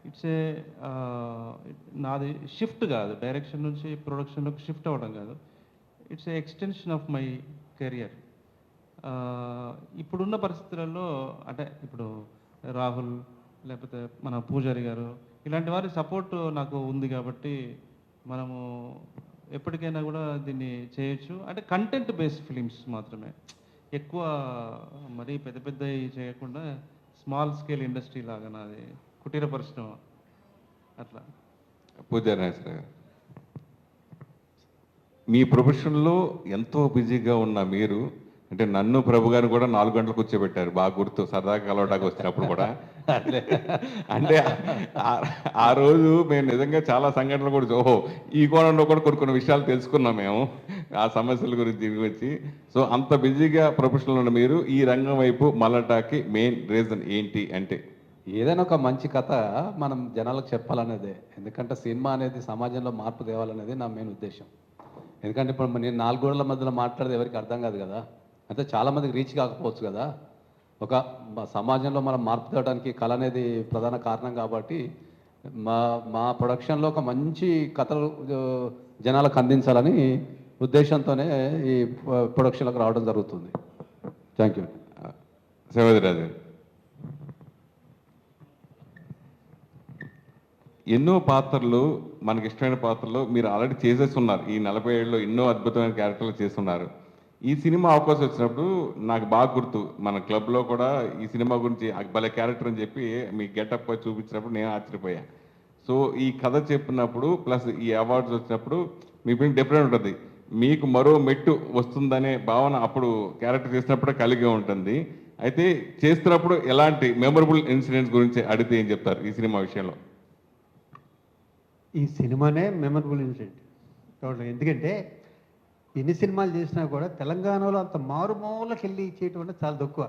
ఇట్స్ ఏ నాది షిఫ్ట్ కాదు. డైరెక్షన్ నుంచి ప్రొడక్షన్లోకి షిఫ్ట్ అవ్వడం కాదు. It's a extension of my career. ఇప్పుడున్న పరిస్థితులలో అంటే ఇప్పుడు రాహుల్ లేకపోతే మన పూజారి గారు ఇలాంటి వారి సపోర్ట్ నాకు ఉంది కాబట్టి మనము ఎప్పటికైనా కూడా దీన్ని చేయొచ్చు. అంటే కంటెంట్ బేస్డ్ ఫిలిమ్స్ మాత్రమే, ఎక్కువ మరీ పెద్ద పెద్దవి చేయకుండా స్మాల్ స్కేల్ ఇండస్ట్రీ లాగా నాది కుటీర పరిశ్రమ అట్లా. పూజారి నాగేశ్వర గారు, మీ ప్రొఫెషన్లో ఎంతో బిజీగా ఉన్న మీరు, అంటే నన్ను ప్రభు గారిని కూడా 4 గంటలు కూర్చోబెట్టారు, బాగా గుర్తు, సరదాగా కలవడానికి వచ్చినప్పుడు కూడా. అంటే ఆ రోజు మేము నిజంగా చాలా సంఘటనలు కూడా ఓహో ఈ కోణంలో కూడా కొన్ని విషయాలు తెలుసుకున్నాం మేము ఆ సమస్యల గురించి వచ్చి. సో అంత బిజీగా ప్రొఫెషనల్ ఉన్న మీరు ఈ రంగం వైపు మళ్ళటానికి మెయిన్ రీజన్ ఏంటి? అంటే ఏదైనా ఒక మంచి కథ మనం జనాలకు చెప్పాలనేదే. ఎందుకంటే సినిమా అనేది సమాజంలో మార్పు తేవాలనేది నా మెయిన్ ఉద్దేశం. ఎందుకంటే ఇప్పుడు నేను 4 గోడల మధ్యలో మాట్లాడేది ఎవరికి అర్థం కాదు కదా, అంటే చాలామందికి రీచ్ కాకపోవచ్చు కదా. ఒక సమాజంలో మనం మార్పు తేవడానికి కళ అనేది ప్రధాన కారణం కాబట్టి మా ప్రొడక్షన్లో ఒక మంచి కథలు జనాలకు అందించాలని ఉద్దేశంతోనే ఈ ప్రొడక్షన్లకు రావడం జరుగుతుంది. Thank you. శివరాజు, ఎన్నో పాత్రలు మనకి ఇష్టమైన పాత్రలు మీరు ఆల్రెడీ చేసేసి ఉన్నారు. ఈ 40 ఏళ్ళలో ఎన్నో అద్భుతమైన క్యారెక్టర్లు చేస్తున్నారు. ఈ సినిమా అవకాశం వచ్చినప్పుడు నాకు బాగా గుర్తు, మన క్లబ్లో కూడా ఈ సినిమా గురించి భలే క్యారెక్టర్ అని చెప్పి మీ గెటప్ చూపించినప్పుడు నేను ఆశ్చర్యపోయా. సో ఈ కథ చెప్పినప్పుడు ప్లస్ ఈ అవార్డ్స్ వచ్చినప్పుడు మీ పైన డిఫరెంట్ ఉంటుంది. మీకు మరో మెట్టు వస్తుందనే భావన అప్పుడు క్యారెక్టర్ చేసినప్పుడే కలిగి ఉంటుంది. అయితే చేస్తున్నప్పుడు ఎలాంటి మెమరబుల్ ఇన్సిడెంట్స్ గురించి అడిగితే ఏం చెప్తారు ఈ సినిమా విషయంలో? ఈ సినిమానే మెమరబుల్ ఇన్సిడెంట్ టోటల్. ఎందుకంటే ఎన్ని సినిమాలు చేసినా కూడా తెలంగాణలో అంత మారుమూలకి వెళ్ళి చేయటం అంటే చాలా తక్కువ.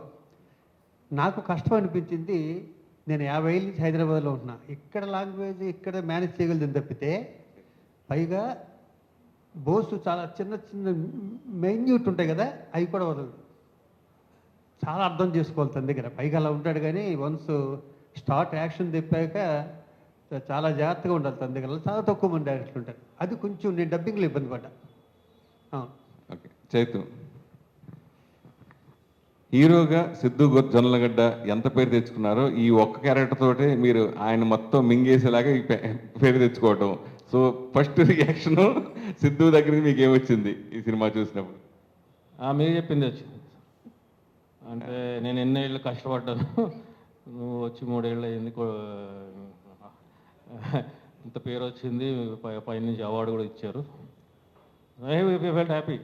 నాకు కష్టం అనిపించింది, నేను 50 ఏళ్ళ నుంచి హైదరాబాద్లో ఉంటున్నా, ఇక్కడ లాంగ్వేజ్ ఇక్కడ మేనేజ్ చేయగలిగింది తప్పితే పైగా బోసు చాలా చిన్న చిన్న మెన్యూట్ ఉంటాయి కదా, అవి కూడా వదలదు. చాలా అర్థం చేసుకోవాలి తన దగ్గర. పైగా అలా ఉంటాడు కానీ వన్స్ స్టార్ట్ యాక్షన్ తిప్పాక చాలా జాగ్రత్తగా ఉండాలి తన దగ్గర. చాలా తక్కువ మంది డైరెక్టర్లు ఉంటారు. అది కొంచెం నేను డబ్బింగ్లో ఇబ్బంది పడ్డా. ఓకే, చైతు, హీరోగా సిద్ధు జొన్నలగడ్డ ఎంత పేరు తెచ్చుకున్నారో ఈ ఒక్క క్యారెక్టర్ తోటే మీరు ఆయన మొత్తం మింగేసేలాగా ఈ పేరు తెచ్చుకోవటం. సో ఫస్ట్ రియాక్షన్ సిద్ధు దగ్గర మీకు ఏమొచ్చింది ఈ సినిమా చూసినప్పుడు? మీరు చెప్పింది వచ్చింది. అంటే నేను ఎన్నేళ్ళు కష్టపడ్డాను, నువ్వు వచ్చి 3 ఏళ్ళు అయింది, ఇంత పేరు వచ్చింది, పైనుంచి అవార్డు కూడా ఇచ్చారు. I felt happy.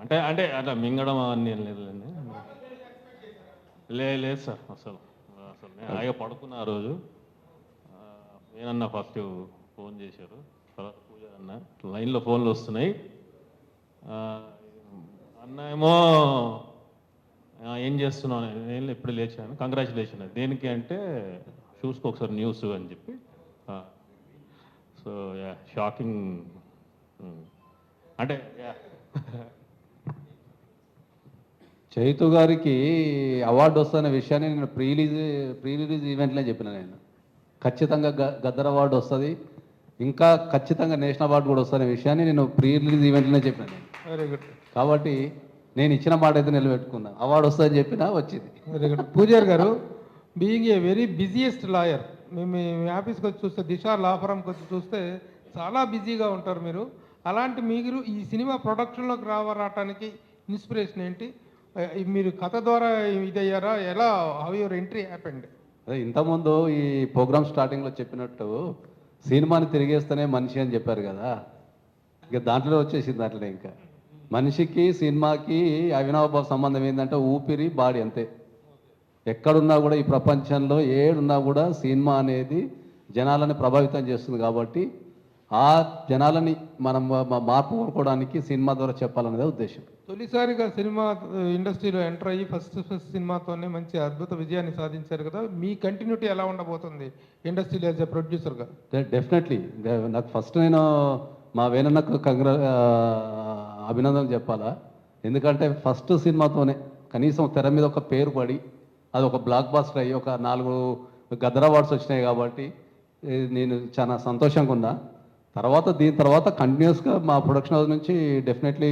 అంటే అంటే అట్లా మింగడం అన్నీ ఏం లేదులేండి. లేదు సార్, అసలు నేను హాయిగా పడుకున్నా ఆ రోజు. నేనన్నా ఫస్ట్ ఫోన్ చేశారు, తర్వాత పూజ అన్న, లైన్లో ఫోన్లు వస్తున్నాయి. అన్న ఏమో ఏం చేస్తున్నాను, నేను ఎప్పుడు లేచాను, కంగ్రాచులేషన్. దేనికి అంటే చూసుకో ఒకసారి న్యూస్ అని చెప్పి. So shocking. అంటే చైతు గారికి అవార్డు వస్తున్న విషయాన్ని నేను ప్రీ రిలీజ్ ఈవెంట్లో చెప్పిన. నేను ఖచ్చితంగా గద్దర్ అవార్డు వస్తుంది, ఇంకా ఖచ్చితంగా నేషనల్ అవార్డు కూడా వస్తున్న విషయాన్ని నేను ప్రీ రిలీజ్ ఈవెంట్లోనే చెప్పిన నేను. Very good. కాబట్టి నేను ఇచ్చిన మాట అయితే నిలబెట్టుకున్నాను. అవార్డు వస్తుందని చెప్పినా వచ్చింది. Very good. పూజారి గారు, being a very busiest lawyer, మేము మీ ఆఫీస్కి వచ్చి చూస్తే, దిశ లా ఫర్మ్కి వచ్చి చూస్తే చాలా బిజీగా ఉంటారు మీరు. అలాంటి మీరు ఈ సినిమా ప్రొడక్షన్లోకి రావడానికి ఇన్స్పిరేషన్ ఏంటి? మీరు కథ ద్వారా ఇదయ్యారా? ఎలా, హౌ యువర్ ఎంట్రీ హ్యాపెండ్? అదే ఇంతకుముందు ఈ ప్రోగ్రామ్ స్టార్టింగ్లో చెప్పినట్టు సినిమాని తిరిగేస్తేనే మనిషి అని చెప్పారు కదా, ఇక దాంట్లో వచ్చేసింది. అట్లనే ఇంకా మనిషికి సినిమాకి అవినాభావ సంబంధం ఏంటంటే ఊపిరి, బాడీ, అంతే. ఎక్కడున్నా కూడా ఈ ప్రపంచంలో ఏడున్నా కూడా సినిమా అనేది జనాలని ప్రభావితం చేస్తుంది. కాబట్టి ఆ జనాలని మనం మార్పు కోరుకోవడానికి సినిమా ద్వారా చెప్పాలనేదే ఉద్దేశం. తొలిసారిగా సినిమా ఇండస్ట్రీలో ఎంటర్ అయ్యి ఫస్ట్ సినిమాతోనే మంచి అద్భుత విజయాన్ని సాధించారు కదా, మీ కంటిన్యూటీ ఎలా ఉండబోతుంది ఇండస్ట్రీలో యాజ్ ఎ ప్రొడ్యూసర్గా? డెఫినెట్లీ. నాకు ఫస్ట్ నేను మా వేణన్నకు అభినందనలు చెప్పాలా. ఎందుకంటే ఫస్ట్ సినిమాతోనే కనీసం తెర మీద ఒక పేరు పడి అది ఒక బ్లాక్ బాస్టర్ అయ్యి ఒక 4 గద్దర్ అవార్డ్స్ వచ్చినాయి. కాబట్టి నేను చాలా సంతోషంగా ఉన్నా. దీని తర్వాత కంటిన్యూస్గా మా ప్రొడక్షన్ హౌస్ నుంచి డెఫినెట్లీ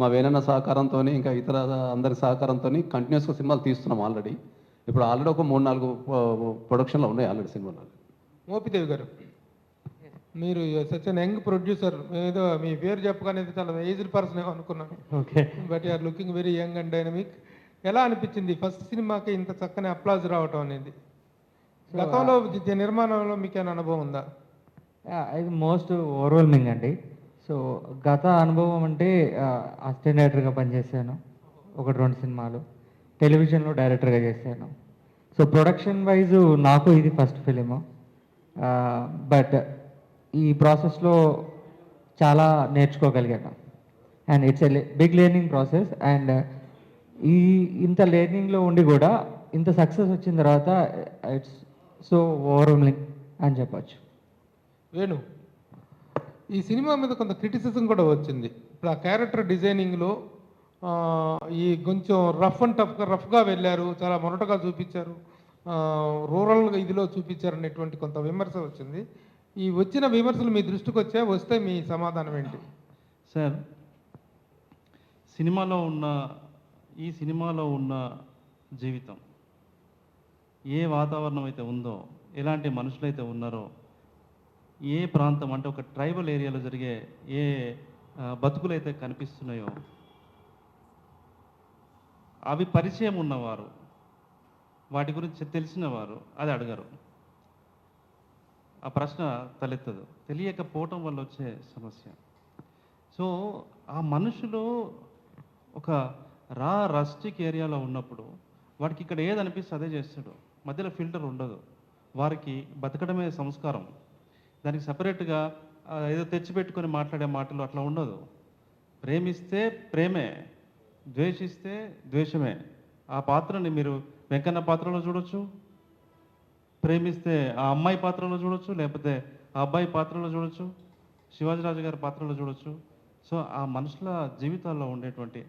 మా వేణన్న సహకారంతో, ఇంకా ఇతర అందరి సహకారంతో కంటిన్యూస్గా సినిమాలు తీస్తున్నాం ఆల్రెడీ. ఇప్పుడు ఆల్రెడీ ఒక 3-4 ప్రొడక్షన్లో ఉన్నాయి ఆల్రెడీ సినిమాలు. మోపిదేవి గారు, మీరు సచ్ అన్ యంగ్ ప్రొడ్యూసర్, ఏదో మీ పేరు చెప్పగానే చాలా ఏజ్డ్ పర్సన్ అనుకున్నాను. Okay, but you're looking very young and dynamic. ఎలా అనిపించింది ఫస్ట్ సినిమాకి ఇంత చక్కని అప్లాజ్ రావటం అనేది? గతంలో నిర్మాణంలో మీకేమైనా అనుభవం ఉందా? ఇది మోస్ట్ ఓవర్వెల్మింగ్ అండి. సో గత అనుభవం అంటే అసిస్టెంట్ డైరెక్టర్గా పనిచేశాను 1-2 సినిమాలు, టెలివిజన్లో డైరెక్టర్గా చేశాను. సో ప్రొడక్షన్ వైజ్ నాకు ఇది ఫస్ట్ ఫిలిము. బట్ ఈ ప్రాసెస్లో చాలా నేర్చుకోగలిగాను. And it's a big learning process. And ఇంత లెర్నింగ్లో ఉండి కూడా ఇంత సక్సెస్ వచ్చిన తర్వాత ఇట్స్ సో ఓవర్వెల్మింగ్ అని చెప్పచ్చు. వేణు, ఈ సినిమా మీద కొంత క్రిటిసిజం కూడా వచ్చింది. ఇప్పుడు ఆ క్యారెక్టర్ డిజైనింగ్లో ఈ కొంచెం రఫ్గా వెళ్ళారు, చాలా మొరటగా చూపించారు, రూరల్ ఇదిలో చూపించారు అనేటువంటి కొంత విమర్శ వచ్చింది. ఈ వచ్చిన విమర్శలు మీ దృష్టికి వస్తే మీ సమాధానం ఏంటి? సార్, ఈ సినిమాలో ఉన్న జీవితం, ఏ వాతావరణం అయితే ఉందో, ఎలాంటి మనుషులైతే ఉన్నారో, ఏ ప్రాంతం అంటే ఒక ట్రైబల్ ఏరియాలో జరిగే ఏ బతుకులైతే కనిపిస్తున్నాయో, అవి పరిచయం ఉన్నవారు, వాటి గురించి తెలిసిన వారు అది అడగరు. ఆ ప్రశ్న తలెత్తదు, తెలియకపోవటం వల్ల వచ్చే సమస్య. సో ఆ మనుషులు ఒక రస్టిక్ ఏరియాలో ఉన్నప్పుడు వాడికి ఇక్కడ ఏది అనిపిస్తే అదే చేస్తాడు. మధ్యలో ఫిల్టర్ ఉండదు. వారికి బతకడమే సంస్కారం. దానికి సపరేట్గా ఏదో తెచ్చిపెట్టుకొని మాట్లాడే మాటలు అట్లా ఉండదు. ప్రేమిస్తే ప్రేమే, ద్వేషిస్తే ద్వేషమే. ఆ పాత్రని మీరు వెంకన్న పాత్రలో చూడొచ్చు, ప్రేమిస్తే ఆ అమ్మాయి పాత్రలో చూడొచ్చు, లేకపోతే ఆ అబ్బాయి పాత్రలో చూడొచ్చు, శివాజీరాజు గారి పాత్రలో చూడొచ్చు. సో ఆ మనుషుల జీవితాల్లో ఉండేటువంటి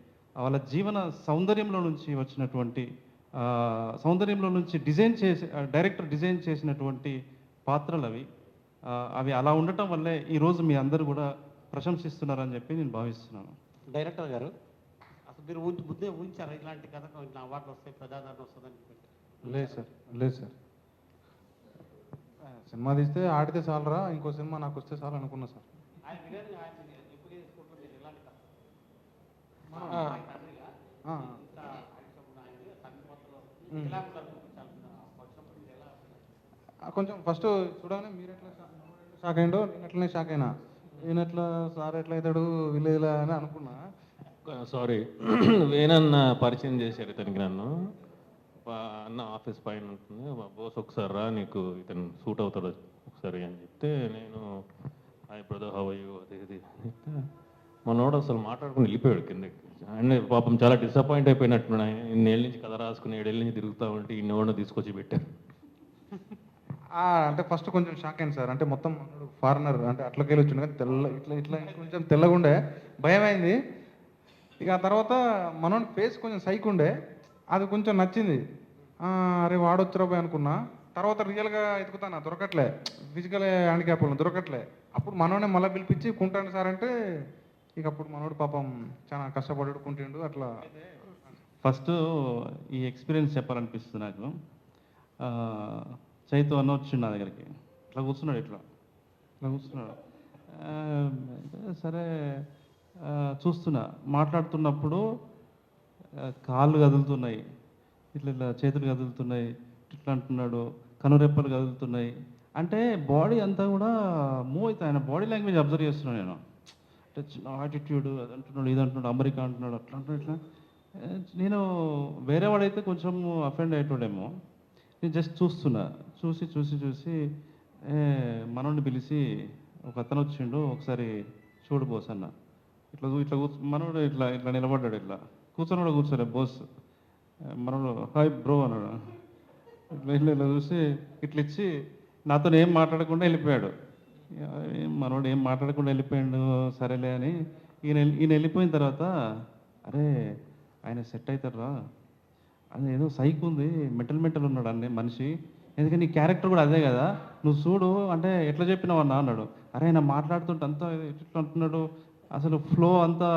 వాళ్ళ జీవన సౌందర్యంలో నుంచి వచ్చినటువంటి సౌందర్యంలో నుంచి డైరెక్టర్ డిజైన్ చేసినటువంటి పాత్రలు అవి. అవి అలా ఉండటం వల్లే ఈరోజు మీ అందరూ కూడా ప్రశంసిస్తున్నారని చెప్పి నేను భావిస్తున్నాను. డైరెక్టర్ గారు అసలు మీరు ముందే ఊహించారా ఇలాంటి కథకు ఇట్లా అవార్డులు వస్తాయి, ప్రజాదరణ వస్తుందని? లేదు సార్, లేదు సార్. సినిమా తీస్తే ఆడితే చాలరా, ఇంకో సినిమా నాకు వస్తే చాలు అనుకున్నా సార్. కొంచెం ఫస్ట్ చూడగానే మీరు ఎట్లా షాక్ అయిందో నేను ఎట్లనే షాక్ అయినా. నేను ఎట్లా సార్ ఎట్లా అవుతాడు వీళ్ళు ఇలా అని అనుకున్నా. సారీ, వేనన్న పరిచయం చేశారు ఇతనికి నన్ను. అన్న ఆఫీస్ పైన ఉంటుంది, బోస్ ఒకసారి రా, నీకు ఇతను సూట్ అవుతాడు ఒకసారి అని చెప్తే, నేను hi brother how are you అది ఇది చెప్తే మనోడు అసలు మాట్లాడుకుని వెళ్ళిపోయాడు కిందకి. అండ్ పాపం చాలా డిసప్పాయింట్ అయిపోయినట్టున్నాడు. ఇన్నేళ్ళ నుంచి కథ రాసుకుని 7 ఏళ్ళ నుంచి తిరుగుతూ ఉంటే ఇన్నోడిని తీసుకొచ్చి పెట్టారు. అంటే ఫస్ట్ కొంచెం షాక్ అయింది సార్. అంటే మొత్తం ఫారినర్ అంటే అట్లకెళ్ళి వచ్చిండు కానీ తెల్ల ఇట్లా ఇట్లా కొంచెం తెల్లగుండే, భయం అయింది. ఇక ఆ తర్వాత మనోని ఫేస్ కొంచెం సైక్ ఉండే, అది కొంచెం నచ్చింది. అరే వాడొచ్చురా పోయి అనుకున్నా. తర్వాత రియల్గా ఎతుకుతాను, దొరకట్లే. ఫిజికల్ హ్యాండిక్యాప్ దొరకట్లే. అప్పుడు మనోనే మళ్ళీ పిలిపించి కుంటాను సార్ అంటే, ఇక అప్పుడు మనోడు పాపం చాలా కష్టపడ్డాడు, కుంటిండు అట్లా. ఫస్ట్ ఈ ఎక్స్పీరియన్స్ చెప్పాలనిపిస్తుంది నాకు. చైతు అన్న వచ్చిండు నా దగ్గరికి, ఇట్లా కూర్చున్నాడు, ఇట్లా కూర్చున్నాడు. సరే చూస్తున్నా, మాట్లాడుతున్నప్పుడు కాళ్ళు కదులుతున్నాయి, ఇట్లా ఇట్లా చేతులు కదులుతున్నాయి, ఇట్లా అంటున్నాడు, కనురెప్పలు కదులుతున్నాయి. అంటే బాడీ అంతా కూడా మూవ్ అవుతుంది. ఆయన బాడీ లాంగ్వేజ్ అబ్జర్వ్ చేస్తున్నాను నేను. అంటే యాటిట్యూడ్ అది అంటున్నాడు, ఇది అంటున్నాడు, అమెరికా అంటున్నాడు, అట్లా అంటున్నాడు, ఇట్లా. నేను వేరే వాడైతే కొంచెం అఫెండ్ అయ్యేటోడేమో. నేను జస్ట్ చూస్తున్నా, చూసి మనోడిని పిలిచి, ఒక అతను వచ్చిండు, ఒకసారి చూడు బోస్ అన్న. ఇట్లా ఇట్లా మనోడు ఇట్లా ఇట్లా నిలబడ్డాడు, ఇట్లా కూర్చొని కూడా కూర్చోలే బోస్. మనోడు హాయ్ బ్రో అన్నాడు. ఇట్లా ఇట్లా చూసి ఇట్లా ఇచ్చి నాతో ఏం మాట్లాడకుండా వెళ్ళిపోయాడు. మనోడు ఏం మాట్లాడకుండా వెళ్ళిపోయాడు, సరేలే అని. ఈయన వెళ్ళిపోయిన తర్వాత, అరే ఆయన సెట్ అవుతారా, అది ఏదో సైక్ ఉంది, మెంటల్ ఉన్నాడు అన్నీ మనిషి, ఎందుకంటే నీ క్యారెక్టర్ కూడా అదే కదా, నువ్వు చూడు అంటే ఎట్లా చెప్పినావు అన్న అన్నాడు. అరే ఆయన మాట్లాడుతుంటే అంతా ఇట్లా అంటున్నాడు, అసలు ఫ్లో అంతా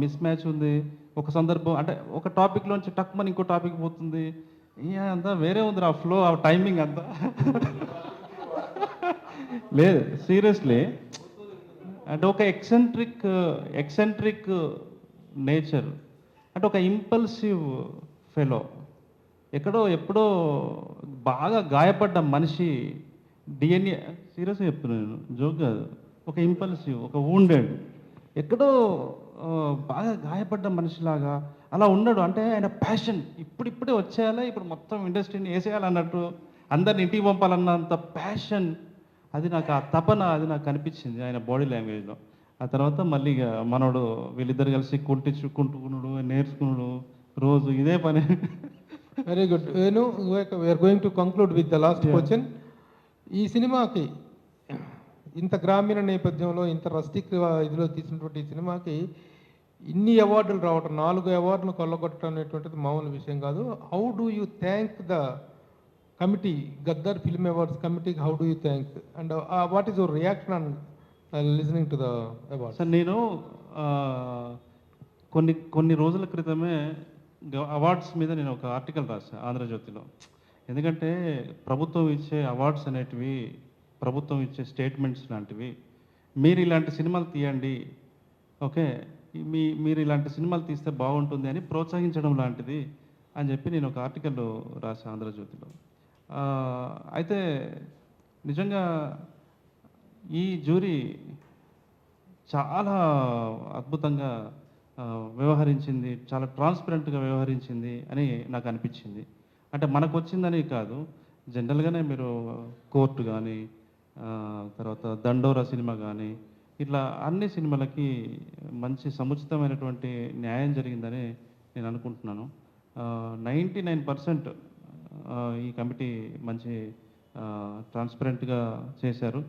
మిస్ మ్యాచ్ ఉంది. ఒక సందర్భం అంటే ఒక టాపిక్లోంచి టక్మని ఇంకో టాపిక్ పోతుంది, అంతా వేరే ఉంది ఆ ఫ్లో, ఆ టైమింగ్ అంతా. లేదు సీరియస్లీ, అంటే ఒక ఎక్సెంట్రిక్ నేచర్, అంటే ఒక ఇంపల్సివ్ ఫెలో, ఎప్పుడో బాగా గాయపడ్డ మనిషి డిఎన్ఏ, సీరియస్గా చెప్తున్నాను నేను, జోక్ కాదు. ఒక ఇంపల్సివ్, ఒక వూండెడ్, ఎక్కడో బాగా గాయపడ్డ మనిషిలాగా అలా ఉన్నాడు. అంటే ఆయన ప్యాషన్ ఇప్పుడిప్పుడే వచ్చేయాలి, ఇప్పుడు మొత్తం ఇండస్ట్రీని వేసేయాలన్నట్టు, అందరిని ఇంటికి పంపాలన్నంత ప్యాషన్, అది నాకు ఆ తపన, అది నాకు కనిపించింది ఆయన బాడీ లాంగ్వేజ్లో. ఆ తర్వాత మళ్ళీ ఇక మనోడు వీళ్ళిద్దరు కలిసి కుంటుకున్నాడు, నేర్చుకున్నాడు, రోజు ఇదే పని. Very good. We're going to conclude with the last question. ఈ సినిమాకి ఇంత గ్రామీణ నేపథ్యంలో, ఇంత రస్టిక్ ఇదిలో తీసినటువంటి ఈ సినిమాకి ఇన్ని అవార్డులు రావటం, 4 అవార్డులు కొల్లగొట్టడం అనేటువంటిది మామూలు విషయం కాదు. How do you thank the committee, Gaddar film awards కమిటీకి how do you thank, and what is your reaction on listening to the awards? Sir నేను కొన్ని రోజుల క్రితమే అవార్డ్స్ మీద నేను ఒక ఆర్టికల్ రాశాను ఆంధ్రజ్యోతిలో. ఎందుకంటే ప్రభుత్వం ఇచ్చే అవార్డ్స్ అనేటివి, ప్రభుత్వం ఇచ్చే స్టేట్మెంట్స్ లాంటివి, మీరు ఇలాంటి సినిమాలు తీయండి, ఓకే, మీరు ఇలాంటి సినిమాలు తీస్తే బాగుంటుంది అని ప్రోత్సహించడం లాంటిది అని చెప్పి నేను ఒక ఆర్టికల్ రాశాను ఆంధ్రజ్యోతిలో. అయితే నిజంగా ఈ జ్యూరీ చాలా అద్భుతంగా వ్యవహరించింది, చాలా ట్రాన్స్పరెంట్గా వ్యవహరించింది అని నాకు అనిపించింది. అంటే మనకు వచ్చిందని కాదు, జనరల్గానే మీరు కోర్టు కానీ, తర్వాత దండోరా సినిమా కానీ, ఇట్లా అన్ని సినిమాలకి మంచి సముచితమైనటువంటి న్యాయం జరిగిందని నేను అనుకుంటున్నాను. 99% ఈ కమిటీ మంచి ట్రాన్స్పరెంట్గా చేశారు.